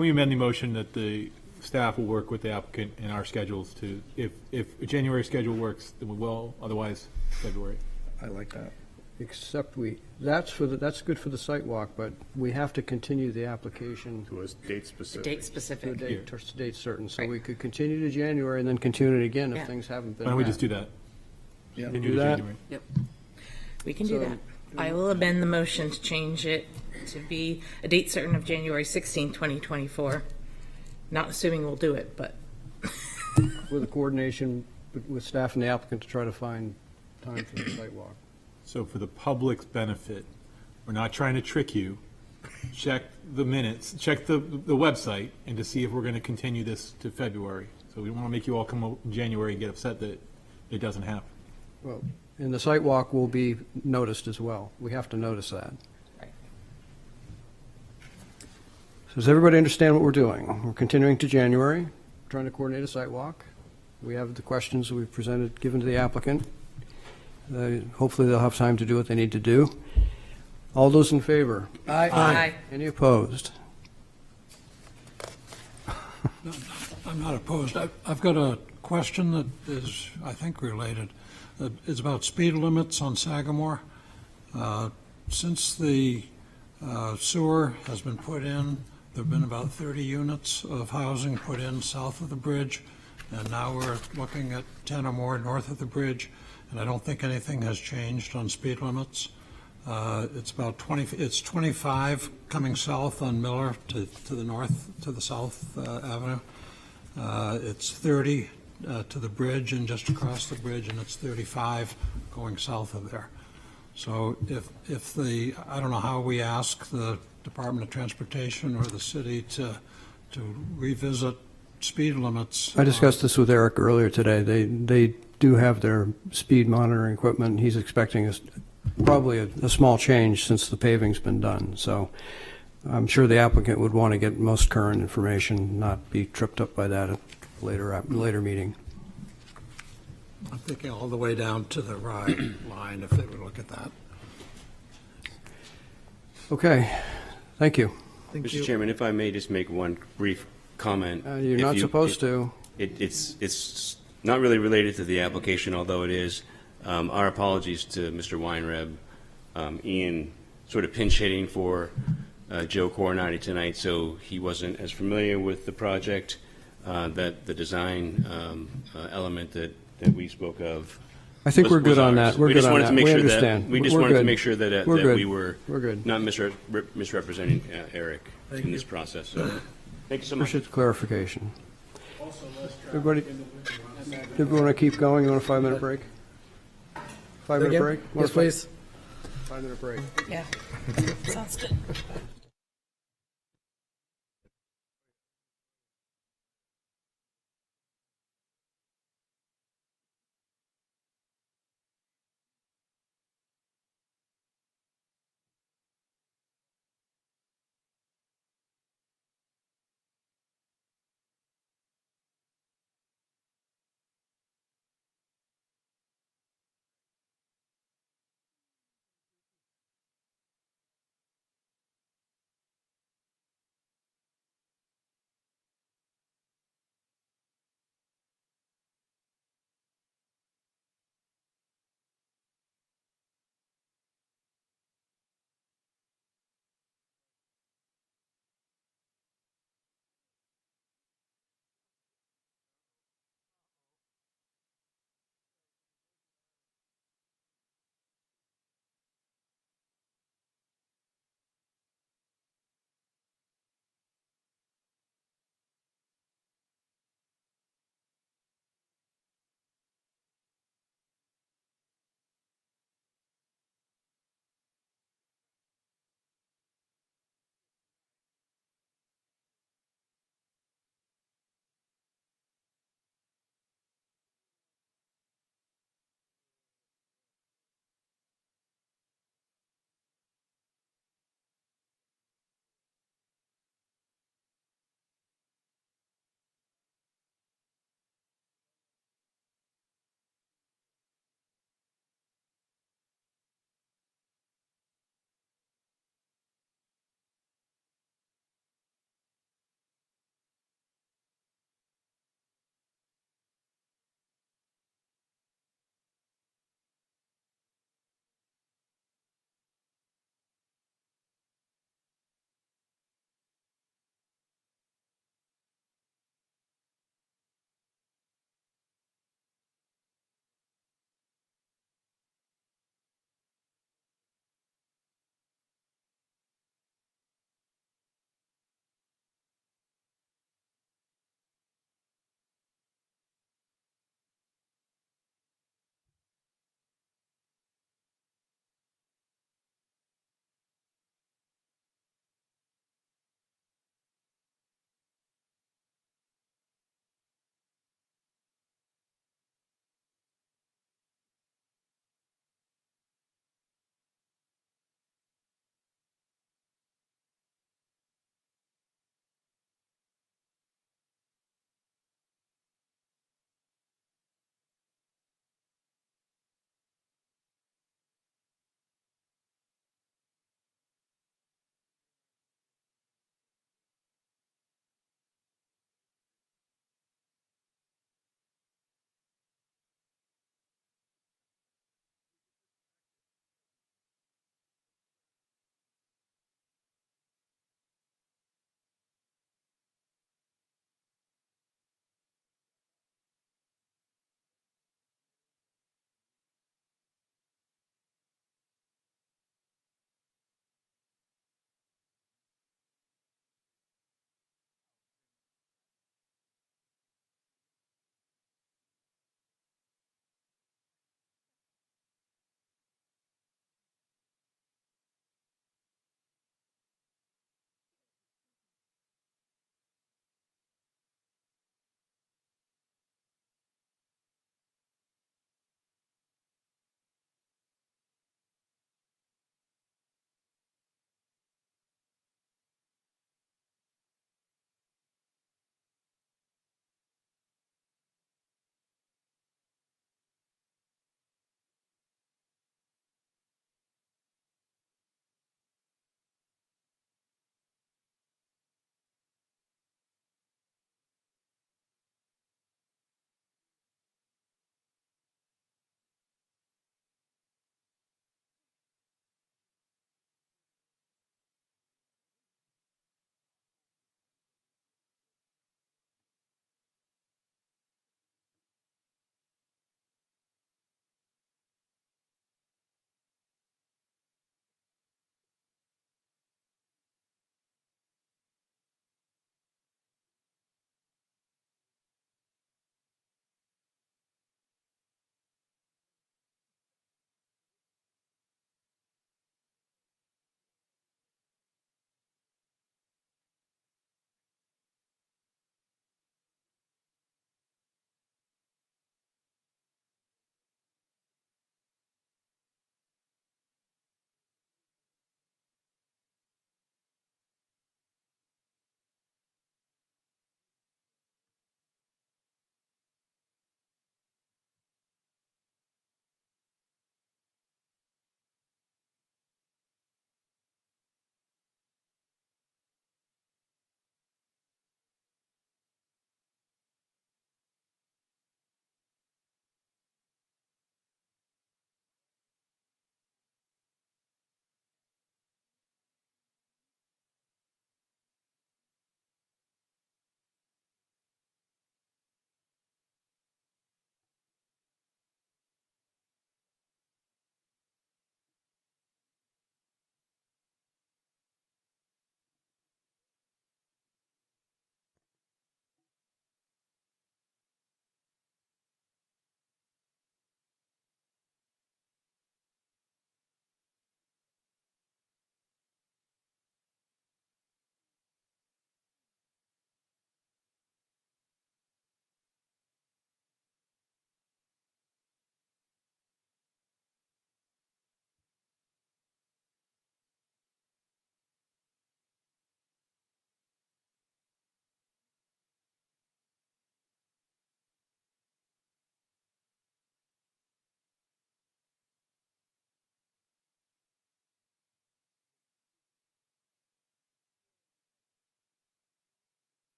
we amend the motion that the staff will work with the applicant in our schedules to, if a January schedule works, then we will, otherwise February. I like that. except that's good for the site walk, but we have to continue the application To a date specific. Date to a specific. date certain. So Right. we could continue to January and then continue it again Yeah. if things haven't been Why don't we met. just do that? Yeah. Continue Do to that? January. Yep. We can do So- that. I will amend the motion to change it to be a date certain of January 16, 2024. Not assuming we'll do it, but With a coordination with staff and the applicant to try to find time for the site walk. So for the public's benefit, we're not trying to trick you. Check the minutes, check the website, and to see if we're going to continue this to February. So we don't want to make you all come out in January and get upset that it doesn't happen. Well, and the site walk will be noticed as well. We have to notice that. Right. So does everybody understand what we're doing? We're continuing to January, trying to coordinate a site walk. We have the questions we've presented, given to the applicant. Hopefully they'll have time to do what they need to do. All those in favor? Aye. Any opposed? I'm not opposed. I've got a question that is, I think, related. It's about speed limits on Sagamore. Since the sewer has been put in, there have been about 30 units of housing put in south of the bridge, and now we're looking at 10 or more north of the bridge, and I don't think anything has changed on speed limits. It's about 25 coming south on Miller to the north, to the South Avenue. It's 30 to the bridge and just across the bridge, and it's 35 going south of there. So if I don't know how we ask the Department of Transportation or the city to revisit speed limits. I discussed this with Eric earlier today. They do have their speed monitoring equipment. He's expecting probably a small change since the paving's been done. So I'm sure the applicant would want to get most current information, not be tripped up by that at a later meeting. I'm thinking all the way down to the Rye line, if they would look at that. Okay, thank you. Mr. Chairman, if I may just make one brief comment. You're not supposed to. It's not really related to the application, although it is. Our apologies to Mr. Weinreb. Ian sort of pinch hitting for Joe Coronati tonight, so he wasn't as familiar with the project, that the design element that we spoke of. I think we're good on that. We're We good just on wanted to that. make We sure understand. that we just We're wanted to good. make sure that We're that good. we were We're good. not misrepresenting Eric in this process. So, thank you so much. Appreciate the clarification. Everybody want to keep going? You want a 5-minute break? 5-minute Again? break? Yes, please. 5-minute break. Yeah. Sounds good.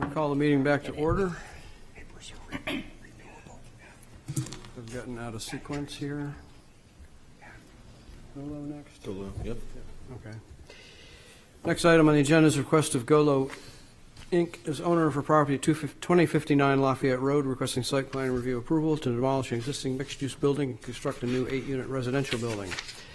I'll call the meeting back to order. We've gotten out of sequence here. Golo next? Golo, yep. Okay. Next item on the agenda is request of Golo Inc. as owner of a property at 2059 Lafayette Road, requesting site plan review approval to demolish an existing mixed-use building and construct a new 8-unit residential building.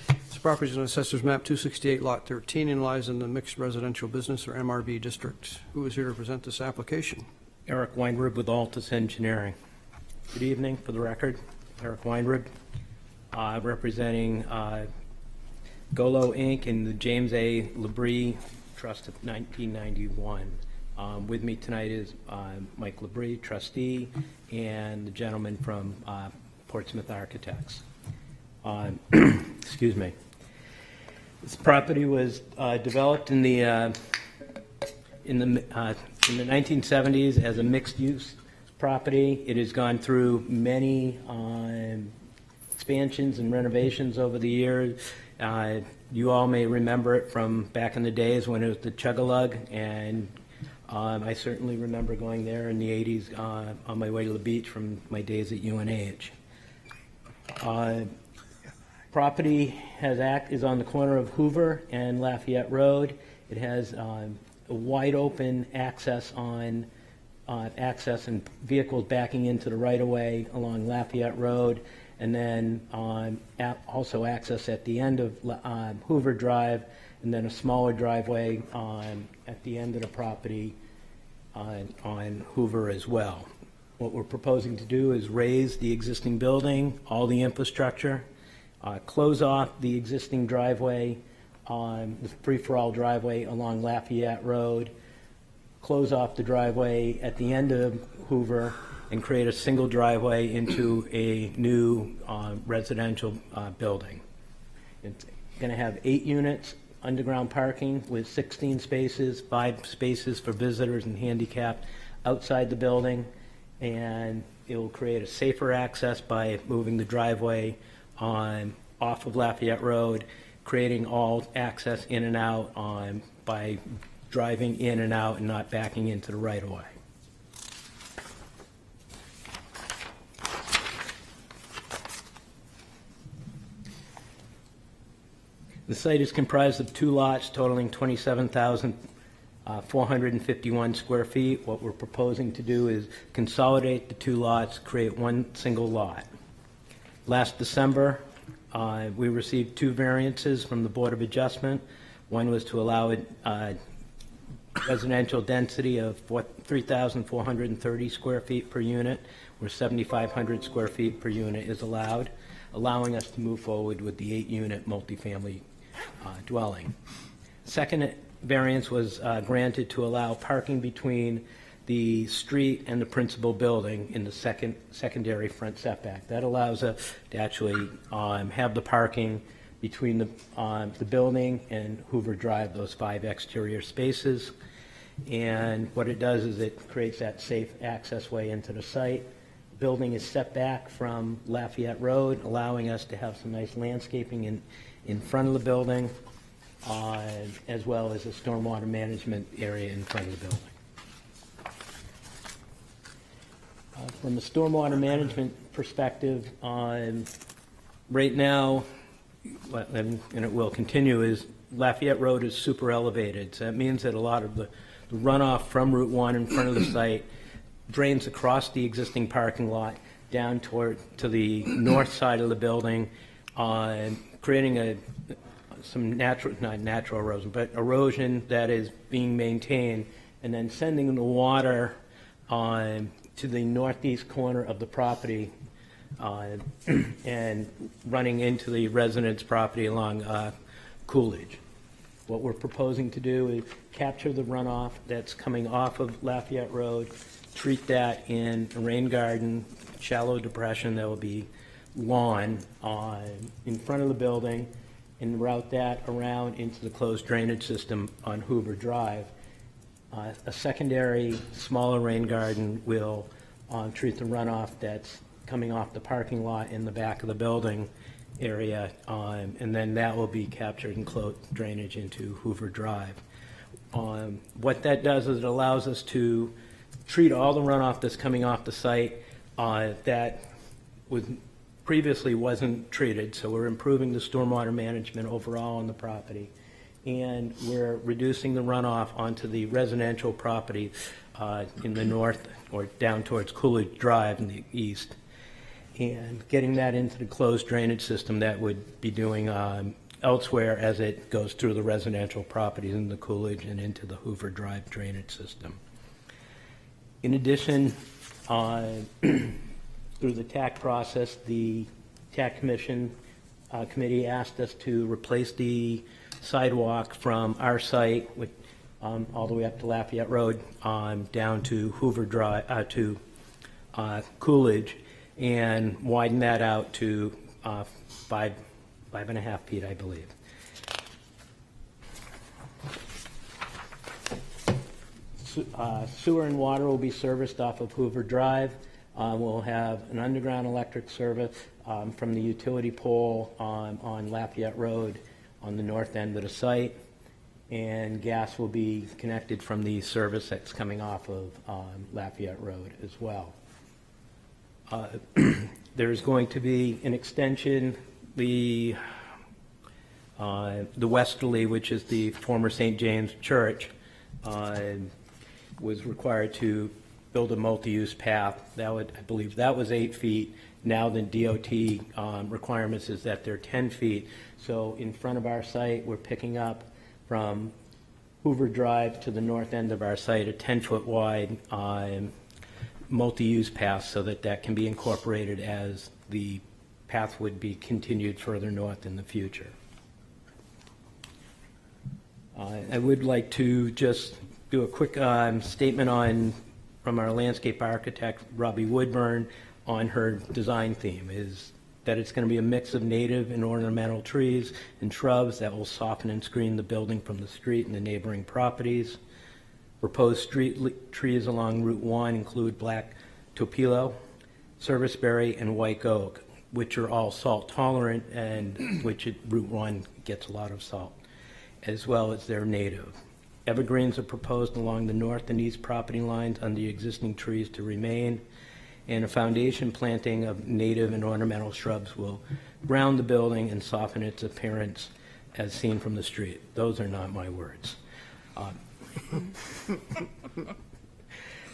This property is on Assessor's Map 268, Lot 13, and lies in the Mixed Residential Business, or MRB, district. Who is here to present this application? Eric Weinrib with Altus Engineering. Good evening, for the record. Eric Weinrib, representing Golo Inc. and the James A. Labrie Trust of 1991. With me tonight is Mike Labrie, trustee, and the gentleman from Portsmouth Architects. Excuse me. This property was developed in the 1970s as a mixed-use property. It has gone through many expansions and renovations over the years. You all may remember it from back in the days when it was the Chug-a-Lug, and I certainly remember going there in the 80s on my way to the beach from my days at UNH. Property is on the corner of Hoover and Lafayette Road. It has a wide open access and vehicles backing into the right-of-way along Lafayette Road, and then also access at the end of Hoover Drive, and then a smaller driveway at the end of the property on Hoover as well. What we're proposing to do is raise the existing building, all the infrastructure, close off the existing driveway, the free-for-all driveway along Lafayette Road, close off the driveway at the end of Hoover, and create a single driveway into a new residential building. It's going to have 8 units, underground parking with 16 spaces, 5 spaces for visitors and handicapped outside the building, and it will create a safer access by moving the driveway off of Lafayette Road, creating all access in and out by driving in and out and not backing into the right-of-way. The site is comprised of 2 lots totaling 27,451 square feet. What we're proposing to do is consolidate the 2 lots, create one single lot. Last December, we received 2 variances from the Board of Adjustment. One was to allow a residential density of 3,430 square feet per unit, where 7,500 square feet per unit is allowed, allowing us to move forward with the 8-unit multifamily dwelling. Second variance was granted to allow parking between the street and the principal building in the secondary front setback. That allows us to actually have the parking between the building and Hoover Drive, those 5 exterior spaces. And what it does is it creates that safe access way into the site. The building is set back from Lafayette Road, allowing us to have some nice landscaping in front of the building, as well as a stormwater management area in front of the building. From a stormwater management perspective, right now, and it will continue, is Lafayette Road is super elevated. So that means that a lot of the runoff from Route 1 in front of the site drains across the existing parking lot down to the north side of the building, creating some not natural erosion, but erosion that is being maintained, and then sending the water to the northeast corner of the property and running into the residents' property along Coolidge. What we're proposing to do is capture the runoff that's coming off of Lafayette Road, treat that in a rain garden, shallow depression that will be lawn in front of the building, and route that around into the closed drainage system on Hoover Drive. A secondary, smaller rain garden will treat the runoff that's coming off the parking lot in the back of the building area, and then that will be captured and closed drainage into Hoover Drive. What that does is it allows us to treat all the runoff that's coming off the site that was previously wasn't treated. So we're improving the stormwater management overall on the property. And we're reducing the runoff onto the residential property in the north or down towards Coolidge Drive in the east. And getting that into the closed drainage system that would be doing elsewhere as it goes through the residential properties in the Coolidge and into the Hoover Drive drainage system. In addition, through the TAC process, the TAC committee asked us to replace the sidewalk from our site with, all the way up to Lafayette Road down to Hoover Drive, to Coolidge, and widen that out to 5.5 feet, I believe. Sewer and water will be serviced off of Hoover Drive. We'll have an underground electric service from the utility pole on Lafayette Road on the north end of the site, and gas will be connected from the service that's coming off of Lafayette Road as well. There's going to be an extension, the westerly, which is the former St. James Church, was required to build a multi-use path. That would, I believe that was 8 feet. Now the DOT requirements is that they're 10 feet. So in front of our site, we're picking up from Hoover Drive to the north end of our site a 10-foot wide multi-use path so that that can be incorporated as the path would be continued further north in the future. I would like to just do a quick statement from our landscape architect, Robbie Woodburn, on her design theme, is that it's going to be a mix of native and ornamental trees and shrubs that will soften and screen the building from the street and the neighboring properties. Proposed street trees along Route 1 include black topilo, serviceberry, and white oak, which are all salt tolerant and which Route 1 gets a lot of salt, as well as they're native. Evergreens are proposed along the north and east property lines under the existing trees to remain, and a foundation planting of native and ornamental shrubs will ground the building and soften its appearance as seen from the street. Those are not my words.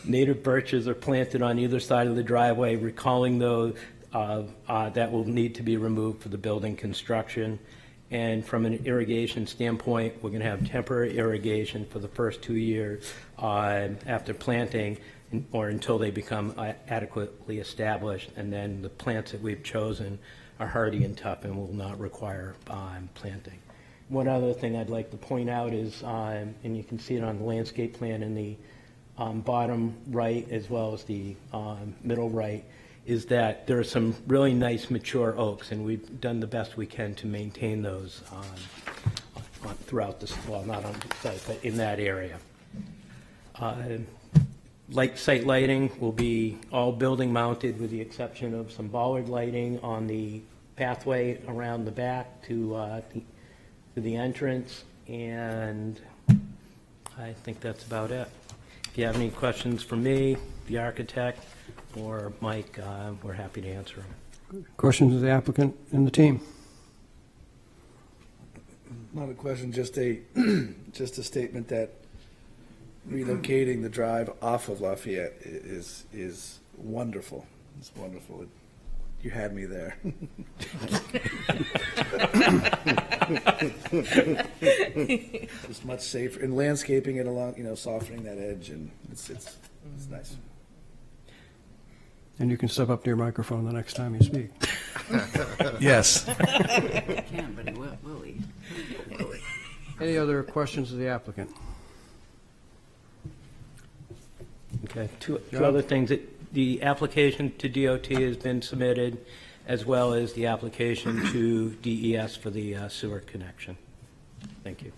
Native birches are planted on either side of the driveway, recalling those that will need to be removed for the building construction. And from an irrigation standpoint, we're going to have temporary irrigation for the first 2 years after planting, or until they become adequately established. And then the plants that we've chosen are hardy and tough and will not require planting. One other thing I'd like to point out is, and you can see it on the landscape plan in the bottom right as well as the middle right, is that there are some really nice mature oaks, and we've done the best we can to maintain those throughout this, well, not on the site, but in that area. Site lighting will be all building mounted with the exception of some bollard lighting on the pathway around the back to the entrance, and I think that's about it. If you have any questions for me, the architect, or Mike, we're happy to answer them. Questions of the applicant and the team? Not a question, just a statement that relocating the drive off of Lafayette is wonderful. It's wonderful. You had me there. It's much safer, and landscaping it along, softening that edge, and it's nice. And you can step up to your microphone the next time you speak. Yes. He can, but he will he? Any other questions of the applicant? Okay, two other things. The application to DOT has been submitted, as well as the application to DES for the sewer connection. Thank you.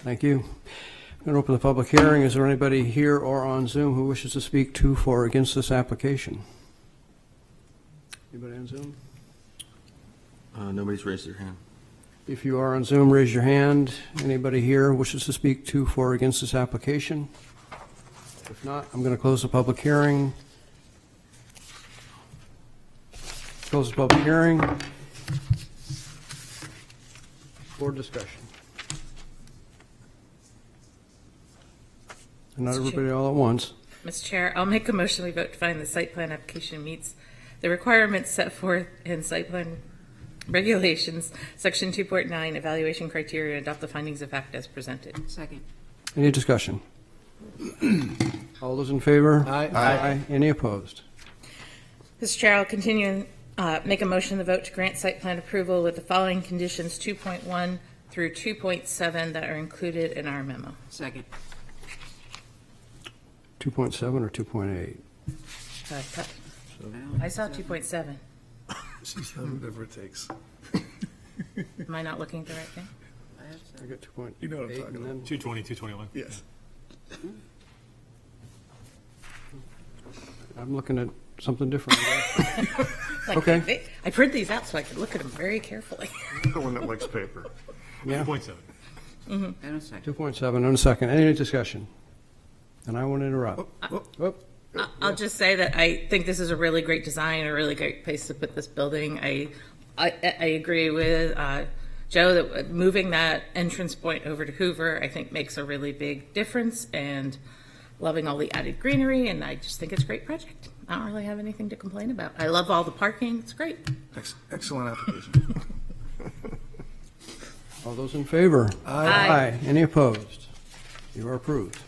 Thank you. I'm going to open the public hearing. Is there anybody here or on Zoom who wishes to speak to, for, or against this application? Anybody on Zoom? Nobody's raised their hand. If you are on Zoom, raise your hand. Anybody here wishes to speak to, for, or against this application? If not, I'm going to close the public hearing. Close the public hearing. Board discussion. And not everybody all at once. Mr. Chair, I'll make a motion we vote to find the site plan application meets the requirements set forth in site plan regulations, section 2.9, evaluation criteria, and adopt the findings of fact as presented. Second. Any discussion? All those in favor? Aye. Any opposed? Mr. Chair, I'll continue and make a motion to vote to grant site plan approval with the following conditions 2.1 through 2.7 that are included in our memo. Second. 2.7 or 2.8? I saw 2.7. She's done whatever it takes. Am I not looking at the right thing? I got 2.8. You know what I'm talking and about. then 220, 221. Yes. I'm looking at something different. Like, Okay. I printed these out so I could look at them very carefully. The one that likes paper. Yeah. 2.7. And a second. 2.7 and a second. Any discussion? And I won't interrupt. I'll just say that I think this is a really great design, a really great place to put this building. I agree with Joe that moving that entrance point over to Hoover, I think, makes a really big difference, and loving all the added greenery, and I just think it's a great project. I don't really have anything to complain about. I love all the parking. It's great. Excellent application. All those in favor? Aye. Any opposed? You are approved.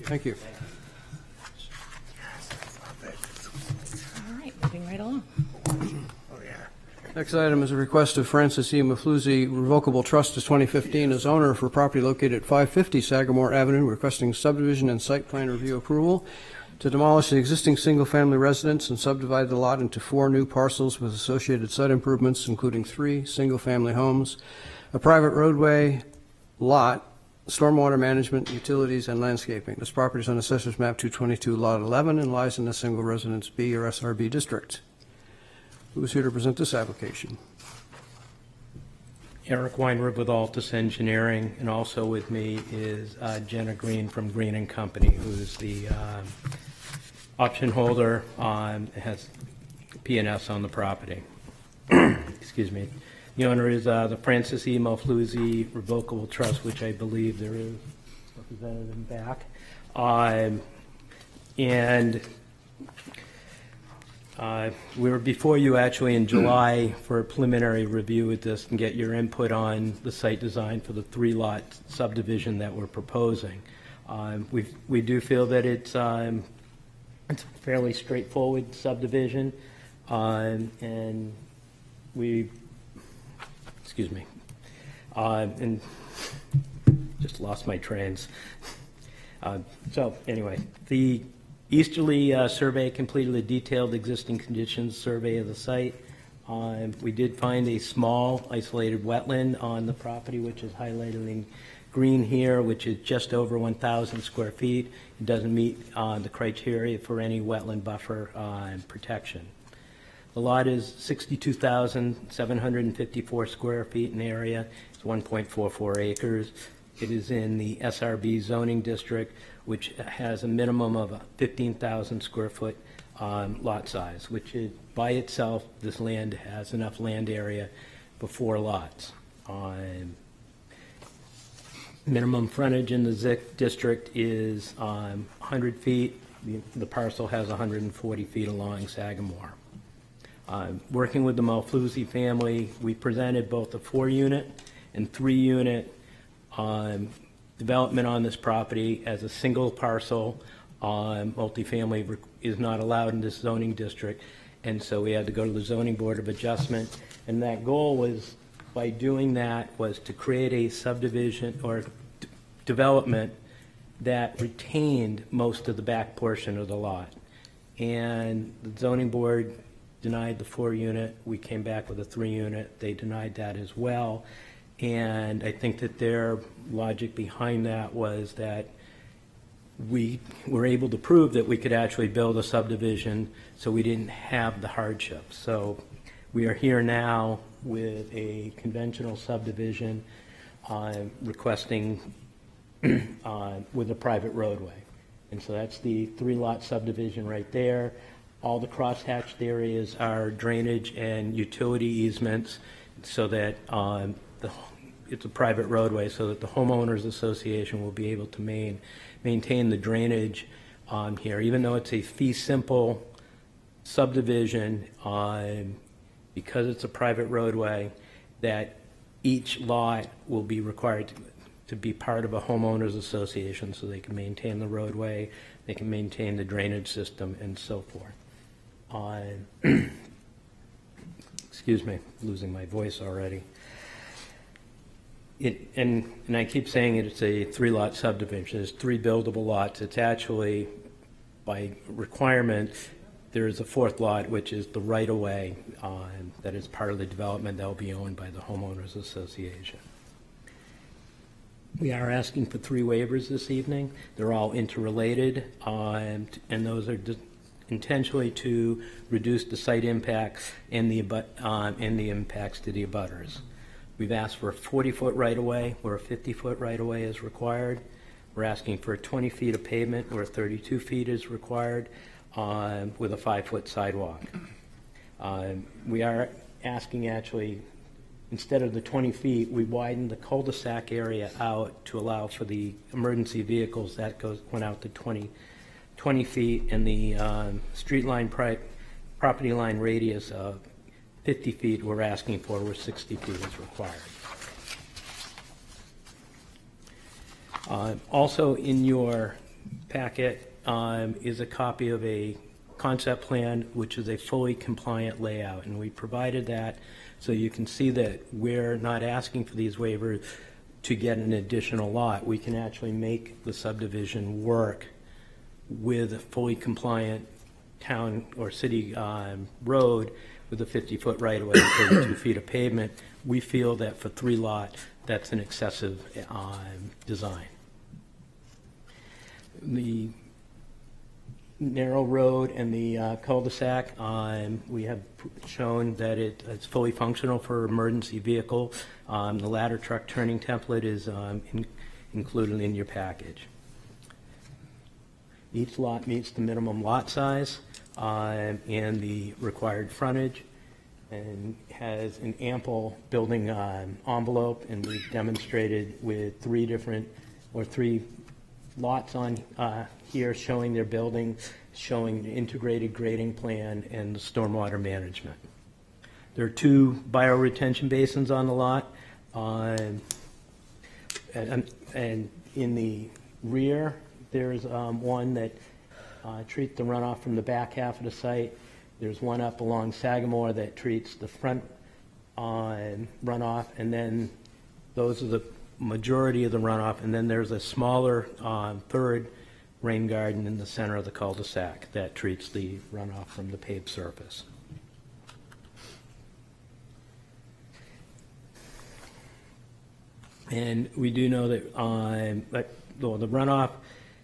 Thank you. All right, moving right along. Next item is a request of Francis E. Mafluzzi Revocable Trust as 2015 as owner for property located at 550 Sagamore Avenue, requesting subdivision and site plan review approval to demolish the existing single-family residence and subdivide the lot into 4 new parcels with associated site improvements, including 3 single-family homes, a private roadway, lot, stormwater management, utilities, and landscaping. This property is on Assessor's Map 222, Lot 11, and lies in the Single Residence B or SRB district. Who is here to present this application? Eric Weinrib with Altus Engineering, and also with me is Jenna Green from Green and Company, who's the option holder has P&S on the property. Excuse me. The owner is the Francis E. Mafluzzi Revocable Trust, which I believe there is represented in back. And we were before you actually in July for a preliminary review of this and get your input on the site design for the 3-lot subdivision that we're proposing. We do feel that it's a fairly straightforward subdivision, and we, excuse me, and just lost my trains. So anyway, the Easterly survey completed a detailed existing conditions survey of the site. We did find a small isolated wetland on the property, which is highlighted in green here, which is just over 1,000 square feet. It doesn't meet the criteria for any wetland buffer and protection. The lot is 62,754 square feet in area. It's 1.44 acres. It is in the SRB zoning district, which has a minimum of a 15,000 square foot lot size, which is by itself, this land has enough land area for 4 lots. Minimum frontage in the ZIC district is 100 feet. The parcel has 140 feet along Sagamore. Working with the Mafluzzi family, we presented both a 4-unit and 3-unit development on this property as a single parcel. Multifamily is not allowed in this zoning district, and so we had to go to the Zoning Board of Adjustment. And that goal was, by doing that, was to create a subdivision or development that retained most of the back portion of the lot. And the Zoning Board denied the 4-unit. We came back with a 3-unit. They denied that as well. And I think that their logic behind that was that we were able to prove that we could actually build a subdivision, so we didn't have the hardship. So we are here now with a conventional subdivision requesting with a private roadway. And so that's the 3-lot subdivision right there. All the crosshatched areas are drainage and utility easements so that it's a private roadway, so that the homeowners association will be able to maintain the drainage here. Even though it's a fee simple subdivision, because it's a private roadway, that each lot will be required to be part of a homeowners association, so they can maintain the roadway, they can maintain the drainage system, and so forth. Excuse me, losing my voice already. And I keep saying it's a 3-lot subdivision. There's 3 buildable lots. It's actually, by requirement, there is a 4th lot, which is the right-of-way that is part of the development that will be owned by the homeowners association. We are asking for 3 waivers this evening. They're all interrelated, and those are intentionally to reduce the site impacts and the impacts to the abutters. We've asked for a 40-foot right-of-way where a 50-foot right-of-way is required. We're asking for 20 feet of pavement where 32 feet is required, with a 5-foot sidewalk. We are asking, actually, instead of the 20 feet, we widened the cul-de-sac area out to allow for the emergency vehicles. That went out to 20 feet, and the street line property line radius of 50 feet we're asking for, where 60 feet is required. Also in your packet is a copy of a concept plan, which is a fully compliant layout, and we provided that so you can see that we're not asking for these waivers to get an additional lot. We can actually make the subdivision work with a fully compliant town or city road with a 50-foot right-of-way and 32 feet of pavement. We feel that for 3 lots, that's an excessive design. The narrow road and the cul-de-sac, we have shown that it's fully functional for emergency vehicle. The ladder truck turning template is included in your package. Each lot meets the minimum lot size and the required frontage, and has an ample building envelope, and we've demonstrated with 3 lots on here showing their building, showing the integrated grading plan and the stormwater management. There are 2 bioretention basins on the lot, and in the rear there's one that treats the runoff from the back half of the site. There's one up along Sagamore that treats the front runoff, and then those are the majority of the runoff, and then there's a smaller 3rd rain garden in the center of the cul-de-sac that treats the runoff from the paved surface. And we do know that the runoff,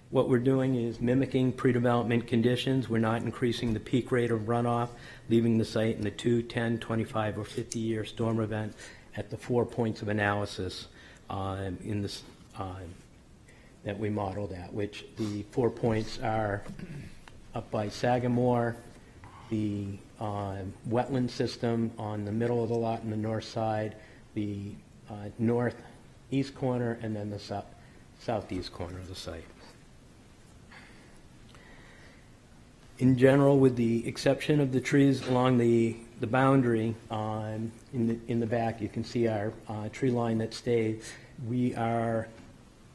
what we're doing is mimicking pre-development conditions. We're not increasing the peak rate of runoff, leaving the site in the 2, 10, 25, or 50-year storm event at the 4 points of analysis in this that we modeled at, which the 4 points are up by Sagamore, the wetland system on the middle of the lot in the north side, the northeast corner, and then the southeast corner of the site. In general, with the exception of the trees along the boundary in the back, you can see our tree line that stays. We are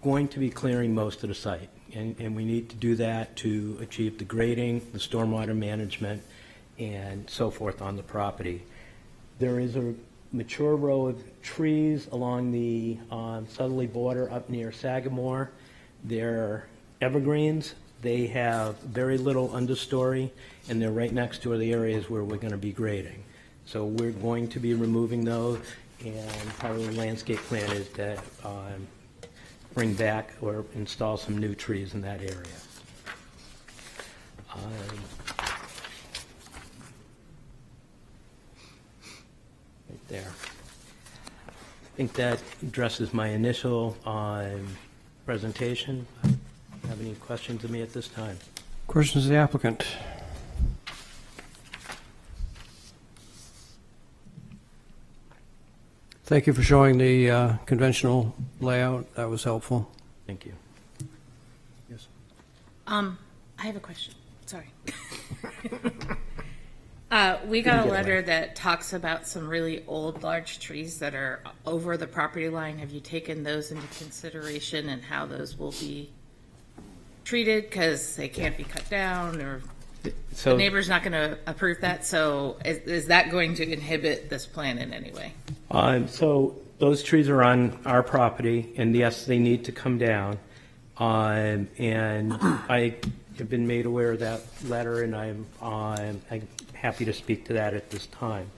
going to be clearing most of the site, and we need to do that to achieve the grading, the stormwater management, and so forth on the property. There is a mature row of trees along the southerly border up near Sagamore. They're evergreens. They have very little understory, and they're right next to the areas where we're going to be grading. So we're going to be removing those, and part of the landscape plan is to bring back or install some new trees in that area. Right there. I think that addresses my initial presentation. Have have any questions of me at this time. Questions of the applicant? Thank you for showing the conventional layout. That was helpful. Thank you. I have a question. Sorry. We got a letter that talks about some really old, large trees that are over the property line. Have you taken those into consideration and how those will be treated? Because they can't be cut down, or So, the neighbor's not going to approve that. So is that going to inhibit this plan in any way? so those trees are on our property, and yes, they need to come down. And I have been made aware of that letter, and I'm happy to speak to that at this time.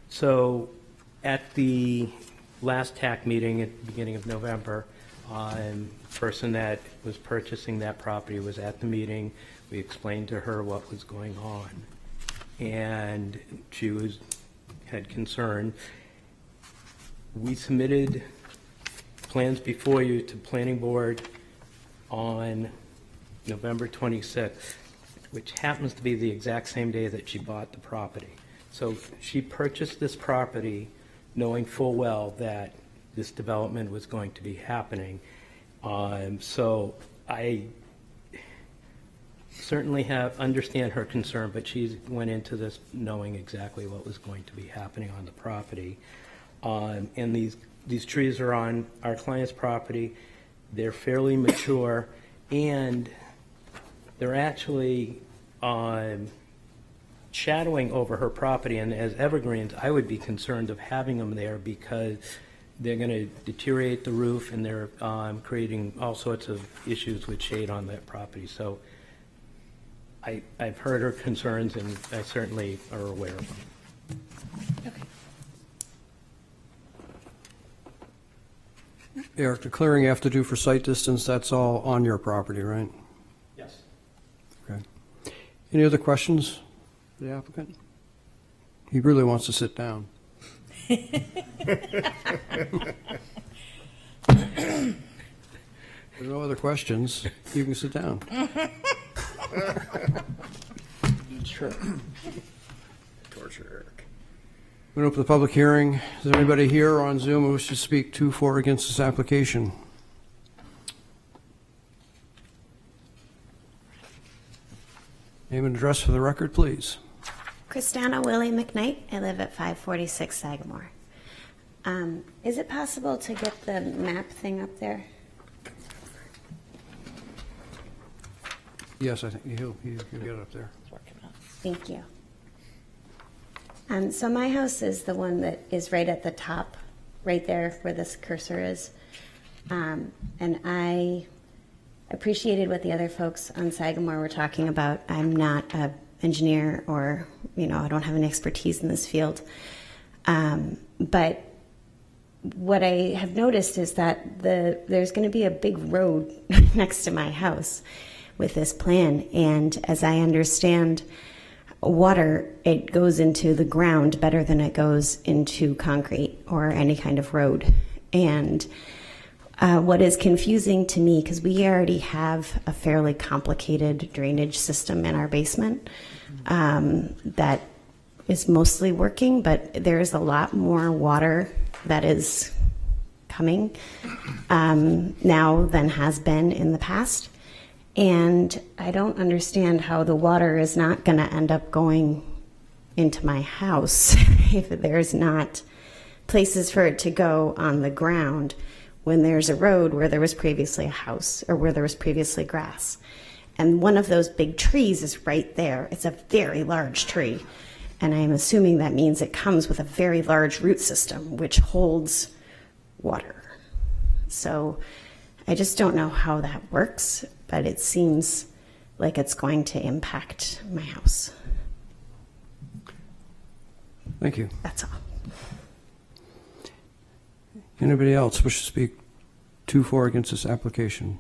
So at the last TAC meeting at the beginning of November, person that was purchasing that property was at the meeting. We explained to her what was going on, and she had concern. We submitted plans before you to Planning Board on November 26th, which happens to be the exact same day that she bought the property. So she purchased this property knowing full well that this development was going to be happening. So I certainly understand her concern, but she went into this knowing exactly what was going to be happening on the property. And these trees are on our client's property. They're fairly mature, and they're actually shadowing over her property. And as evergreens, I would be concerned of having them there because they're going to deteriorate the roof, and they're creating all sorts of issues with shade on that property. So I've heard her concerns, and I certainly are aware of them. Okay. Eric, the clearing you have to do for site distance, that's all on your property, right? Yes. Okay. Any other questions for the applicant? He really wants to sit down. There's no other questions. You can sit down. Sure. Torture Eric. I'm going to open the public hearing. Is there anybody here on Zoom who wishes to speak to or against this application? Name and address for the record, please. Christina Willie McKnight. I live at 546 Sagamore. Is it possible to get the map thing up there? Yes, I think he'll get it up there. Thank you. So my house is the one that is right at the top, right there where this cursor is. And I appreciated what the other folks on Sagamore were talking about. I'm not an engineer or, I don't have any expertise in this field. But what I have noticed is that there's going to be a big road next to my house with this plan. And as I understand, water, it goes into the ground better than it goes into concrete or any kind of road. And what is confusing to me, because we already have a fairly complicated drainage system in our basement that is mostly working, but there is a lot more water that is coming now than has been in the past. And I don't understand how the water is not going to end up going into my house if there's not places for it to go on the ground when there's a road where there was previously a house or where there was previously grass. And one of those big trees is right there. It's a very large tree. And I am assuming that means it comes with a very large root system, which holds water. So I just don't know how that works, but it seems like it's going to impact my house. Thank you. That's all. Anybody else wish to speak to or against this application?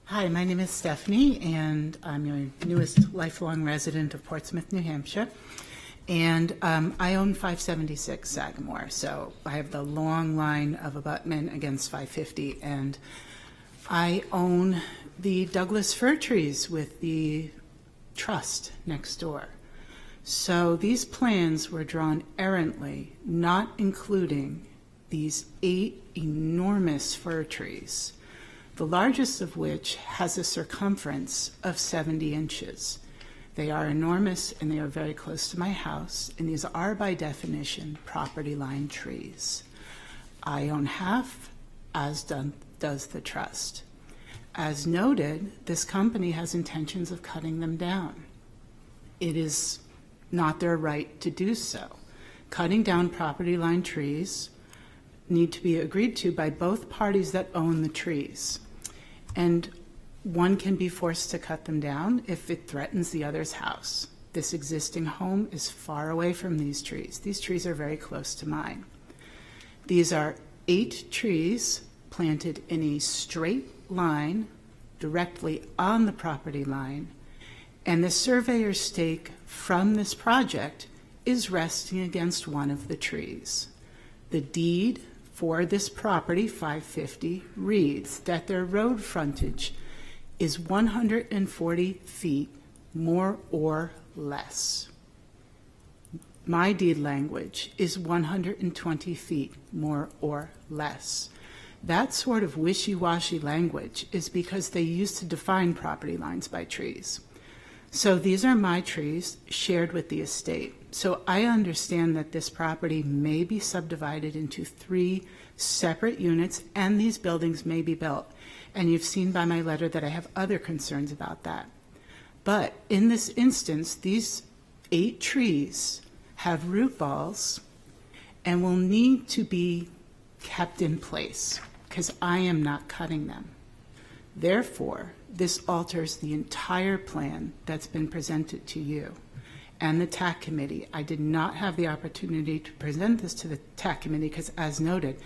Hi, my name is Stephanie, and I'm your newest lifelong resident of Portsmouth, New Hampshire. And I own 576 Sagamore, so I have the long line of abutment against 550, and I own the Douglas fir trees with the trust next door. So these plans were drawn errantly, not including these 8 enormous fir trees, the largest of which has a circumference of 70 inches. They are enormous and they are very close to my house, and these are by definition property line trees. I own half, as does the trust. As noted, this company has intentions of cutting them down. It is not their right to do so. Cutting down property line trees need to be agreed to by both parties that own the trees. And one can be forced to cut them down if it threatens the other's house. This existing home is far away from these trees. These trees are very close to mine. These are 8 trees planted in a straight line directly on the property line, and the surveyor's stake from this project is resting against one of the trees. The deed for this property, 550, reads that their road frontage is 140 feet, more or less. My deed language is 120 feet, more or less. That sort of wishy-washy language is because they used to define property lines by trees. So these are my trees shared with the estate. So I understand that this property may be subdivided into 3 separate units, and these buildings may be built. And you've seen by my letter that I have other concerns about that. But in this instance, these 8 trees have root balls and will need to be kept in place because I am not cutting them. Therefore, this alters the entire plan that's been presented to you and the TAC committee. I did not have the opportunity to present this to the TAC committee because, as noted,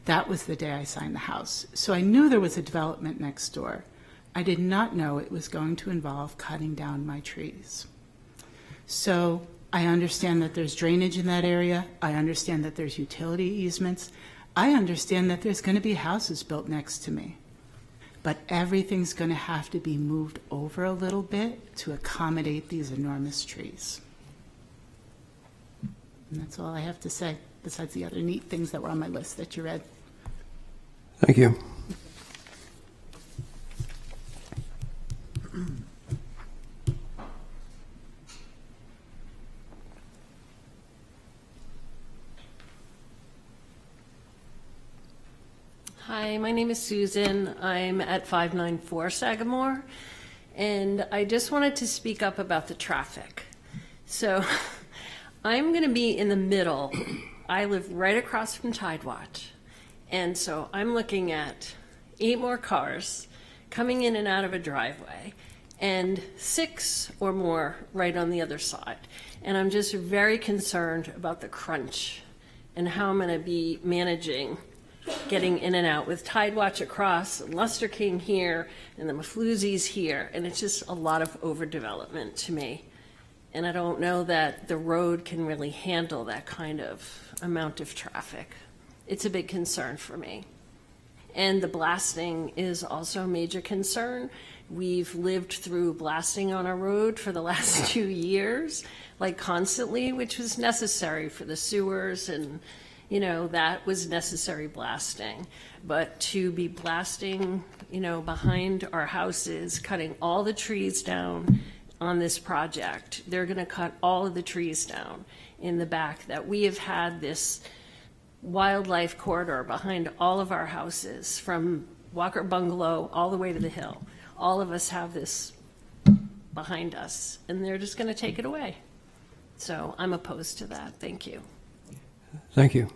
that was the day I signed the house. So I knew there was a development next door. I did not know it was going to involve cutting down my trees. So I understand that there's drainage in that area. I understand that there's utility easements. I understand that there's going to be houses built next to me. But everything's going to have to be moved over a little bit to accommodate these enormous trees. And that's all I have to say, besides the other neat things that were on my list that you read. Thank you. Hi, my name is Susan. I'm at 594 Sagamore, and I just wanted to speak up about the traffic. So I'm going to be in the middle. I live right across from Tidewatch, and so I'm looking at 8 more cars coming in and out of a driveway, and 6 or more right on the other side. And I'm just very concerned about the crunch and how I'm going to be managing getting in and out with Tidewatch across, and Luster King here, and the Mafluzis here, and it's just a lot of overdevelopment to me. And I don't know that the road can really handle that kind of amount of traffic. It's a big concern for me. And the blasting is also a major concern. We've lived through blasting on our road for the last 2 years, like constantly, which was necessary for the sewers, and you know, that was necessary blasting. But to be blasting, you know, behind our houses, cutting all the trees down on this project, they're going to cut all of the trees down in the back, that we have had this wildlife corridor behind all of our houses, from Walker Bungalow all the way to the hill. All of us have this behind us, and they're just going to take it away. So I'm opposed to that. Thank you. Thank you.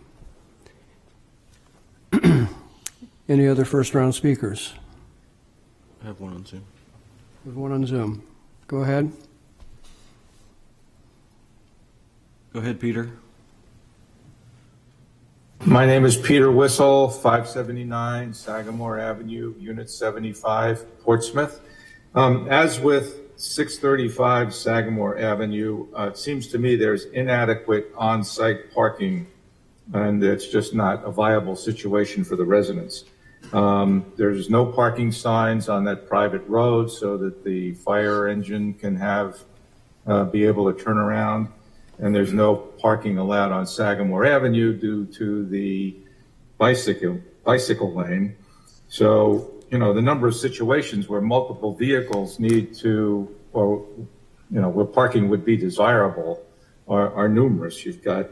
Any other first-round speakers? I have one on Zoom. We have one on Zoom. Go ahead. Go ahead, Peter. My name is Peter Whistle, 579 Sagamore Avenue, Unit 75, Portsmouth. As with 635 Sagamore Avenue, it seems to me there's inadequate on-site parking, and it's just not a viable situation for the residents. There's no parking signs on that private road so that the fire engine can be able to turn around, and there's no parking allowed on Sagamore Avenue due to the bicycle lane. So, the number of situations where multiple vehicles need to, or, where parking would be desirable are numerous. You've got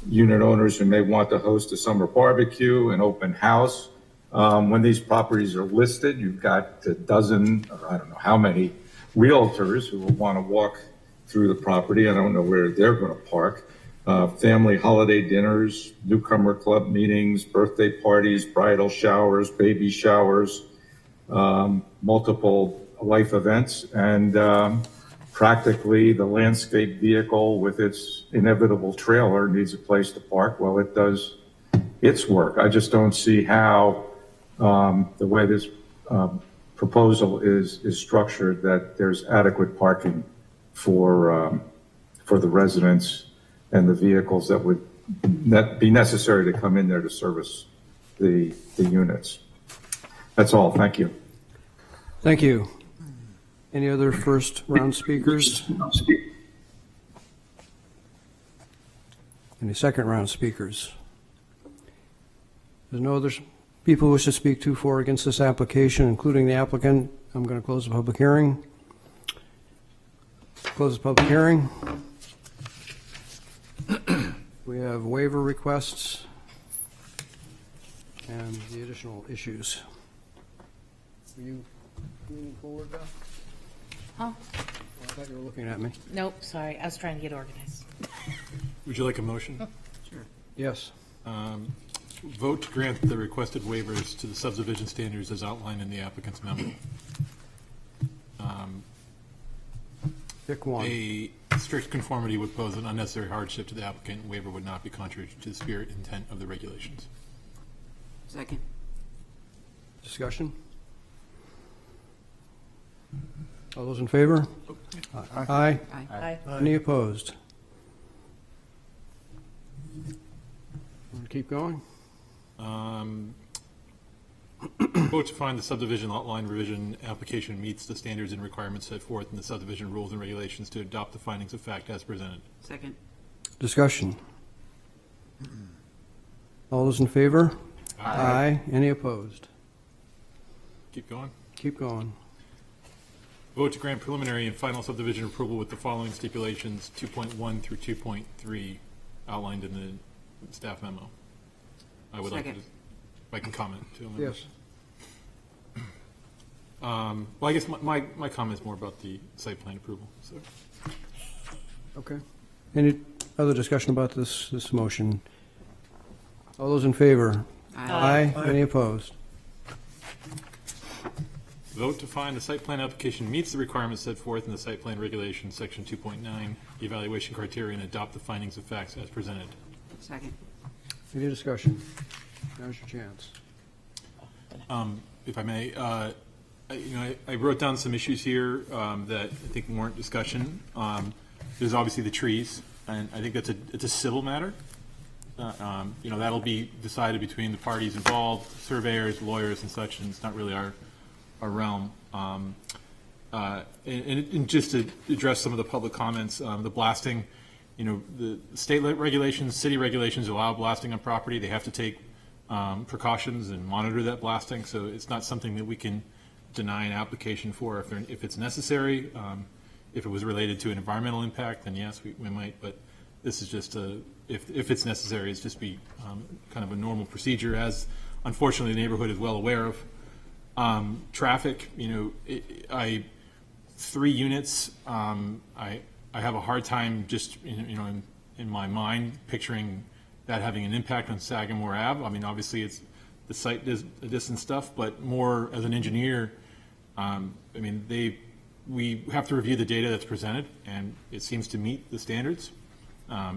unit owners who may want to host a summer barbecue, an open house. When these properties are listed, you've got a dozen, or I don't know how many, realtors who will want to walk through the property. I don't know where they're going to park. Family holiday dinners, newcomer club meetings, birthday parties, bridal showers, baby showers, multiple life events, and practically the landscape vehicle with its inevitable trailer needs a place to park while it does its work. I just don't see how the way this proposal is structured that there's adequate parking for the residents and the vehicles that would be necessary to come in there to service the units. That's all. Thank you. Thank you. Any other first round speakers? Any second round speakers? There's no other people who wish to speak to, for, or against this application, including the applicant. I'm going to close the public hearing. Close the public hearing. We have waiver requests and the additional issues. Were you moving forward, Beth? Oh, I thought you were looking at me. nope, sorry, I was trying to get organized. Would you like a motion? Sure. Yes. Vote to grant the requested waivers to the subdivision standards as outlined in the applicant's memo. Pick one. A strict conformity would pose an unnecessary hardship to the applicant. Waiver would not be contrary to the spirit and intent of the regulations. Second. Discussion? All those in favor? Aye. Aye. Any opposed? Want to keep going? Vote to find the subdivision lot line revision application meets the standards and requirements set forth in the subdivision rules and regulations to adopt the findings of fact as presented. Second. Discussion? All those in favor? Aye. Any opposed? Keep going. Keep going. Vote to grant preliminary and final subdivision approval with the following stipulations, 2.1 through 2.3, outlined in the staff memo. I would like to, Second. if I can comment too. Yes. Well, I guess my comment is more about the site plan approval. So. Okay. Any other discussion about this motion? All those in favor? Aye. Any opposed? Vote to find the site plan application meets the requirements set forth in the site plan regulations, section 2.9, evaluation criteria, and adopt the findings of facts as presented. Second. Any discussion? Now's your chance. If I may, I wrote down some issues here that I think warrant discussion. There's obviously the trees, and I think it's a civil matter. That'll be decided between the parties involved, surveyors, lawyers, and such, and it's not really our realm. And just to address some of the public comments, the blasting, the state regulations, city regulations allow blasting on property. They have to take precautions and monitor that blasting, so it's not something that we can deny an application for if it's necessary. If it was related to an environmental impact, then yes, we might, but this is just if it's necessary, it's just be kind of a normal procedure, as unfortunately the neighborhood is well aware of. Traffic, 3 units, I have a hard time just, in my mind, picturing that having an impact on Sagamore Ave. I mean, obviously it's the site distance stuff, but more as an engineer, we have to review the data that's presented, and it seems to meet the standards.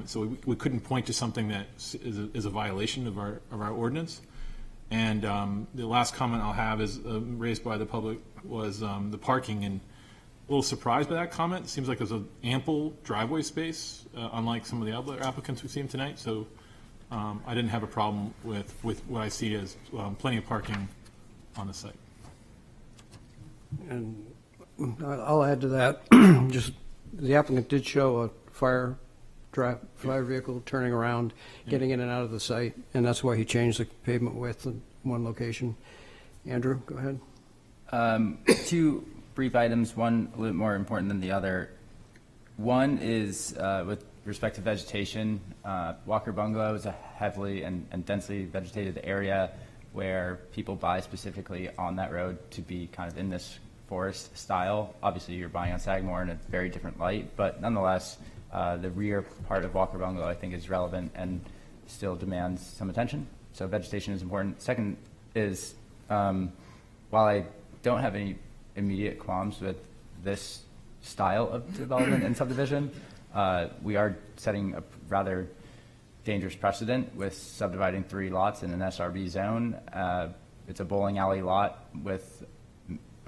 So we couldn't point to something that is a violation of our ordinance. And the last comment I'll have is raised by the public was the parking. And little surprised by that comment. It seems like there's an ample driveway space, unlike some of the other applicants we've seen tonight. So I didn't have a problem with what I see as plenty of parking on the site. And I'll add to that, just the applicant did show a fire vehicle turning around, getting in and out of the site, and that's why he changed the pavement width in one location. Andrew, go ahead. Two brief items, one a little more important than the other. One is with respect to vegetation. Walker Bungalow is a heavily and densely vegetated area where people buy specifically on that road to be kind of in this forest style. Obviously, you're buying on Sagamore in a very different light, but nonetheless, the rear part of Walker Bungalow, I think, is relevant and still demands some attention. So vegetation is important. Second is, while I don't have any immediate qualms with this style of development and subdivision, we are setting a rather dangerous precedent with subdividing 3 lots in an SRB zone. It's a bowling alley lot with,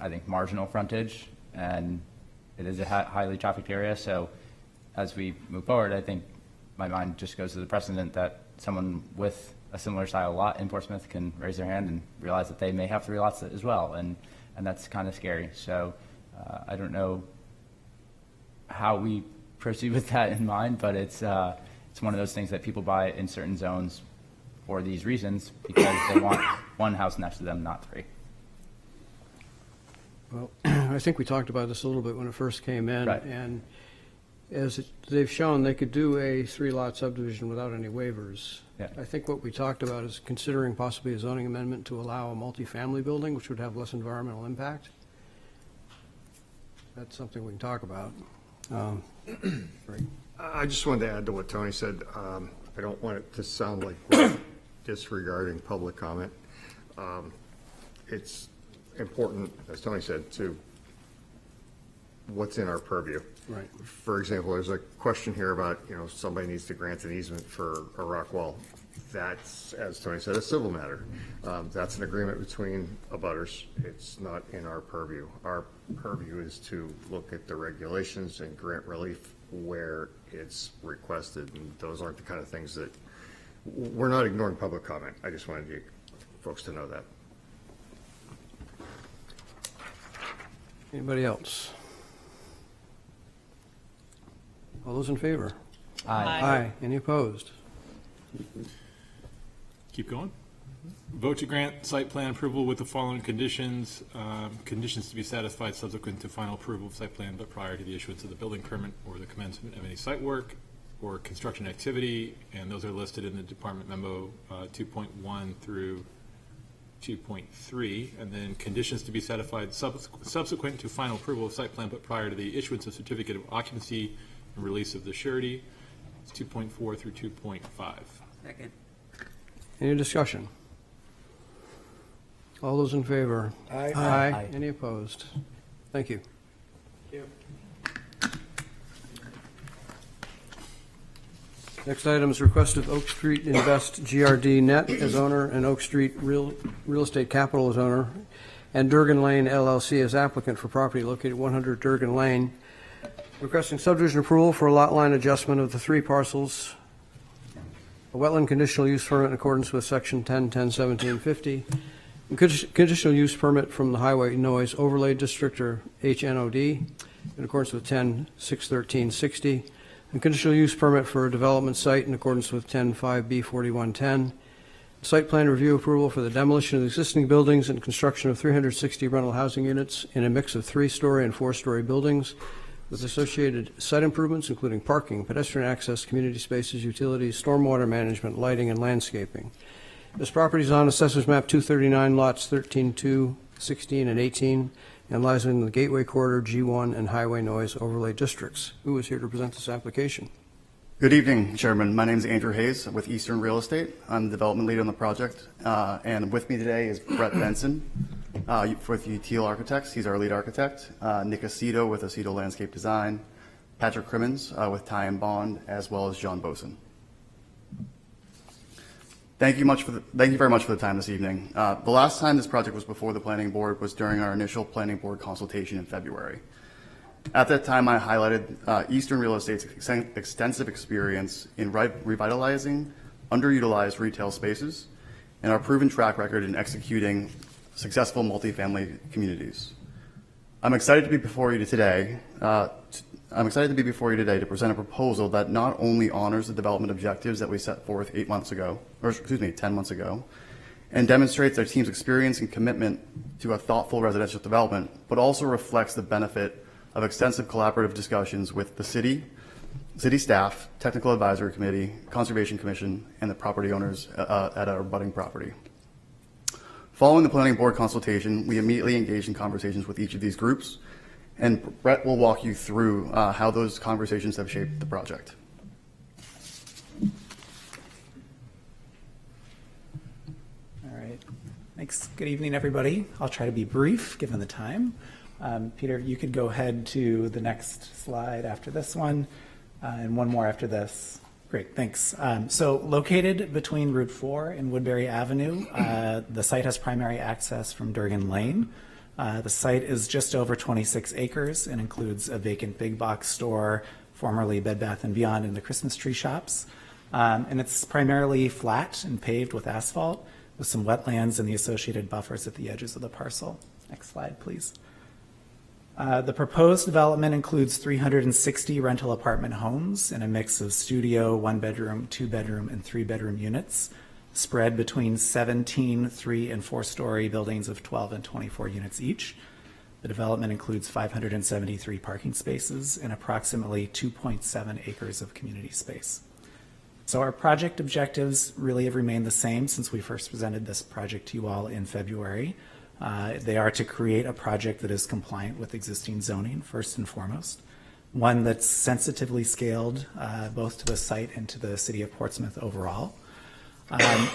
I think, marginal frontage, and it is a highly trafficked area. So as we move forward, I think my mind just goes to the precedent that someone with a similar style lot in Portsmouth can raise their hand and realize that they may have 3 lots as well, and that's kind of scary. So I don't know how we proceed with that in mind, but it's one of those things that people buy in certain zones for these reasons because they want one house next to them, not 3. Well, I think we talked about this a little bit when it first came in, Right. and as they've shown, they could do a 3-lot subdivision without any waivers. Yeah. I think what we talked about is considering possibly a zoning amendment to allow a multifamily building, which would have less environmental impact. That's something we can talk about. Great. I just wanted to add to what Tony said. I don't want it to sound like we're disregarding public comment. It's important, as Tony said, to what's in our purview. Right. For example, there's a question here about, somebody needs to grant an easement for a rock wall. That's, as Tony said, a civil matter. That's an agreement between abutters. It's not in our purview. Our purview is to look at the regulations and grant relief where it's requested, and those aren't the kind of things that, we're not ignoring public comment. I just wanted you folks to know that. Anybody else? All those in favor? Aye. Aye. Any opposed? Keep going. Vote to grant site plan approval with the following conditions. Conditions to be satisfied subsequent to final approval of site plan, but prior to the issuance of the building permit or the commencement of any site work or construction activity, and those are listed in the department memo 2.1 through 2.3, and then conditions to be satisfied subsequent to final approval of site plan, but prior to the issuance of certificate of occupancy and release of the surety. It's 2.4 through 2.5. Second. Any discussion? All those in favor? Aye. Aye. Any opposed? Thank you. Next item is request of Oak Street Invest GRD Net as owner and Oak Street Real Estate Capital as owner, and Durgan Lane LLC as applicant for property located 100 Durgan Lane, requesting subdivision approval for a lot line adjustment of the 3 parcels, a wetland conditional use permit in accordance with section 10-10-1750, and conditional use permit from the Highway Noise Overlay District, or HNOD, in accordance with 10-613-60, and conditional use permit for a development site in accordance with 10-5B-4110, site plan review approval for the demolition of existing buildings and construction of 360 rental housing units in a mix of 3-story and 4-story buildings with associated site improvements, including parking, pedestrian access, community spaces, utilities, stormwater management, lighting, and landscaping. This property is on Assessors Map 239, lots 13, 2, 16, and 18, and lies in the Gateway Corridor, G1, and Highway Noise Overlay Districts. Who is here to present this application? Good evening, Chairman. My name is Andrew Hayes with Eastern Real Estate. I'm the development lead on the project, and with me today is Brett Benson with UTL Architects. He's our lead architect. Nick Aceto with Aceto Landscape Design, Patrick Crimmins with Ty and Bond, as well as John Boson. Thank you very much for the time this evening. The last time this project was before the planning board was during our initial planning board consultation in February. At that time, I highlighted Eastern Real Estate's extensive experience in revitalizing underutilized retail spaces and our proven track record in executing successful multifamily communities. I'm excited to be before you today. To present a proposal that not only honors the development objectives that we set forth 10 months ago, and demonstrates our team's experience and commitment to a thoughtful residential development, but also reflects the benefit of extensive collaborative discussions with the city staff, technical advisory committee, conservation commission, and the property owners at our budding property. Following the planning board consultation, we immediately engaged in conversations with each of these groups, and Brett will walk you through how those conversations have shaped the project. All right. Thanks. Good evening, everybody. I'll try to be brief, given the time. Peter, you could go ahead to the next slide after this one, and one more after this. Great, thanks. So located between Route 4 and Woodbury Avenue, the site has primary access from Durgan Lane. The site is just over 26 acres and includes a vacant big box store, formerly Bed Bath & Beyond, and the Christmas tree shops. And it's primarily flat and paved with asphalt, with some wetlands and the associated buffers at the edges of the parcel. Next slide, please. The proposed development includes 360 rental apartment homes in a mix of studio, 1-bedroom, 2-bedroom, and 3-bedroom units, spread between 17 3- and 4-story buildings of 12 and 24 units each. The development includes 573 parking spaces and approximately 2.7 acres of community space. So our project objectives really have remained the same since we first presented this project to you all in February. They are to create a project that is compliant with existing zoning, first and foremost, one that's sensitively scaled both to the site and to the city of Portsmouth overall,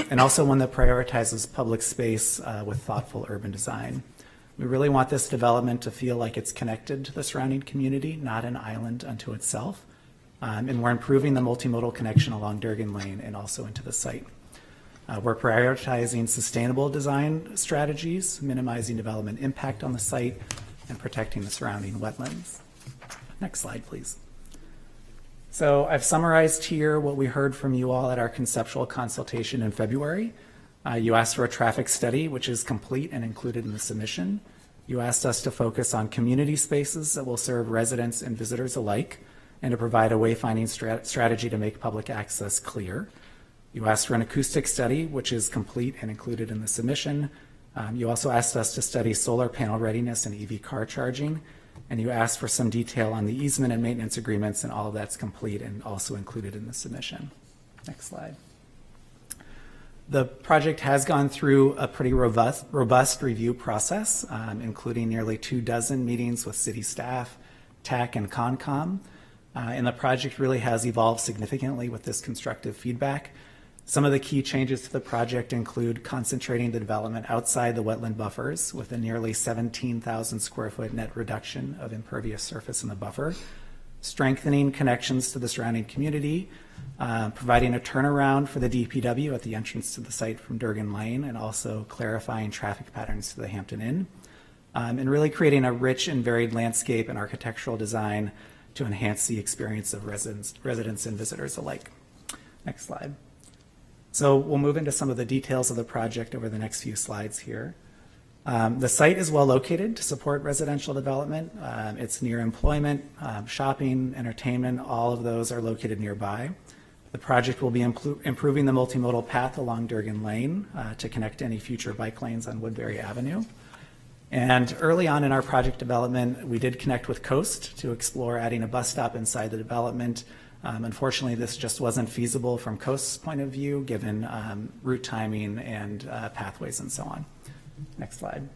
and also one that prioritizes public space with thoughtful urban design. We really want this development to feel like it's connected to the surrounding community, not an island unto itself, and we're improving the multimodal connection along Durgan Lane and also into the site. We're prioritizing sustainable design strategies, minimizing development impact on the site, and protecting the surrounding wetlands. Next slide, please. So I've summarized here what we heard from you all at our conceptual consultation in February. You asked for a traffic study, which is complete and included in the submission. You asked us to focus on community spaces that will serve residents and visitors alike, and to provide a wayfinding strategy to make public access clear. You asked for an acoustic study, which is complete and included in the submission. You also asked us to study solar panel readiness and EV car charging. And you asked for some detail on the easement and maintenance agreements, and all of that's complete and also included in the submission. Next slide. The project has gone through a pretty robust review process, including nearly 24 meetings with city staff, TAC, and Concom. And the project really has evolved significantly with this constructive feedback. Some of the key changes to the project include concentrating the development outside the wetland buffers with a nearly 17,000 square foot net reduction of impervious surface in the buffer, strengthening connections to the surrounding community, providing a turnaround for the DPW at the entrance to the site from Durgan Lane, and also clarifying traffic patterns to the Hampton Inn, and really creating a rich and varied landscape and architectural design to enhance the experience of residents and visitors alike. Next slide. So we'll move into some of the details of the project over the next few slides here. The site is well located to support residential development. It's near employment, shopping, entertainment, all of those are located nearby. The project will be improving the multimodal path along Durgan Lane to connect any future bike lanes on Woodbury Avenue. And early on in our project development, we did connect with Coast to explore adding a bus stop inside the development. Unfortunately, this just wasn't feasible from Coast's point of view, given route timing and pathways and so on. Next slide.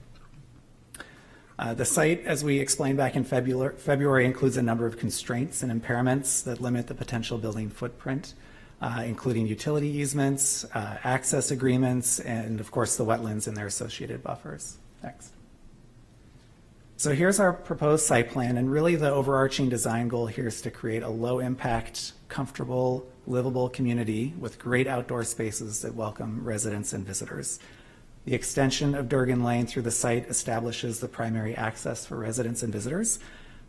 The site, as we explained back in February, includes a number of constraints and impairments that limit the potential building footprint, including utility easements, access agreements, and of course the wetlands and their associated buffers. Next. So here's our proposed site plan, and really the overarching design goal here is to create a low-impact, comfortable, livable community with great outdoor spaces that welcome residents and visitors. The extension of Durgan Lane through the site establishes the primary access for residents and visitors,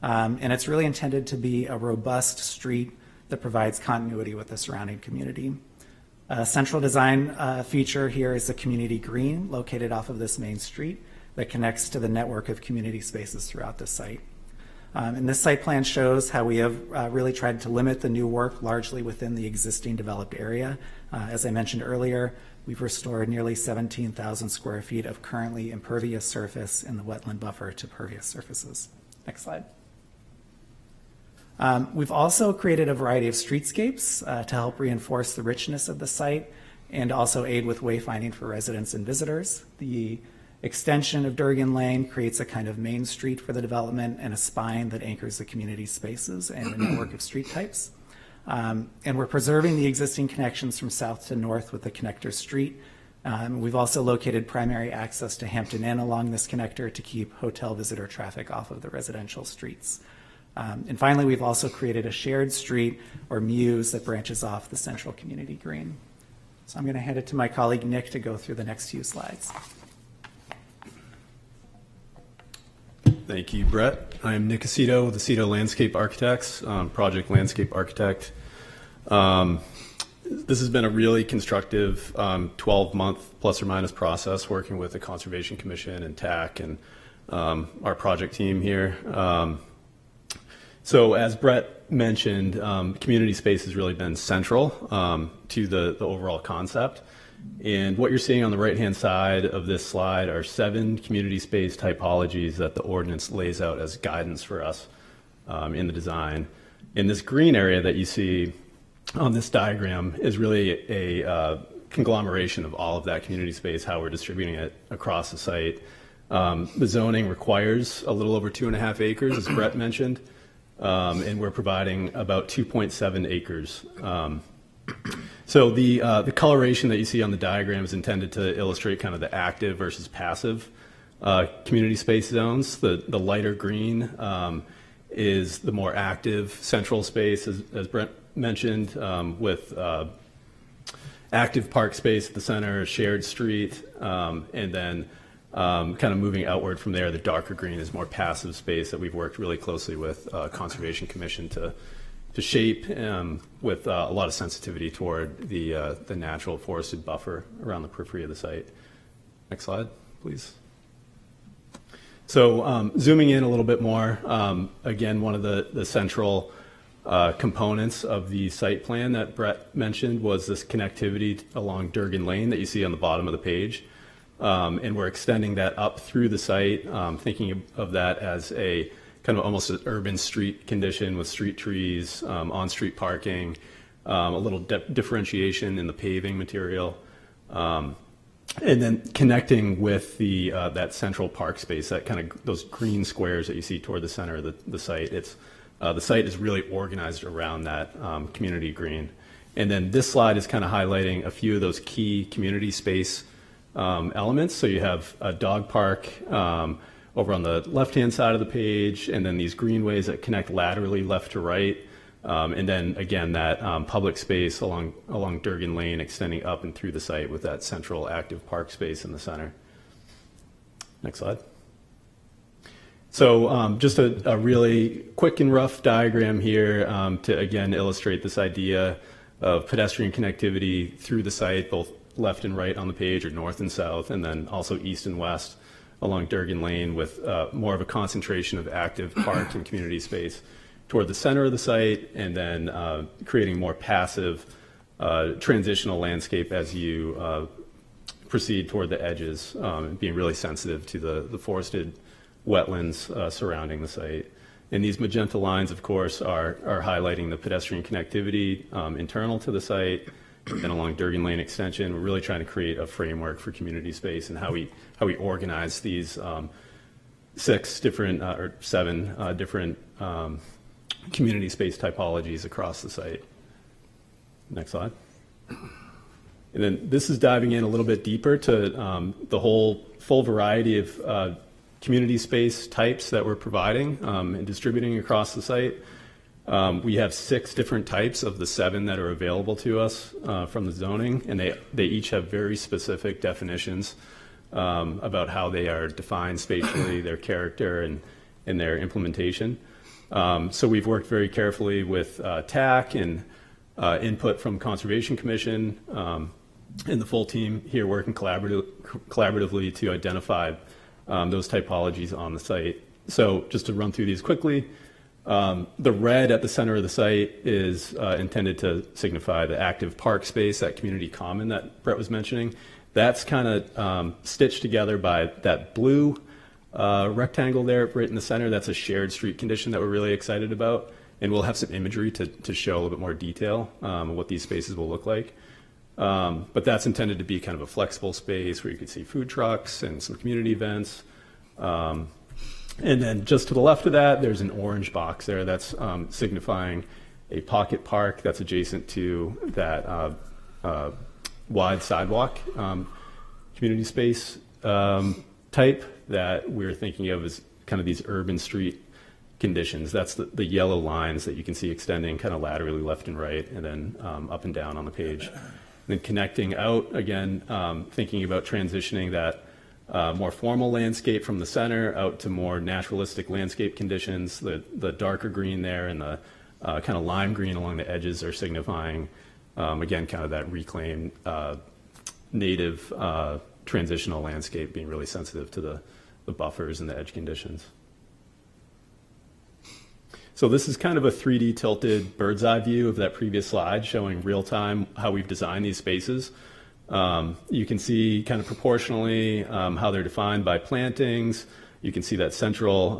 And it's really intended to be a robust street that provides continuity with the surrounding community. A central design feature here is the community green located off of this main street that connects to the network of community spaces throughout the site. And this site plan shows how we have really tried to limit the new work largely within the existing developed area. As I mentioned earlier, we've restored nearly 17,000 square feet of currently impervious surface in the wetland buffer to pervious surfaces. Next slide. We've also created a variety of streetscapes to help reinforce the richness of the site and also aid with wayfinding for residents and visitors. The extension of Durgan Lane creates a kind of main street for the development and a spine that anchors the community spaces and the network of street types. And we're preserving the existing connections from south to north with the connector street. We've also located primary access to Hampton Inn along this connector to keep hotel visitor traffic off of the residential streets. And finally, we've also created a shared street or muse that branches off the central community green. So I'm going to hand it to my colleague Nick to go through the next few slides. Thank you, Brett. I'm Nick Aceto with Aceto Landscape Architects, project landscape architect. This has been a really constructive 12-month plus or minus process working with the Conservation Commission and TAC and our project team here. So as Brett mentioned, community space has really been central to the overall concept. And what you're seeing on the right-hand side of this slide are 7 community space typologies that the ordinance lays out as guidance for us in the design. And this green area that you see on this diagram is really a conglomeration of all of that community space, how we're distributing it across the site. The zoning requires a little over 2.5 acres, as Brett mentioned, and we're providing about 2.7 acres. So the coloration that you see on the diagram is intended to illustrate kind of the active versus passive community space zones. The lighter green is the more active central space, as Brent mentioned, with active park space at the center, shared street, and then kind of moving outward from there. The darker green is more passive space that we've worked really closely with Conservation Commission to shape with a lot of sensitivity toward the natural forested buffer around the periphery of the site. Next slide, please. So zooming in a little bit more, again, one of the central components of the site plan that Brett mentioned was this connectivity along Durgan Lane that you see on the bottom of the page. And we're extending that up through the site, thinking of that as a kind of almost an urban street condition with street trees, on-street parking, a little differentiation in the paving material, and then connecting with the that central park space, that kind of those green squares that you see toward the center of the site. It's the site is really organized around that community green. And then this slide is kind of highlighting a few of those key community space elements. So you have a dog park over on the left-hand side of the page, and then these greenways that connect laterally left to right. And then again, that public space along Durgan Lane extending up and through the site with that central active park space in the center. Next slide. So just a really quick and rough diagram here to again illustrate this idea of pedestrian connectivity through the site, both left and right on the page, or north and south, and then also east and west along Durgan Lane, with more of a concentration of active park and community space toward the center of the site, and then creating more passive transitional landscape as you proceed toward the edges, being really sensitive to the forested wetlands surrounding the site. And these magenta lines, of course, are highlighting the pedestrian connectivity internal to the site. And along Durgan Lane extension, we're really trying to create a framework for community space and how we organize these 6 different or 7 different community space typologies across the site. Next slide. And then this is diving in a little bit deeper to the full variety of community space types that we're providing and distributing across the site. We have 6 different types of the 7 that are available to us from the zoning, and they each have very specific definitions about how they are defined spatially, their character, and their implementation. So we've worked very carefully with TAC and input from Conservation Commission and the full team here working collaboratively to identify those typologies on the site. So just to run through these quickly, the red at the center of the site is intended to signify the active park space, that community common that Brett was mentioning. That's kind of stitched together by that blue rectangle there right in the center. That's a shared street condition that we're really excited about. And we'll have some imagery to show a little bit more detail of what these spaces will look like. But that's intended to be kind of a flexible space where you could see food trucks and some community events. And then just to the left of that, there's an orange box there that's signifying a pocket park that's adjacent to that wide sidewalk community space type that we're thinking of as kind of these urban street conditions. That's the yellow lines that you can see extending kind of laterally left and right and then up and down on the page. And then connecting out, again, thinking about transitioning that more formal landscape from the center out to more naturalistic landscape conditions. The darker green there and the kind of lime green along the edges are signifying, again, kind of that reclaimed native transitional landscape, being really sensitive to the buffers and the edge conditions. So this is kind of a 3D tilted bird's eye view of that previous slide showing real time how we've designed these spaces. You can see kind of proportionally how they're defined by plantings. You can see that central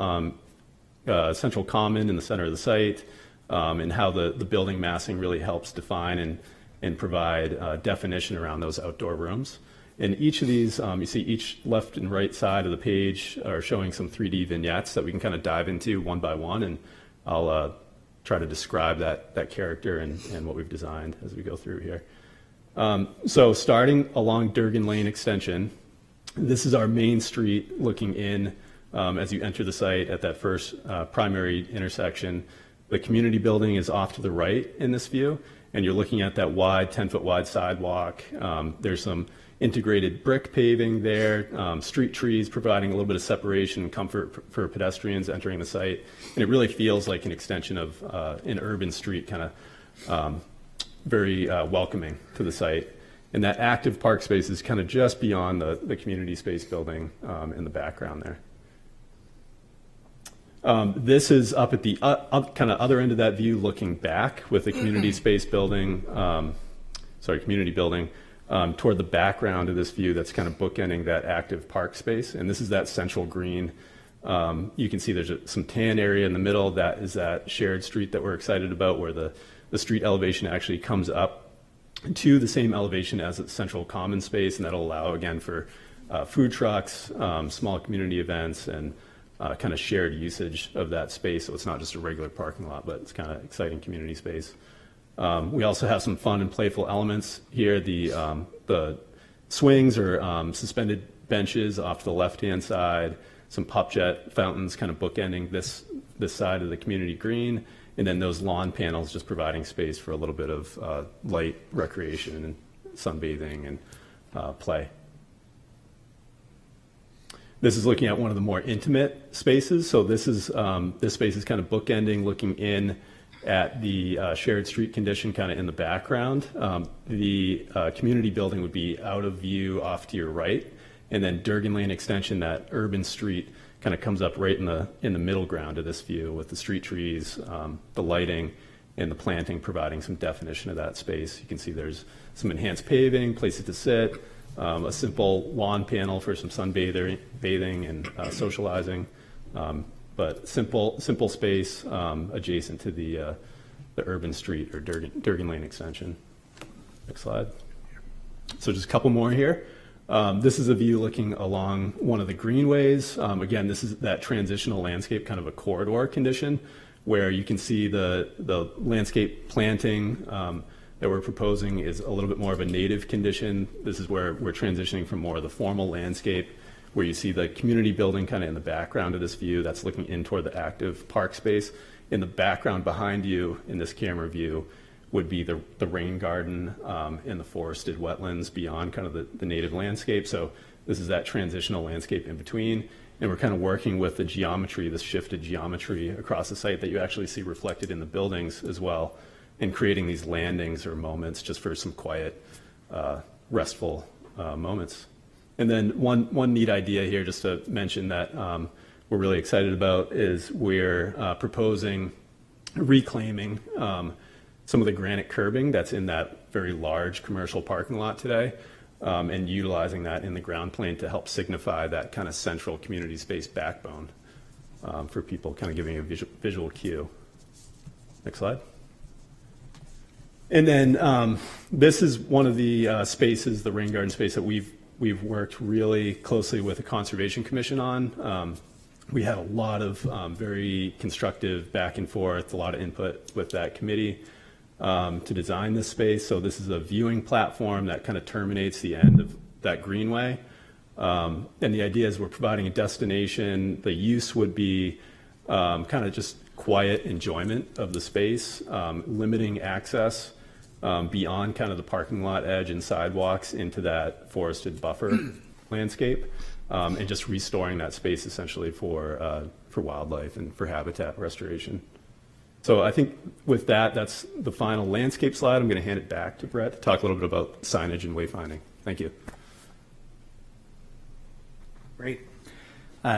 common in the center of the site and how the building massing really helps define and provide definition around those outdoor rooms. And each of these, you see each left and right side of the page are showing some 3D vignettes that we can kind of dive into one by one. And I'll try to describe that character and what we've designed as we go through here. So starting along Durgan Lane Extension, this is our main street looking in as you enter the site at that first primary intersection. The community building is off to the right in this view, and you're looking at that wide, 10-foot wide sidewalk. There's some integrated brick paving there, street trees providing a little bit of separation and comfort for pedestrians entering the site. And it really feels like an extension of an urban street, kind of very welcoming to the site. And that active park space is kind of just beyond the community space building in the background there. This is up at the kind of other end of that view looking back with the community space building, community building toward the background of this view that's kind of bookending that active park space. And this is that central green. You can see there's some tan area in the middle. That is that shared street that we're excited about where the street elevation actually comes up to the same elevation as the central common space, and that'll allow, again, for food trucks, small community events, and kind of shared usage of that space. So it's not just a regular parking lot, but it's kind of exciting community space. We also have some fun and playful elements here. The swings or suspended benches off to the left-hand side, some pop jet fountains kind of bookending this side of the community green, and then those lawn panels just providing space for a little bit of light recreation and sunbathing and play. This is looking at one of the more intimate spaces. So this space is kind of bookending, looking in at the shared street condition kind of in the background. The community building would be out of view off to your right, and then Durgan Lane Extension, that urban street, kind of comes up right in the middle ground of this view with the street trees, the lighting, and the planting providing some definition of that space. You can see there's some enhanced paving, places to sit, a simple lawn panel for some bathing and socializing, but simple space adjacent to the urban street or Durgan Lane Extension. Next slide. So just a couple more here. This is a view looking along one of the greenways. Again, this is that transitional landscape, kind of a corridor condition, where you can see the landscape planting that we're proposing is a little bit more of a native condition. This is where we're transitioning from more of the formal landscape, where you see the community building kind of in the background of this view. That's looking in toward the active park space. In the background behind you in this camera view would be the rain garden and the forested wetlands beyond kind of the native landscape. So this is that transitional landscape in between. And we're kind of working with the geometry, this shifted geometry across the site that you actually see reflected in the buildings as well, and creating these landings or moments just for some quiet, restful moments. And then one neat idea here, just to mention that we're really excited about, is we're proposing reclaiming some of the granite curbing that's in that very large commercial parking lot today, and utilizing that in the ground plane to help signify that kind of central community space backbone for people, kind of giving a visual cue. Next slide. And then this is one of the spaces, the rain garden space, that we've worked really closely with the Conservation Commission on. We had a lot of very constructive back and forth, a lot of input with that committee to design this space. So this is a viewing platform that kind of terminates the end of that greenway. And the idea is we're providing a destination. The use would be kind of just quiet enjoyment of the space, limiting access beyond kind of the parking lot edge and sidewalks into that forested buffer landscape, and just restoring that space essentially for wildlife and for habitat restoration. So I think with that, that's the final landscape slide. I'm going to hand it back to Brett to talk a little bit about signage and wayfinding. Thank you. Great.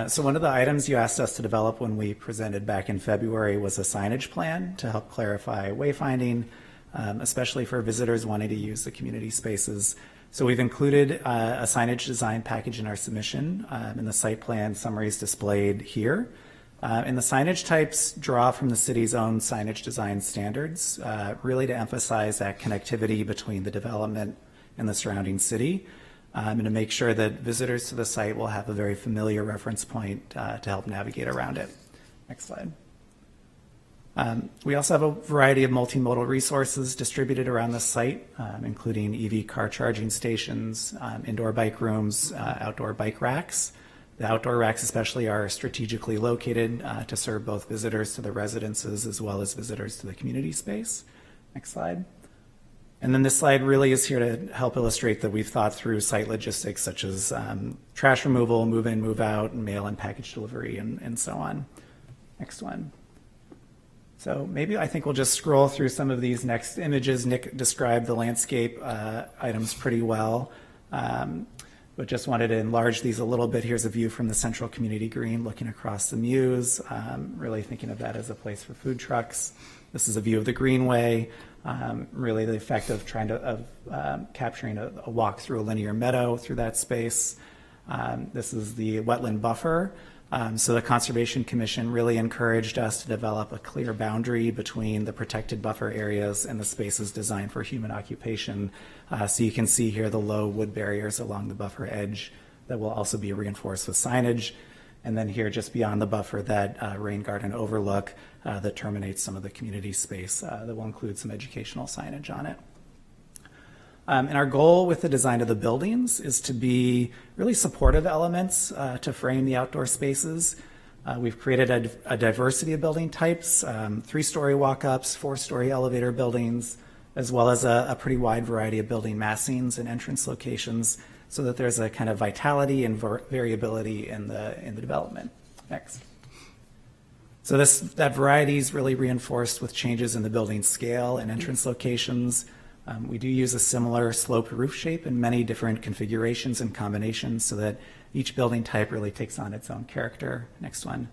So one of the items you asked us to develop when we presented back in February was a signage plan to help clarify wayfinding, especially for visitors wanting to use the community spaces. So we've included a signage design package in our submission, and the site plan summary is displayed here. And the signage types draw from the city's own signage design standards, really to emphasize that connectivity between the development and the surrounding city, and to make sure that visitors to the site will have a very familiar reference point to help navigate around it. Next slide. We also have a variety of multimodal resources distributed around the site, including EV car charging stations, indoor bike rooms, outdoor bike racks. The outdoor racks especially are strategically located to serve both visitors to the residences as well as visitors to the community space. Next slide. And then this slide really is here to help illustrate that we've thought through site logistics such as trash removal, move in, move out, and mail and package delivery, and so on. Next one. So maybe I think we'll just scroll through some of these next images. Nick described the landscape items pretty well, but just wanted to enlarge these a little bit. Here's a view from the Central Community Green looking across the Mews, really thinking of that as a place for food trucks. This is a view of the Greenway, really the effect of trying to capturing a walk through a linear meadow through that space. This is the wetland buffer. So the Conservation Commission really encouraged us to develop a clear boundary between the protected buffer areas and the spaces designed for human occupation. So you can see here the low wood barriers along the buffer edge that will also be reinforced with signage. And then here just beyond the buffer, that rain garden overlook that terminates some of the community space that will include some educational signage on it. And our goal with the design of the buildings is to be really supportive elements to frame the outdoor spaces. We've created a diversity of building types, 3-story walk-ups, 4-story elevator buildings, as well as a pretty wide variety of building massings and entrance locations so that there's a kind of vitality and variability in the development. Next. So that variety is really reinforced with changes in the building scale and entrance locations. We do use a similar sloped roof shape in many different configurations and combinations so that each building type really takes on its own character. Next one.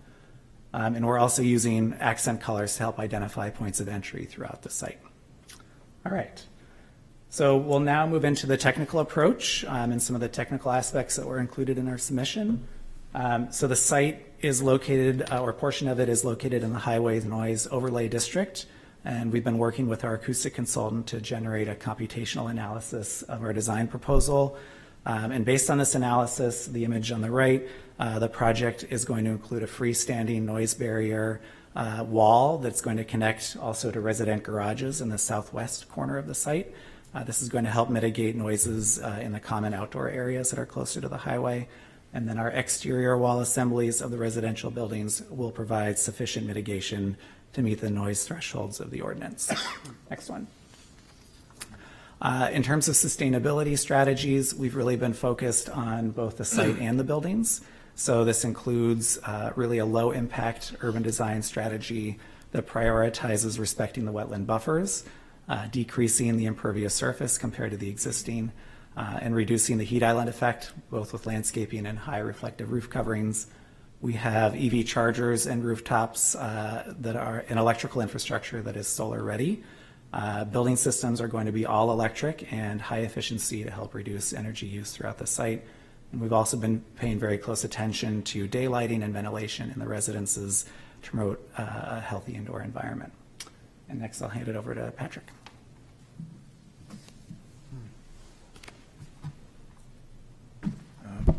And we're also using accent colors to help identify points of entry throughout the site. All right. So we'll now move into the technical approach and some of the technical aspects that were included in our submission. So the site is located, or a portion of it is located in the Highway Noise Overlay District. And we've been working with our acoustic consultant to generate a computational analysis of our design proposal. And based on this analysis, the image on the right, the project is going to include a freestanding noise barrier wall that's going to connect also to resident garages in the southwest corner of the site. This is going to help mitigate noises in the common outdoor areas that are closer to the highway. And then our exterior wall assemblies of the residential buildings will provide sufficient mitigation to meet the noise thresholds of the ordinance. Next one. In terms of sustainability strategies, we've really been focused on both the site and the buildings. So this includes really a low-impact urban design strategy that prioritizes respecting the wetland buffers, decreasing the impervious surface compared to the existing, and reducing the heat island effect, both with landscaping and high reflective roof coverings. We have EV chargers and rooftops that are an electrical infrastructure that is solar ready. Building systems are going to be all electric and high efficiency to help reduce energy use throughout the site. And we've also been paying very close attention to daylighting and ventilation in the residences to promote a healthy indoor environment. And next I'll hand it over to Patrick.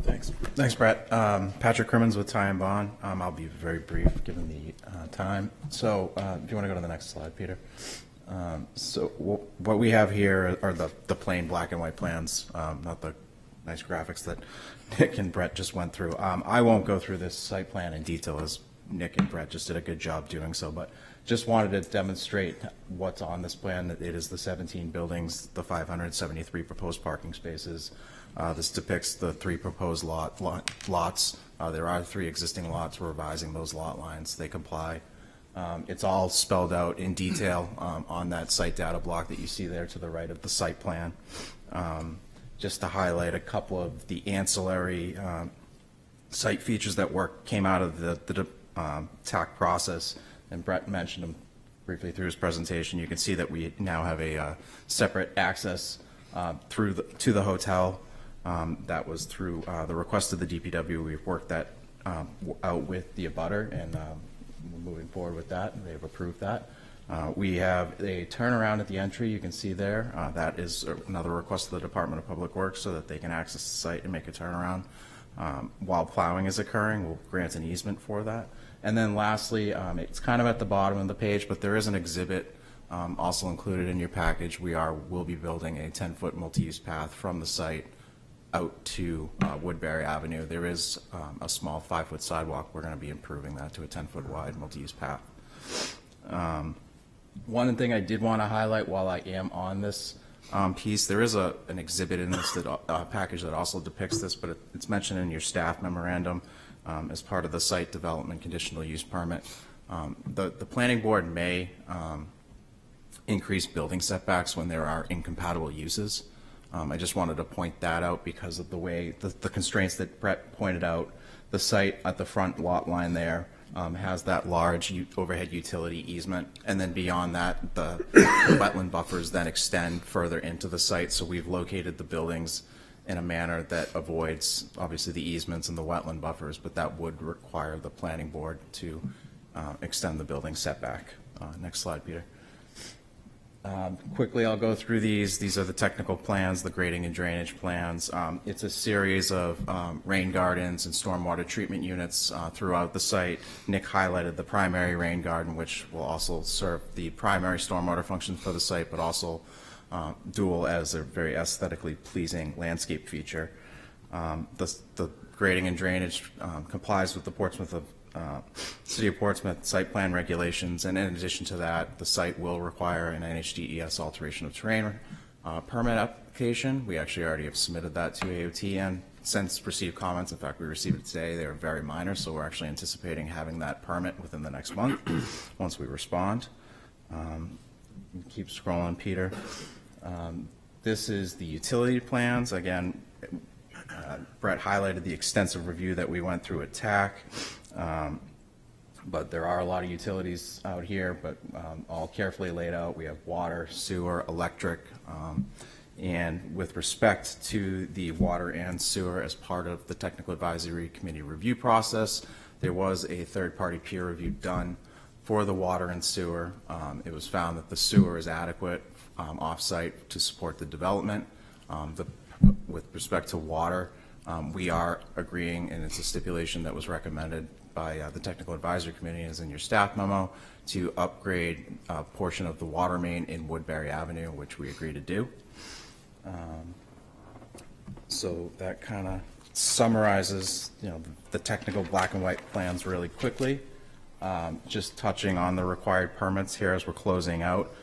Thanks, Brett. Patrick Crimmins with Ty and Bond. I'll be very brief given the time. So if you want to go to the next slide, Peter. So what we have here are the plain black and white plans, not the nice graphics that Nick and Brett just went through. I won't go through this site plan in detail as Nick and Brett just did a good job doing so, but just wanted to demonstrate what's on this plan. It is the 17 buildings, the 573 proposed parking spaces. This depicts the 3 proposed lots. There are 3 existing lots. We're revising those lot lines. They comply. It's all spelled out in detail on that site data block that you see there to the right of the site plan. Just to highlight a couple of the ancillary site features that came out of the TAC process, and Brett mentioned them briefly through his presentation. You can see that we now have a separate access to the hotel. That was through the request of the DPW. We've worked that out with the abutter, and we're moving forward with that, and they've approved that. We have a turnaround at the entry. You can see there. That is another request of the Department of Public Works so that they can access the site and make a turnaround. While plowing is occurring, we'll grant an easement for that. And then lastly, it's kind of at the bottom of the page, but there is an exhibit also included in your package. We'll be building a 10-foot multi-use path from the site out to Woodbury Avenue. There is a small 5-foot sidewalk. We're going to be improving that to a 10-foot wide multi-use path. One thing I did want to highlight while I am on this piece, there is an exhibit in this package that also depicts this, but it's mentioned in your staff memorandum as part of the site development conditional use permit. The planning board may increase building setbacks when there are incompatible uses. I just wanted to point that out because of the way the constraints that Brett pointed out. The site at the front lot line there has that large overhead utility easement, and then beyond that, the wetland buffers then extend further into the site. So we've located the buildings in a manner that avoids, obviously, the easements and the wetland buffers, but that would require the planning board to extend the building setback. Next slide, Peter. Quickly, I'll go through these. These are the technical plans, the grading and drainage plans. It's a series of rain gardens and stormwater treatment units throughout the site. Nick highlighted the primary rain garden, which will also serve the primary stormwater functions for the site, but also dual as a very aesthetically pleasing landscape feature. The grading and drainage complies with the City of Portsmouth site plan regulations, and in addition to that, the site will require an NHDES alteration of terrain permit application. We actually already have submitted that to AOT and since received comments. In fact, we received it today. They are very minor, so we're actually anticipating having that permit within the next month once we respond. Keep scrolling, Peter. This is the utility plans. Again, Brett highlighted the extensive review that we went through at TAC. But there are a lot of utilities out here, but all carefully laid out. We have water, sewer, electric, and with respect to the water and sewer as part of the Technical Advisory Committee review process, there was a third-party peer review done for the water and sewer. It was found that the sewer is adequate off-site to support the development. With respect to water, we are agreeing, and it's a stipulation that was recommended by the Technical Advisory Committee, as in your staff memo, to upgrade a portion of the water main in Woodbury Avenue, which we agree to do. So that kind of summarizes, the technical black and white plans really quickly. Just touching on the required permits here as we're closing out.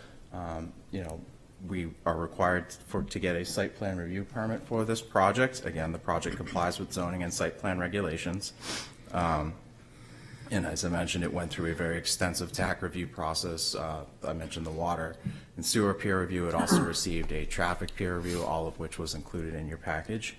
We are required to get a site plan review permit for this project. Again, the project complies with zoning and site plan regulations. And as I mentioned, it went through a very extensive TAC review process. I mentioned the water and sewer peer review. It also received a traffic peer review, all of which was included in your package.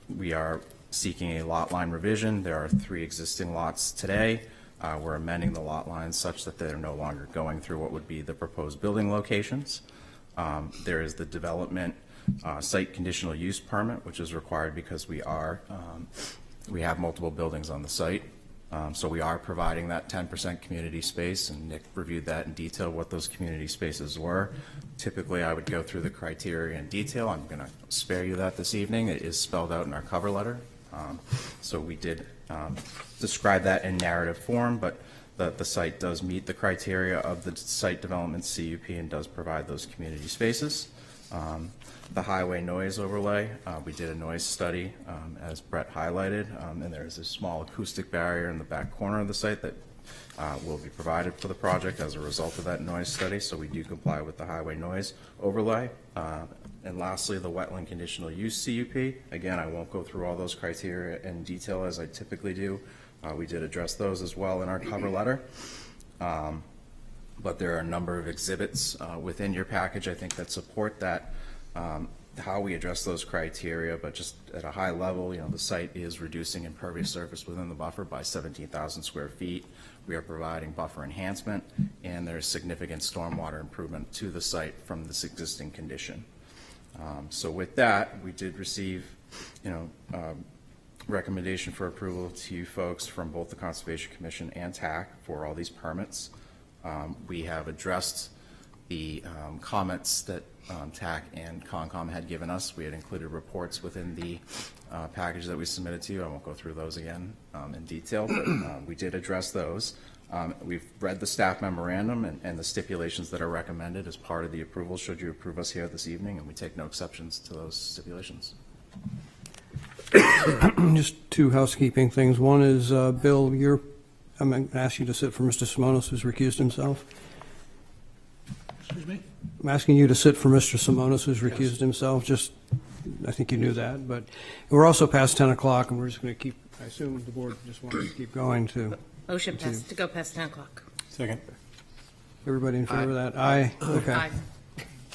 We are seeking a lot line revision. There are 3 existing lots today. We're amending the lot lines such that they're no longer going through what would be the proposed building locations. There is the development site conditional use permit, which is required because we have multiple buildings on the site. So we are providing that 10% community space, and Nick reviewed that in detail, what those community spaces were. Typically, I would go through the criteria in detail. I'm going to spare you that this evening. It is spelled out in our cover letter. So we did describe that in narrative form, but the site does meet the criteria of the site development CUP and does provide those community spaces. The highway noise overlay, we did a noise study, as Brett highlighted, and there's a small acoustic barrier in the back corner of the site that will be provided for the project as a result of that noise study, so we do comply with the highway noise overlay. And lastly, the wetland conditional use CUP. Again, I won't go through all those criteria in detail as I typically do. We did address those as well in our cover letter. But there are a number of exhibits within your package, I think, that support that, how we address those criteria, but just at a high level, the site is reducing impervious surface within the buffer by 17,000 square feet. We are providing buffer enhancement, and there's significant stormwater improvement to the site from this existing condition. So with that, we did receive, recommendation for approval to you folks from both the Conservation Commission and TAC for all these permits. We have addressed the comments that TAC and Concom had given us. We had included reports within the package that we submitted to you. I won't go through those again in detail, but we did address those. We've read the staff memorandum and the stipulations that are recommended as part of the approval, should you approve us here this evening, and we take no exceptions to those stipulations. Just 2 housekeeping things. One is, Bill, I'm going to ask you to sit for Mr. Simonos, who's recused himself. Excuse me? I'm asking you to sit for Mr. Simonos, who's recused himself. Just, I think you knew that, but we're also past 10 o'clock, and we're just going to keep, I assume the board just wants to keep going to. Motion passed to go past 10 o'clock. Second. Everybody in favor of that? Aye. Okay. Aye.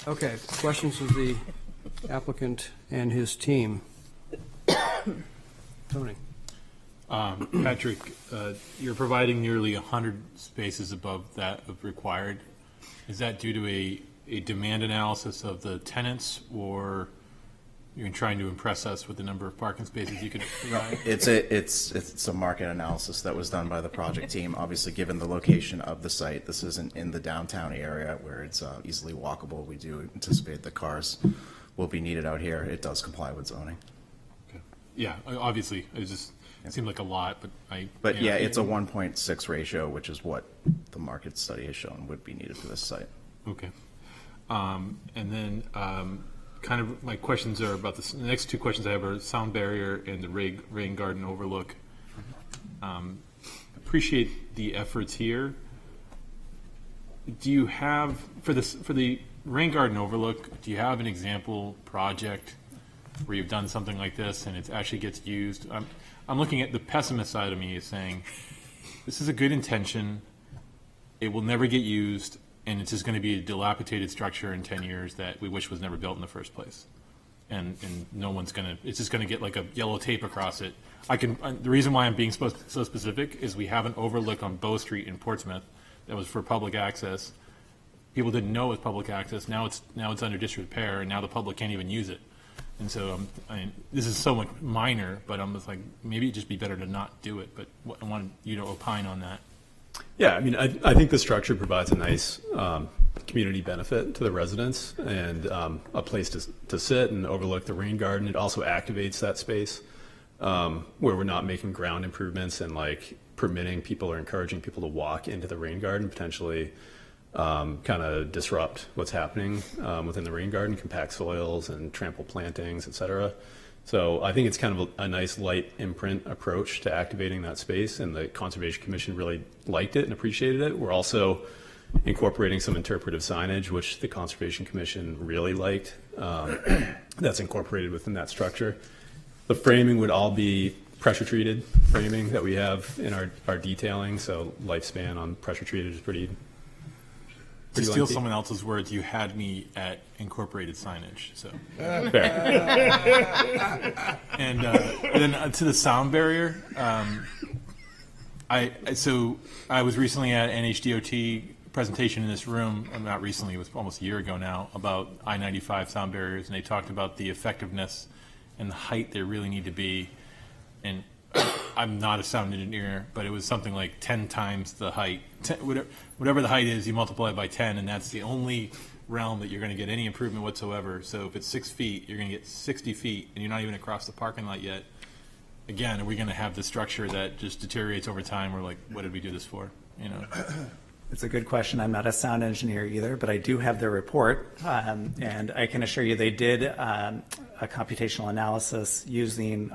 Okay, questions of the applicant and his team? Tony? Patrick, you're providing nearly 100 spaces above that of required. Is that due to a demand analysis of the tenants, or you're trying to impress us with the number of parking spaces you can provide? It's a market analysis that was done by the project team. Obviously, given the location of the site, this isn't in the downtown area where it's easily walkable. We do anticipate the cars will be needed out here. It does comply with zoning. Okay. Yeah, obviously, it seemed like a lot, but it's a 1.6 ratio, which is what the market study has shown would be needed for this site. Okay. And then kind of my questions are about the next 2 questions I have are sound barrier and the rain garden overlook. Appreciate the efforts here. Do you have, for the rain garden overlook, do you have an example project where you've done something like this and it actually gets used? I'm looking at the pessimist side of me is saying, this is a good intention, it will never get used, and it's just going to be a dilapidated structure in 10 years that we wish was never built in the first place. And no one's going to, it's just going to get like a yellow tape across it. The reason why I'm being so specific is we have an overlook on Bow Street in Portsmouth that was for public access. People didn't know it was public access. Now it's under disrepair, and now the public can't even use it. And so this is so much minor, but I'm just like, maybe it'd just be better to not do it. But I want you to opine on that. Yeah, I mean, I think the structure provides a nice community benefit to the residents and a place to sit and overlook the rain garden. It also activates that space where we're not making ground improvements and like permitting people or encouraging people to walk into the rain garden, potentially kind of disrupt what's happening within the rain garden, compact soils and trample plantings, et cetera. So I think it's kind of a nice light imprint approach to activating that space, and the Conservation Commission really liked it and appreciated it. We're also incorporating some interpretive signage, which the Conservation Commission really liked. That's incorporated within that structure. The framing would all be pressure-treated framing that we have in our detailing, so lifespan on pressure-treated is pretty To steal lengthy. someone else's words, you had me at incorporated signage, so. Fair. And then to the sound barrier, I was recently at NHDOT presentation in this room, not recently, it was almost a year ago now, about I-95 sound barriers, and they talked about the effectiveness and the height they really need to be. And I'm not a sound engineer, but it was something like 10 times the height. Whatever the height is, you multiply it by 10, and that's the only realm that you're going to get any improvement whatsoever. So if it's 6 feet, you're going to get 60 feet, and you're not even across the parking lot yet. Again, are we going to have the structure that just deteriorates over time? We're like, what did we do this for? You know. It's a good question. I'm not a sound engineer either, but I do have their report, and I can assure you they did a computational analysis using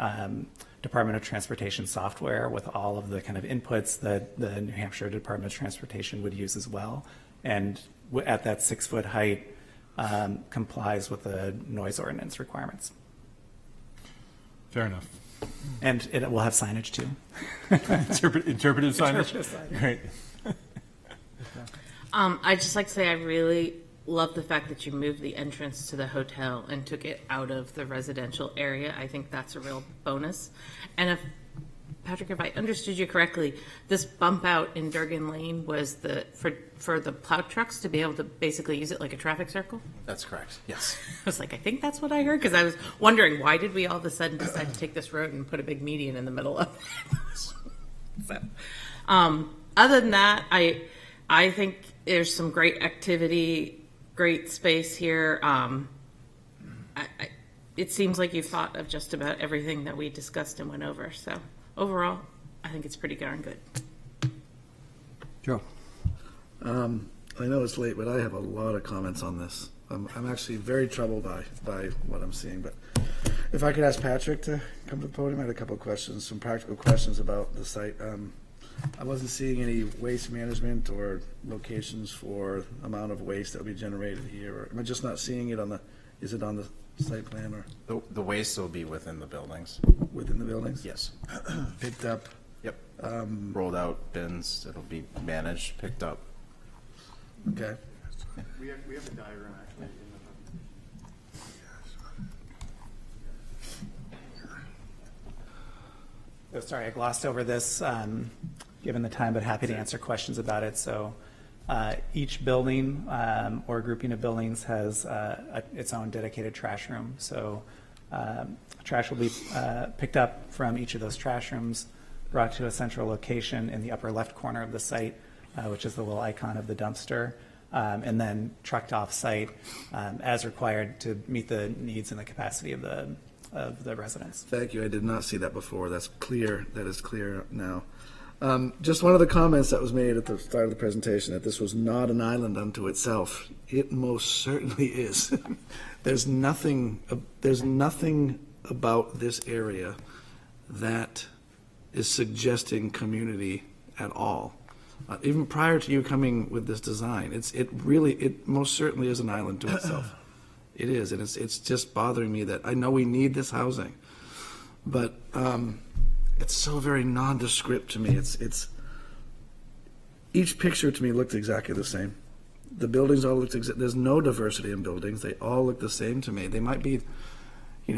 Department of Transportation software with all of the kind of inputs that the New Hampshire Department of Transportation would use as well. And at that 6-foot height, complies with the noise ordinance requirements. Fair enough. And it will have signage too. Interpretive signage? Right. I'd just like to say I really love the fact that you moved the entrance to the hotel and took it out of the residential area. I think that's a real bonus. And if, Patrick, if I understood you correctly, this bump out in Durgan Lane was for the plow trucks to be able to basically use it like a traffic circle? That's correct, yes. I was like, I think that's what I heard, because I was wondering, why did we all of a sudden decide to take this road and put a big median in the middle of it? So, other than that, I think there's some great activity, great space here. It seems like you thought of just about everything that we discussed and went over. So overall, I think it's pretty darn good. Joe. I know it's late, but I have a lot of comments on this. I'm actually very troubled by what I'm seeing. But if I could ask Patrick to come to the podium, I had a couple of questions, some practical questions about the site. I wasn't seeing any waste management or locations for amount of waste that will be generated here. Or am I just not seeing it is it on the site plan or? The waste will be within the buildings. Within the buildings? Yes. Picked up? Yep. Rolled out bins, it'll be managed, picked up. Okay. We have a diagram actually. So sorry, I glossed over this given the time, but happy to answer questions about it. So each building or grouping of buildings has its own dedicated trash room. So trash will be picked up from each of those trash rooms, brought to a central location in the upper left corner of the site, which is the little icon of the dumpster, and then trucked off site as required to meet the needs and the capacity of the residents. Thank you. I did not see that before. That's clear. That is clear now. Just one of the comments that was made at the start of the presentation, that this was not an island unto itself. It most certainly is. There's nothing about this area that is suggesting community at all. Even prior to you coming with this design, it most certainly is an island to itself. It is, and it's just bothering me that I know we need this housing, but it's so very nondescript to me. It's each picture to me looked exactly the same. The buildings all looked there's no diversity in buildings. They all look the same to me. They might be,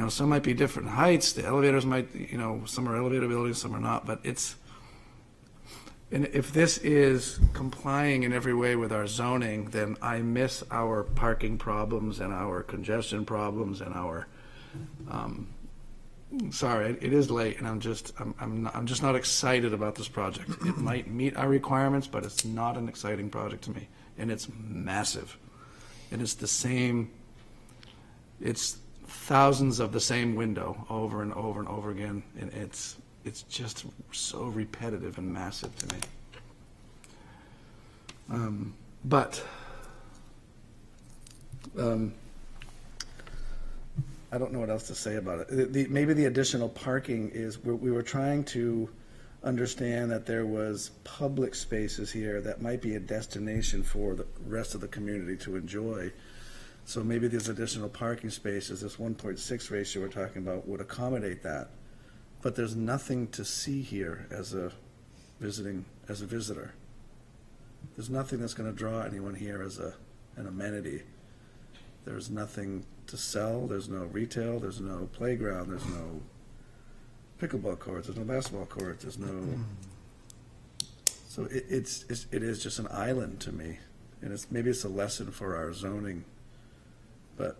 some might be different heights. The elevators might, some are elevator buildings, some are not. But and if this is complying in every way with our zoning, then I miss our parking problems and our congestion problems and our. Sorry, it is late, and I'm just not excited about this project. It might meet our requirements, but it's not an exciting project to me, and it's massive, and it's the same. It's thousands of the same window over and over and over again, and it's just so repetitive and massive to me. But I don't know what else to say about it. Maybe the additional parking is we were trying to understand that there was public spaces here that might be a destination for the rest of the community to enjoy. So maybe these additional parking spaces, this 1.6 ratio we're talking about, would accommodate that. But there's nothing to see here as a visitor. There's nothing that's going to draw anyone here as an amenity. There's nothing to sell. There's no retail. There's no playground. There's no pickleball courts. There's no basketball courts. There's no. So it is just an island to me, and maybe it's a lesson for our zoning, but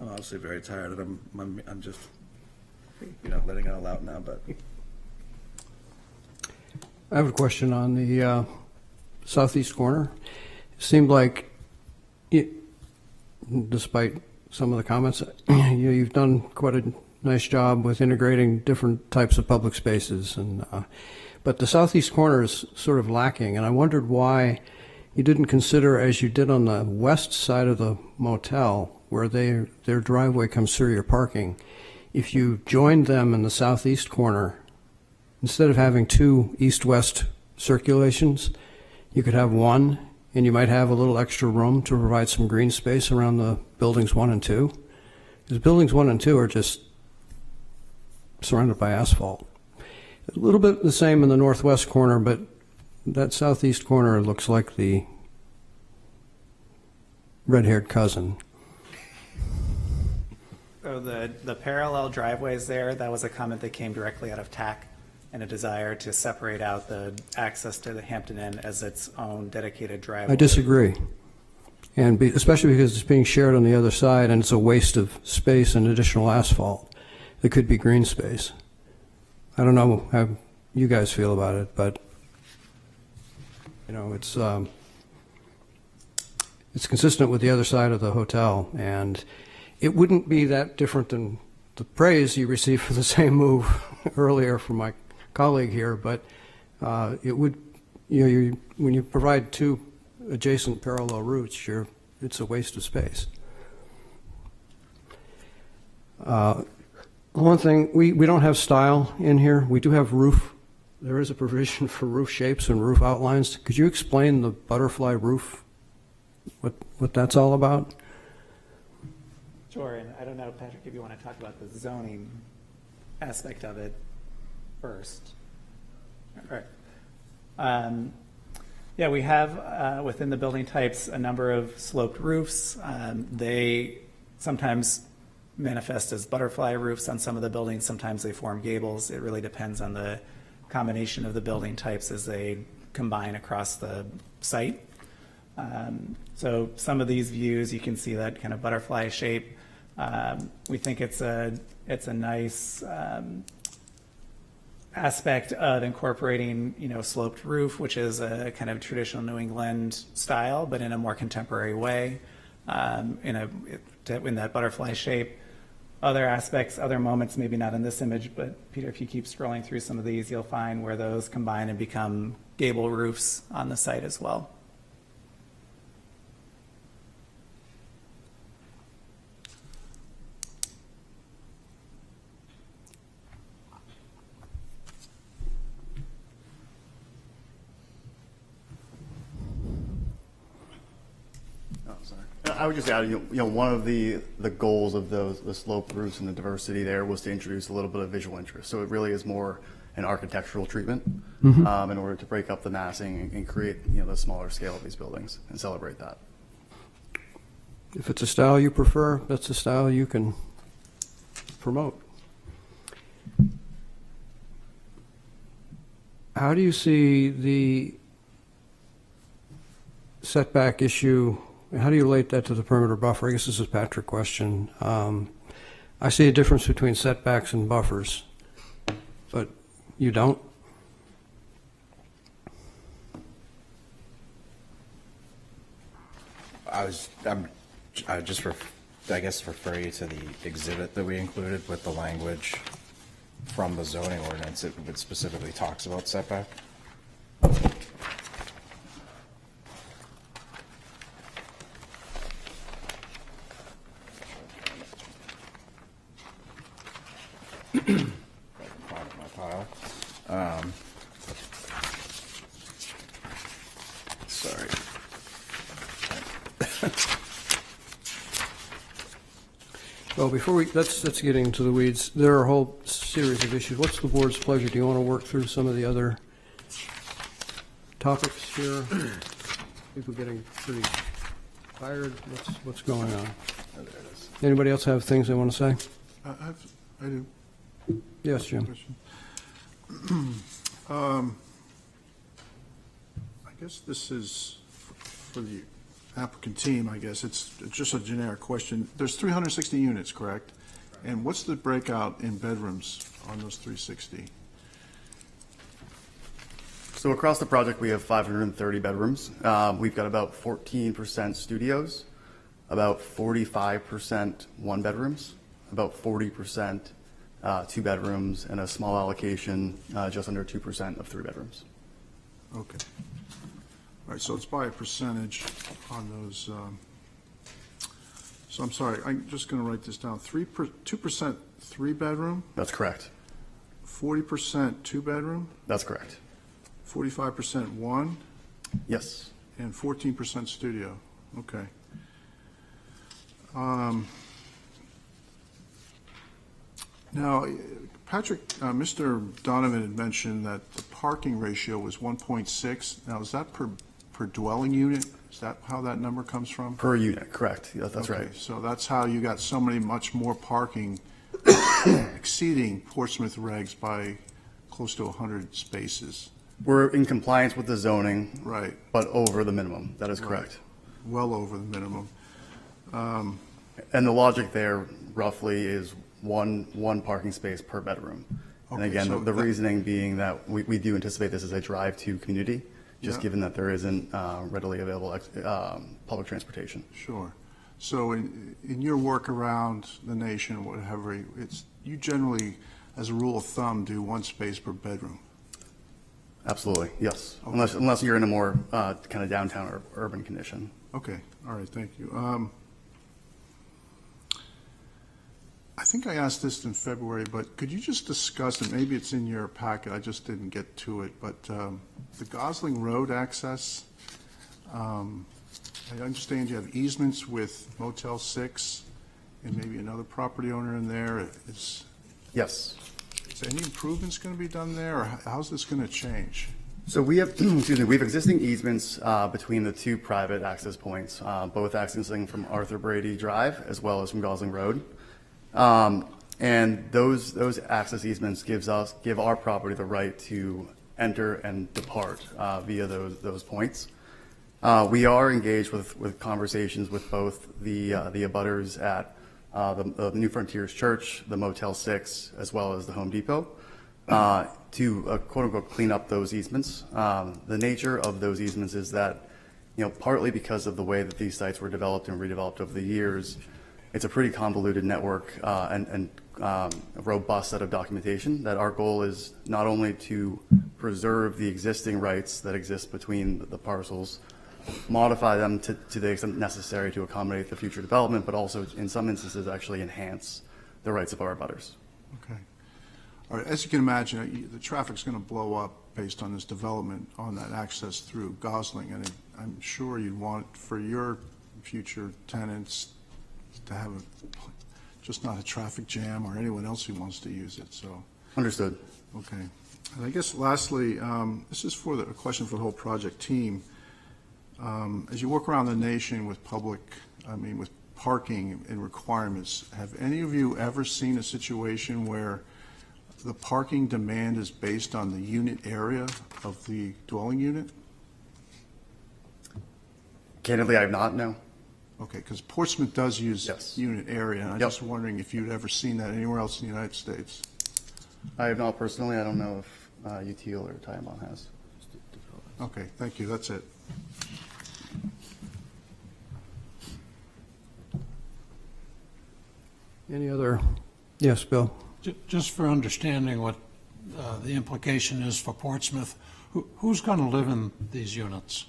I'm obviously very tired, and I'm just letting it all out now, but. I have a question on the southeast corner. It seemed like, despite some of the comments, you've done quite a nice job with integrating different types of public spaces, but the southeast corner is sort of lacking, and I wondered why you didn't consider, as you did on the west side of the motel, where their driveway comes through your parking, if you joined them in the southeast corner, instead of having two east-west circulations, you could have one, and you might have a little extra room to provide some green space around the buildings 1 and 2. Because buildings 1 and 2 are just surrounded by asphalt. A little bit the same in the northwest corner, but that southeast corner looks like the red-haired cousin. So the parallel driveways there, that was a comment that came directly out of TAC, and a desire to separate out the access to the Hampton Inn as its own dedicated driveway. I disagree, and especially because it's being shared on the other side, and it's a waste of space and additional asphalt. It could be green space. I don't know how you guys feel about it, but it's consistent with the other side of the hotel, and it wouldn't be that different than the praise you received for the same move earlier from my colleague here, but it would, when you provide two adjacent parallel routes, it's a waste of space. One thing, we don't have style in here. We do have roof. There is a provision for roof shapes and roof outlines. Could you explain the butterfly roof, what that's all about? Sure, and I don't know, Patrick, if you want to talk about the zoning aspect of it first. All right. Yeah, we have within the building types a number of sloped roofs. They sometimes manifest as butterfly roofs on some of the buildings. Sometimes they form gables. It really depends on the combination of the building types as they combine across the site. So some of these views, you can see that kind of butterfly shape. We think it's a nice aspect of incorporating, sloped roof, which is a kind of traditional New England style, but in a more contemporary way, in that butterfly shape. Other aspects, other moments, maybe not in this image, but Peter, if you keep scrolling through some of these, you'll find where those combine and become gable roofs on the site as well. I would just add, one of the goals of the sloped roofs and the diversity there was to introduce a little bit of visual interest. So it really is more an architectural treatment in order to break up the massing and create, the smaller scale of these buildings and celebrate that. If it's a style you prefer, that's a style you can promote. How do you see the setback issue? How do you relate that to the perimeter buffer? I guess this is a Patrick question. I see a difference between setbacks and buffers, but you don't? I just refer you to the exhibit that we included with the language from the zoning ordinance. It specifically talks about setback. My pile. Sorry. Well, before let's get into the weeds. There are a whole series of issues. What's the board's pleasure? Do you want to work through some of the other topics here? I think we're getting pretty tired. What's going on? Oh, there it is. Anybody else have things they want to say? I do. Yes, Jim. I guess this is for the applicant team, I guess. It's just a generic question. There's 360 units, correct? And what's the breakout in bedrooms on those 360? So across the project, we have 530 bedrooms. We've got about 14% studios, about 45% one bedrooms, about 40% two bedrooms, and a small allocation, just under 2% of three bedrooms. Okay. All right, so it's by a percentage on those. So I'm sorry, I'm just going to write this down. 2% three bedroom? That's correct. 40% two bedroom? That's correct. 45% one? Yes. And 14% studio. Okay. Now, Patrick, Mr. Donovan had mentioned that the parking ratio was 1.6. Now, is that per dwelling unit? Is that how that number comes from? Per unit, correct. Yeah, that's Okay, right. so that's how you got so much more parking exceeding Portsmouth regs by close to 100 spaces. We're in compliance with the zoning. Right. But over the minimum. That is Right. correct. Well over the minimum. And the logic there roughly is one parking space per bedroom. And Okay, again, so the that- reason being that we do anticipate this as a drive-to community, just Yeah. given that there isn't readily available public transportation. Sure. So in your work around the nation, whatever, you generally, as a rule of thumb, do one space per bedroom. Absolutely, yes. Okay. Unless you're in a more kind of downtown or urban condition. Okay, all right, thank you. I think I asked this in February, but could you just discuss, and maybe it's in your packet, I just didn't get to it, but the Gosling Road access, I understand you have easements with Motel 6 and maybe another property owner in there. Yes. Is any improvements going to be done there, or how's this going to change? So we have, excuse me, we have existing easements between the two private access points, both accessing from Arthur Brady Drive as well as from Gosling Road. And those access easements give our property the right to enter and depart via those points. We are engaged with conversations with both the abutters at the New Frontiers Church, the Motel 6, as well as the Home Depot, to quote-unquote clean up those easements. The nature of those easements is that, partly because of the way that these sites were developed and redeveloped over the years, it's a pretty convoluted network and a robust set of documentation that our goal is not only to preserve the existing rights that exist between the parcels, modify them to the extent necessary to accommodate the future development, but also in some instances actually enhance the rights of our abutters. Okay. All right, as you can imagine, the traffic's going to blow up based on this development on that access through Gosling, and I'm sure you'd want for your future tenants to have just not a traffic jam or anyone else who wants to use it, so. Understood. Okay. And I guess lastly, this is a question for the whole project team. As you walk around the nation with with parking and requirements, have any of you ever seen a situation where the parking demand is based on the unit area of the dwelling unit? Candidly, I have not, no. Okay, because Portsmouth does use unit area, and I'm Yep. just wondering if you'd ever seen that anywhere else in the United States. I have not personally. I don't know if UTL or Tiamon has. Okay, thank you, that's it. Any other? Yes, Bill. Just for understanding what the implication is for Portsmouth, who's going to live in these units?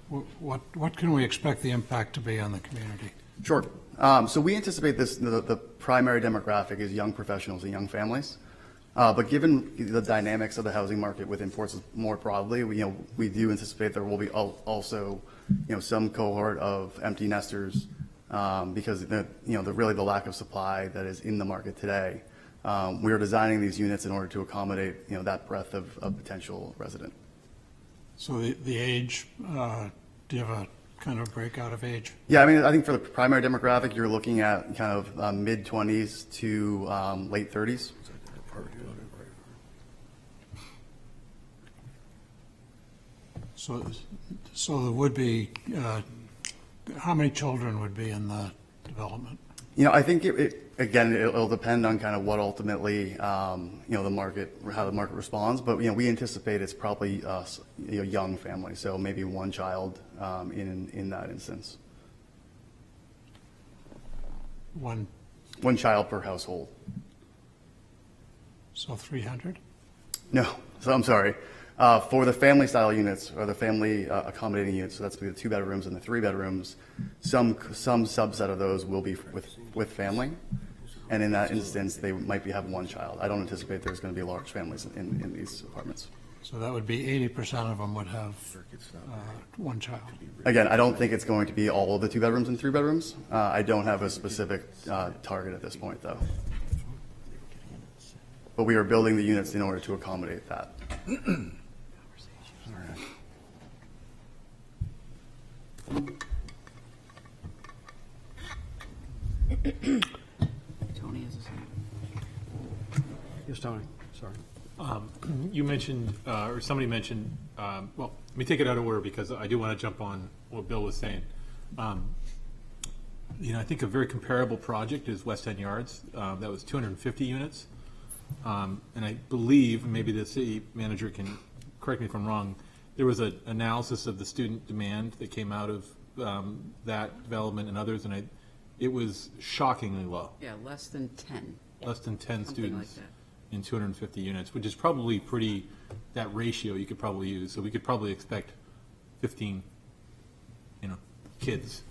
What can we expect the impact to be on the community? Sure. So we anticipate the primary demographic is young professionals and young families. But given the dynamics of the housing market within Portsmouth more broadly, we do anticipate there will be also, some cohort of empty nesters because really the lack of supply that is in the market today. We are designing these units in order to accommodate, that breadth of potential resident. So the age, do you have a kind of breakout of age? Yeah, I think for the primary demographic, you're looking at kind of mid-20s to late 30s. So there would be, how many children would be in the development? I think it'll depend on kind of what ultimately, the market, how the market responds. But, we anticipate it's probably a young family, so maybe one child in that instance. One child per household. So 300? No, so I'm sorry. For the family style units or the family accommodating units, so that's the 2 bedrooms and the 3 bedrooms, some subset of those will be with family. And in that instance, they might have one child. I don't anticipate there's going to be large families in these apartments. So that would be 80% of them would have one child. Again, I don't think it's going to be all of the 2 bedrooms and 3 bedrooms. I don't have a specific target at this point, though. But we are building the units in order to accommodate that. Tony has a second. Yes, Tony, sorry. You mentioned, or somebody mentioned, well, let me take it out of order because I do want to jump on what Bill was saying. I think a very comparable project is West End Yards. That was 250 units. And I believe, maybe the city manager can correct me if I'm wrong, there was an analysis of the student demand that came out of that development and others, and it was shockingly low. Yeah, less than 10. Less than 10 Something students like in 250 units, which is probably that ratio you could probably use. So we could probably expect 15, kids.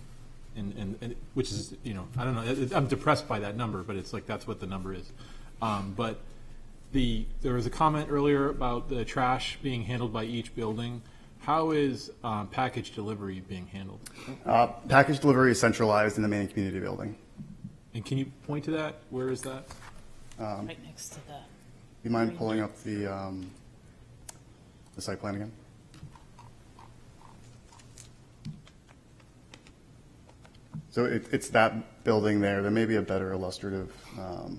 And which is, I don't know, I'm depressed by that number, but it's like, that's what the number is. But there was a comment earlier about the trash being handled by each building. How is package delivery being handled? Package delivery is centralized in the main community building. And can you point to that? Where is that? Right next to the. You mind pulling up the site plan again? So it's that building there. There may be a better illustrative. How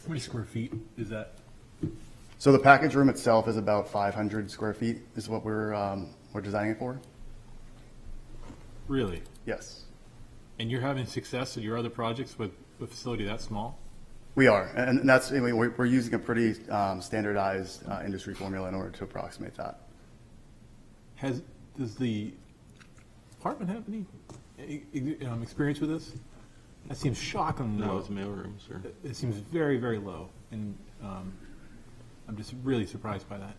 many square feet is that? So the package room itself is about 500 square feet is what we're designing it for. Really? Yes. And you're having success in your other projects with a facility that small? We are, and that's, we're using a pretty standardized industry formula in order to approximate that. Does the department have any experience with this? That seems shockingly low. No, it's mailrooms, sir. It seems very, very low, and I'm just really surprised by that.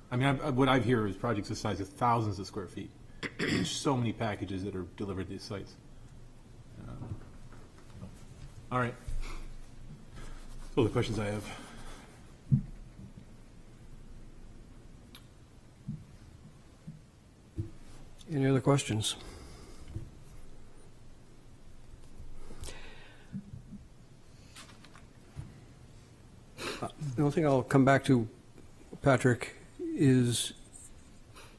I mean, what I hear is projects the size of thousands of square feet. There's so many packages that are delivered to these sites. All right. That's all the questions I have. Any other questions? The only thing I'll come back to, Patrick, is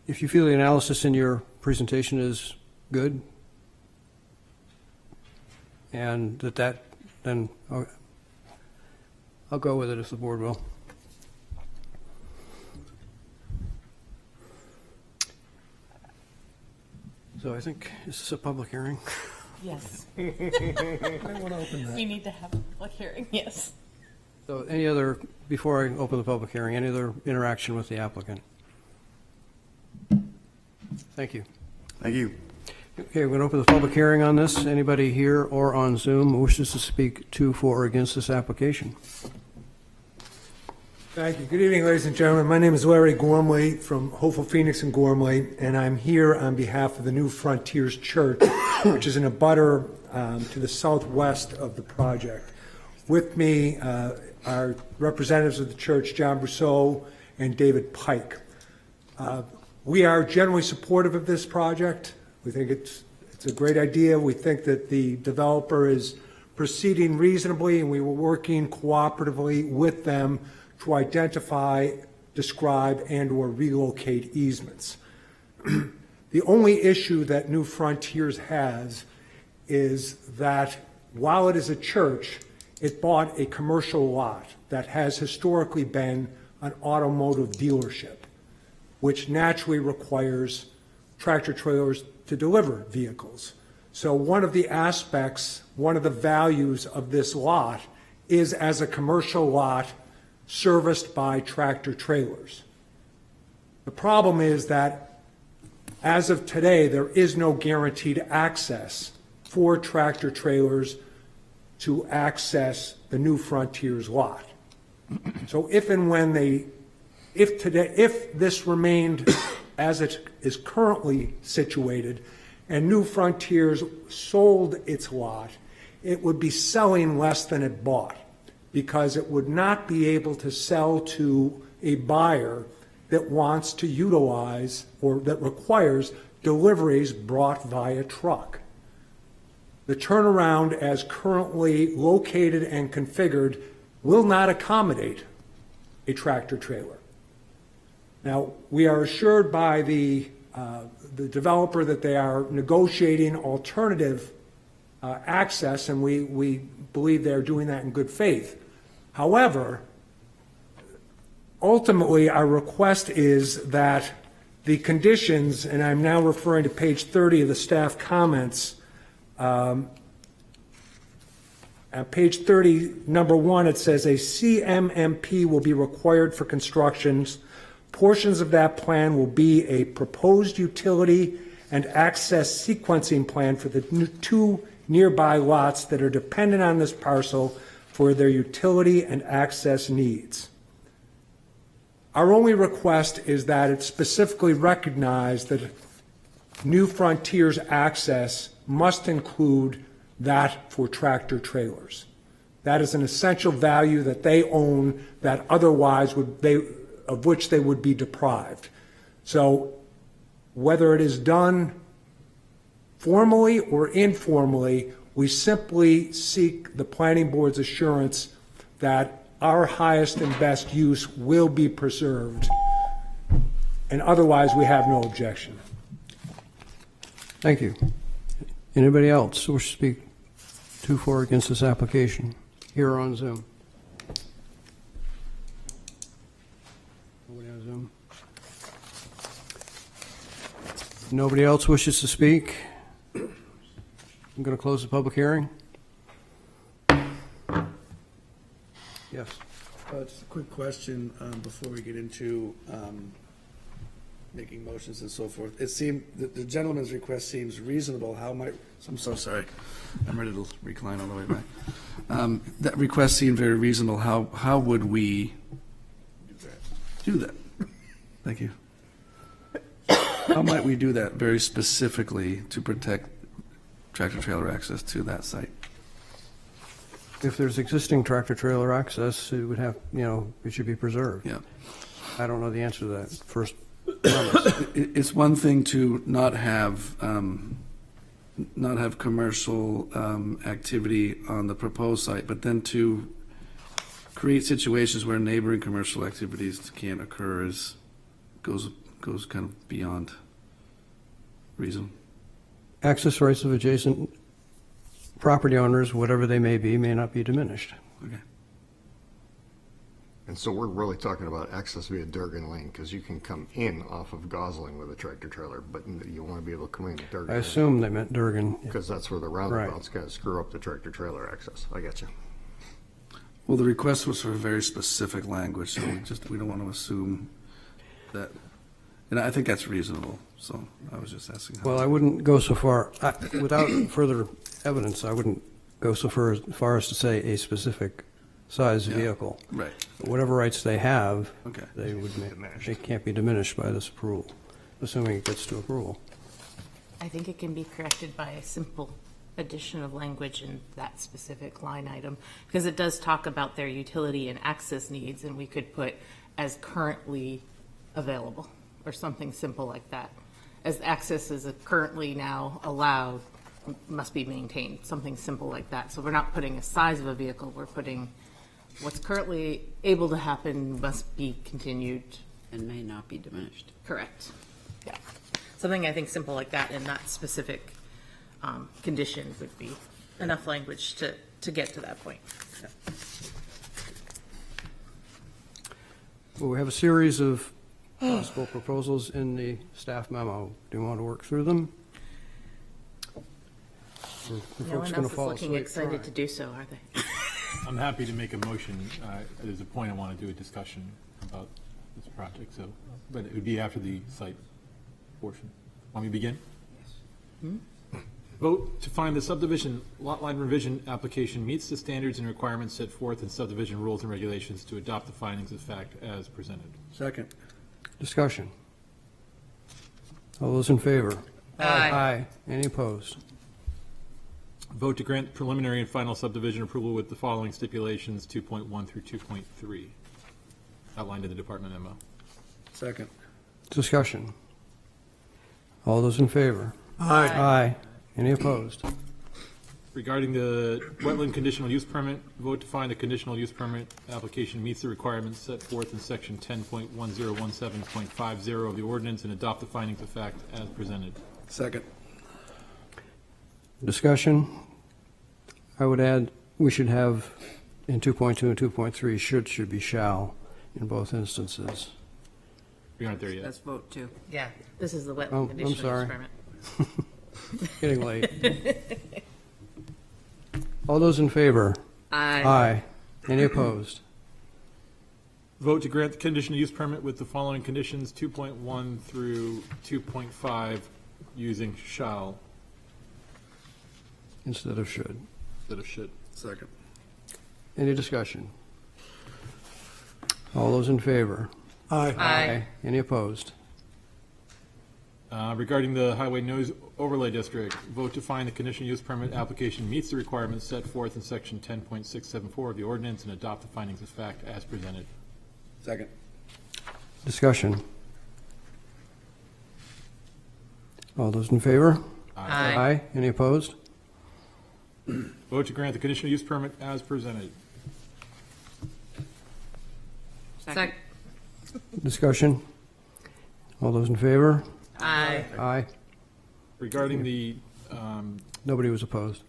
if you feel the analysis in your presentation is good, and then I'll go with it if the board will. So I think, is this a public hearing? Yes. I want to open that. We need to have a public hearing, yes. So before I open the public hearing, any other interaction with the applicant? Thank you. Thank you. Okay, we're going to open the public hearing on this. Anybody here or on Zoom who wishes to speak to, for, or against this application? Thank you. Good evening, ladies and gentlemen. My name is Larry Gormley from Hopeful Phoenix and Gormley, and I'm here on behalf of the New Frontiers Church, which is in a butter to the southwest of the project. With me are representatives of the church, John Brousseau and David Pike. We are generally supportive of this project. We think it's a great idea. We think that the developer is proceeding reasonably, and we were working cooperatively with them to identify, describe, and/or relocate easements. The only issue that New Frontiers has is that while it is a church, it bought a commercial lot that has historically been an automotive dealership, which naturally requires tractor trailers to deliver vehicles. So one of the aspects, one of the values of this lot is as a commercial lot serviced by tractor trailers. The problem is that as of today, there is no guaranteed access for tractor trailers to access the New Frontiers lot. So if and when if this remained as it is currently situated and New Frontiers sold its lot, it would be selling less than it bought, because it would not be able to sell to a buyer that wants to utilize or that requires deliveries brought via truck. The turnaround as currently located and configured will not accommodate a tractor trailer. Now, we are assured by the developer that they are negotiating alternative access, and we believe they're doing that in good faith. However, ultimately, our request is that the conditions, and I'm now referring to page 30 of the staff comments, at page 30, number 1, it says a CMMP will be required for constructions. Portions of that plan will be a proposed utility and access sequencing plan for the two nearby lots that are dependent on this parcel for their utility and access needs. Our only request is that it specifically recognize that New Frontiers access must include that for tractor trailers. That is an essential value that they own that otherwise of which they would be deprived. So whether it is done formally or informally, we simply seek the planning board's assurance that our highest and best use will be preserved, and otherwise we have no objection. Thank you. Anybody else who wish to speak to or against this application here or on Zoom? Nobody on Zoom? Nobody else wishes to speak? I'm going to close the public hearing. Yes. Just a quick question before we get into making motions and so forth. It seemed the gentleman's request seems reasonable. I'm so sorry. I'm ready to recline all the way back. That request seemed very reasonable. How would we do that? Thank you. How might we do that very specifically to protect tractor trailer access to that site? If there's existing tractor trailer access, it would have, it should be preserved. Yeah. I don't know the answer to that first premise. It's one thing to not have commercial activity on the proposed site, but then to create situations where neighboring commercial activities can't occur goes kind of beyond reason. Access rights of adjacent property owners, whatever they may be, may not be diminished. Okay. And so we're really talking about access via Durgan Lane, because you can come in off of Gosling with a tractor trailer, but you want to be able to come in at Durgan. I assume they meant Durgan. Because that's where the roundabouts kind of screw up the tractor trailer access. I get you. Well, the request was for a very specific language, so we don't want to assume that. And I think that's reasonable, so I was just asking. Well, I wouldn't go so far, without further evidence, I wouldn't go so far as to say a specific size vehicle. Right. Whatever rights they have, Okay. they can't be diminished by this approval, assuming it gets to approval. I think it can be corrected by a simple addition of language in that specific line item, because it does talk about their utility and access needs, and we could put as currently available, or something simple like that. As access is currently now allowed, must be maintained, something simple like that. So we're not putting a size of a vehicle, we're putting what's currently able to happen must be continued. And may not be diminished. Correct. Yeah. Something I think simple like that in that specific condition would be enough language to get to that point. Yeah. Well, we have a series of possible proposals in the staff memo. Do you want to work through them? Or are No folks one going else to is fall looking asleep excited trying? to do so, are they? I'm happy to make a motion. There's a point I want to do a discussion about this project, so, but it would be after the site portion. Want me to begin? Vote to find the subdivision lot line revision application meets the standards and requirements set forth in subdivision rules and regulations to adopt the findings of fact as presented. Second. Discussion. All those in favor? Aye. Aye. Any opposed? Vote to grant preliminary and final subdivision approval with the following stipulations, 2.1 through 2.3, outlined in the department memo. Second. Discussion. All those in favor? Aye. Aye. Any opposed? Regarding the wetland conditional use permit, vote to find the conditional use permit application meets the requirements set forth in section 10.1017.50 of the ordinance and adopt the findings of fact as presented. Second. Discussion. I would add, we should have, in 2.2 and 2.3, should be shall in both instances. We aren't there yet. Let's vote too. Yeah, this is the Oh, wetland I'm conditional sorry. use permit. Getting late. All those in favor? Aye. Aye. Any opposed? Vote to grant the conditional use permit with the following conditions, 2.1 through 2.5, using shall Instead of should. instead of should. Second. Any discussion? All those in favor? Aye. Any opposed? Regarding the highway noise overlay district, vote to find the conditional use permit application meets the requirements set forth in section 10.674 of the ordinance and adopt the findings of fact as presented. Second. Discussion. All those in favor? Aye. Any opposed? Vote to grant the conditional use permit as presented. Second. Discussion. All those in favor? Aye. Aye. Regarding the Nobody was opposed.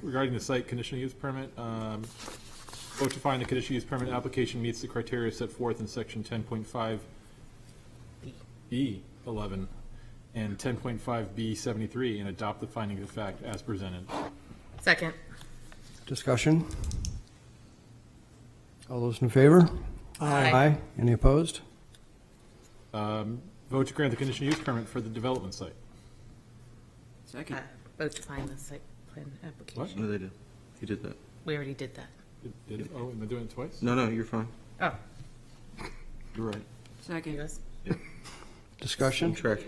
regarding the site conditional use permit, vote to find the conditional use permit application meets the criteria set forth in section 10.5 B11 and 10.5 B73 and adopt the findings of fact as presented. Second. Discussion. All those in favor? Aye. Any opposed? Vote to grant the conditional use permit for the development site. Second. Vote to find the site plan application. No, they did. You did that. We already did that. Oh, am I doing it twice? No, you're fine. Oh. You're right. Second. Yes. Discussion. Track.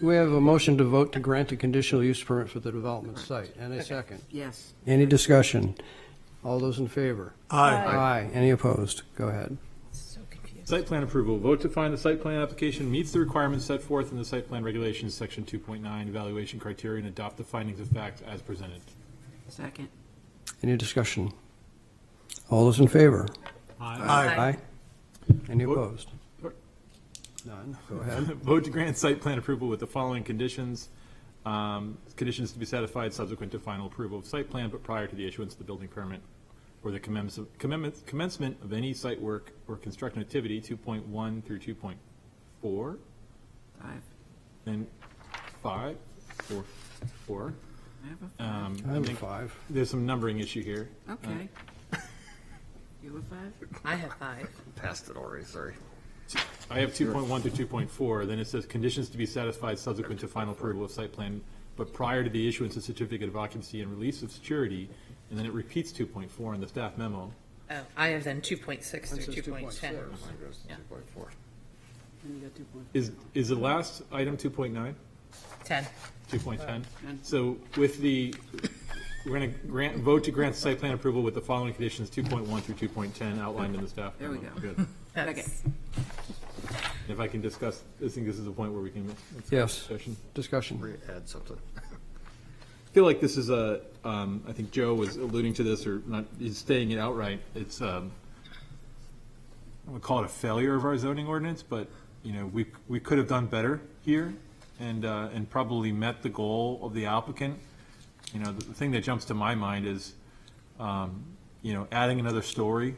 We have a motion to vote to grant a conditional use permit for the development site, and a second. Yes. Any discussion? All those in favor? Aye. Aye. Any opposed? Go ahead. So confused. Site plan approval. Vote to find the site plan application meets the requirements set forth in the site plan regulations, section 2.9, evaluation criteria, and adopt the findings of fact as presented. Second. Any discussion? All those in favor? Aye. Any Vote- opposed? None. Go ahead. Vote to grant site plan approval with the following conditions. Conditions to be satisfied subsequent to final approval of site plan, but prior to the issuance of the building permit or the commencement of any site work or construction activity, 2.1 through 2.4, 5. and 5, or 4. I have a 5. I have a think 5. There's some numbering issue here. Okay. You have 5? I have 5. Passed it already, sorry. I have 2.1 to 2.4, then it says conditions to be satisfied subsequent to final approval of site plan, but prior to the issuance of certificate of occupancy and release of security, and then it repeats 2.4 in the staff memo. Oh, I have then 2.6 Mine through says 2.10. 2.4. Mine goes to Yeah. 2.4. And you got 2.5. Is the last item 2.9? 10. 2.10? So with the, we're going to vote to grant site plan approval with the following conditions, 2.1 through 2.10 outlined in the staff. There we go. Good. That's- If I can discuss, I think this is the point where we can. have some Yes. discussion. Discussion. Add something. I feel like this is a, I think Joe was alluding to this, or not, he's stating it outright. It's, I would call it a failure of our zoning ordinance, but, you know, we could have done better here and probably met the goal of the applicant. You know, the thing that jumps to my mind is, you know, adding another story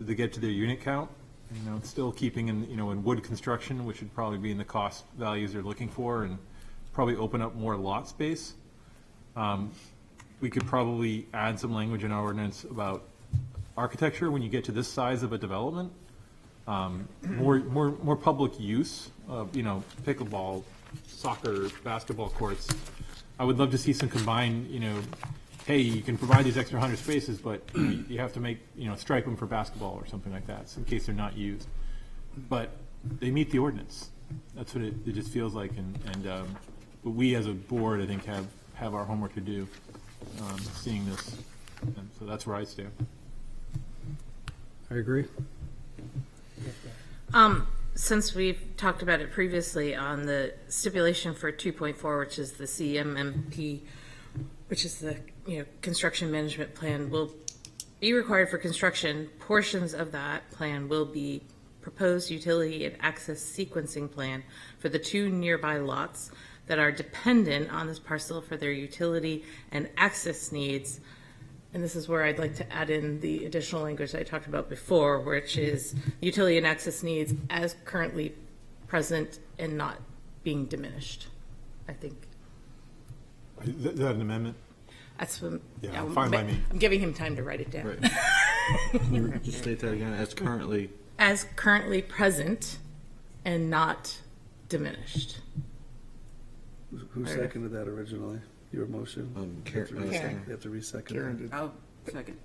to get to their unit count. You know, it's still keeping in, you know, in wood construction, which would probably be in the cost values they're looking for, and probably open up more lot space. We could probably add some language in our ordinance about architecture when you get to this size of a development. More public use of, you know, pickleball, soccer, basketball courts. I would love to see some combined, you know, hey, you can provide these extra 100 spaces, but you have to make, you know, stripe them for basketball or something like that, so in case they're not used. But they meet the ordinance. That's what it just feels like, but we as a board, I think, have our homework to do, seeing this, and so that's where I stand. I agree. Since we've talked about it previously on the stipulation for 2.4, which is the CMMP, which is the, you know, construction management plan, will be required for construction. Portions of that plan will be proposed utility and access sequencing plan for the two nearby lots that are dependent on this parcel for their utility and access needs. And this is where I'd like to add in the additional language I talked about before, which is utility and access needs as currently present and not being diminished, I think. Is that an amendment? That's what, Yeah, fine by me. I'm giving him time to write it down. Right. Can you just state that again, as currently? As currently present and not diminished. Who seconded that originally? Your motion? Karen. You have to re-second. Karen did. I'll second.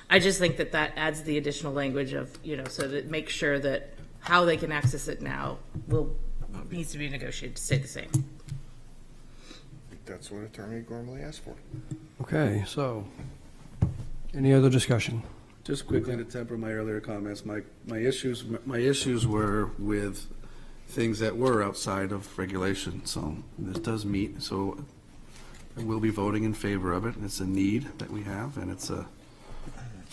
I just think that that adds the additional language of, you know, so that makes sure that how they can access it now needs to be negotiated to stay the same. That's what Attorney Gormley asked for. Okay, so, any other discussion? Just quickly to temper my earlier comments, my issues were with things that were outside of regulation. So this does meet. So I will be voting in favor of it. It's a need that we have, and it's a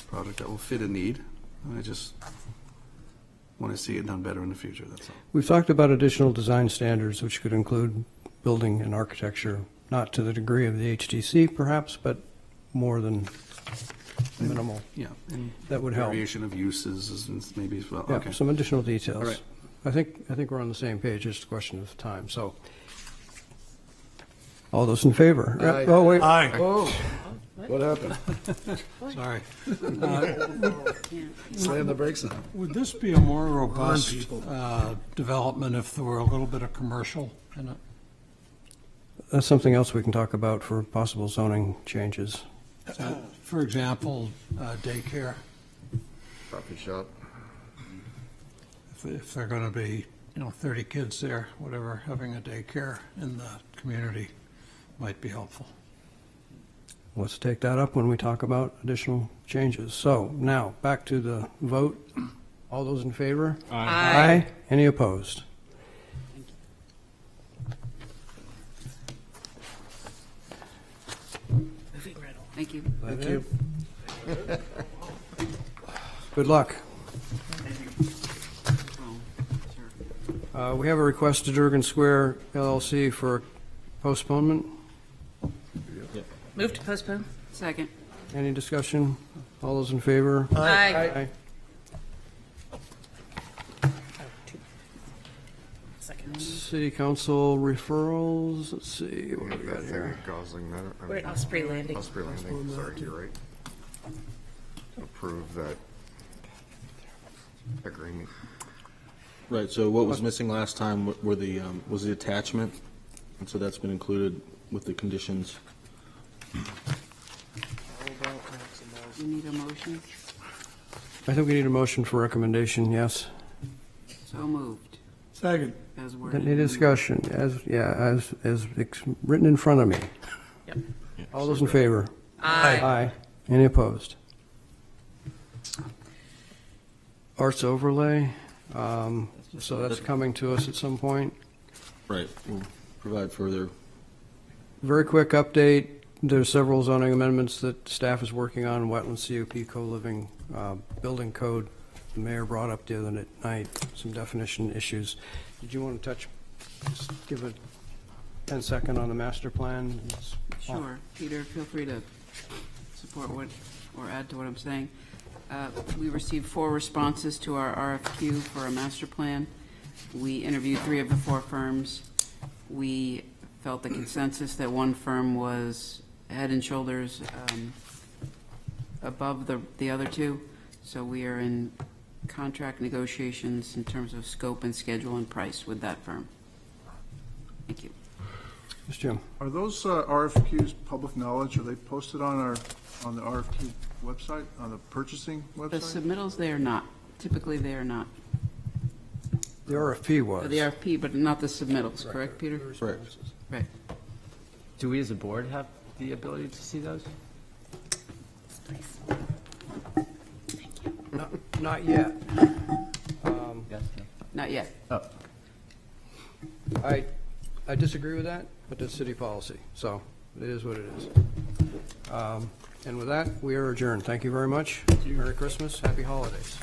product that will fit a need. And I just want to see it done better in the future. That's all. We've talked about additional design standards, which could include building and architecture, not to the degree of the HDC perhaps, but more than minimal. Yeah, and That would help. variation of uses is maybe as well. Yeah, Okay. some additional details. All right. I think we're on the same page, just a question of time, so. All those in favor? Aye. Oh, wait. Aye. Oh, What happened? Sorry. Slam the brakes on. Would this be a more robust people. development if there were a little bit of commercial in it? that's something else we can talk about for possible zoning changes. For example, daycare, Coffee shop. if they're going to be, 30 kids there, whatever, having a daycare in the community might be helpful. Let's take that up when we talk about additional changes. So now, back to the vote. All those in favor? Aye. Any opposed? Moving right along. Thank you. Thank you. Good luck. Oh, sure. We have a request to Durgan Square LLC for postponement. Move to postpone. Second. Any discussion? All those in favor? Aye. Second. City council referrals, let's see, what do we got here? Gosling Meadow. We're at Osprey Landing. Osprey Landing, sorry, you're right. Approve that agreement. Right, so what was missing last time were the, was the attachment, and so that's been included with the conditions. We need a motion. I think we need a motion for recommendation, yes. So moved. Second. As worded. Any discussion, as written in front of me? Yep. All those in favor? Aye. Aye. Any opposed? Arts overlay, so that's coming to us at some point. Right, we'll provide further. Very quick update, there's several zoning amendments that staff is working on, wetland CUP, co-living, building code. The mayor brought up the other night, some definition issues. Did you want to just give a 10-second on the master plan? Sure. Peter, feel free to support what, or add to what I'm saying. We received 4 responses to our RFQ for a master plan. We interviewed 3 of the 4 firms. We felt the consensus that one firm was head and shoulders above the other 2. So we are in contract negotiations in terms of scope and schedule and price with that firm. Thank you. Yes, Jim. Are those RFQs public knowledge? Are they posted on the RFQ website, on the purchasing website? The submittals, they are not. Typically, they are not. The RFP was. The RFP, but not the submittals, correct, Peter? Correct. Right. Do we as a board have the ability to see those? Not yet. Yes, no? Not yet. Oh. I disagree with that, but that's city policy, so it is what it is. And with that, we are adjourned. Thank you very much. Merry Christmas, happy holidays.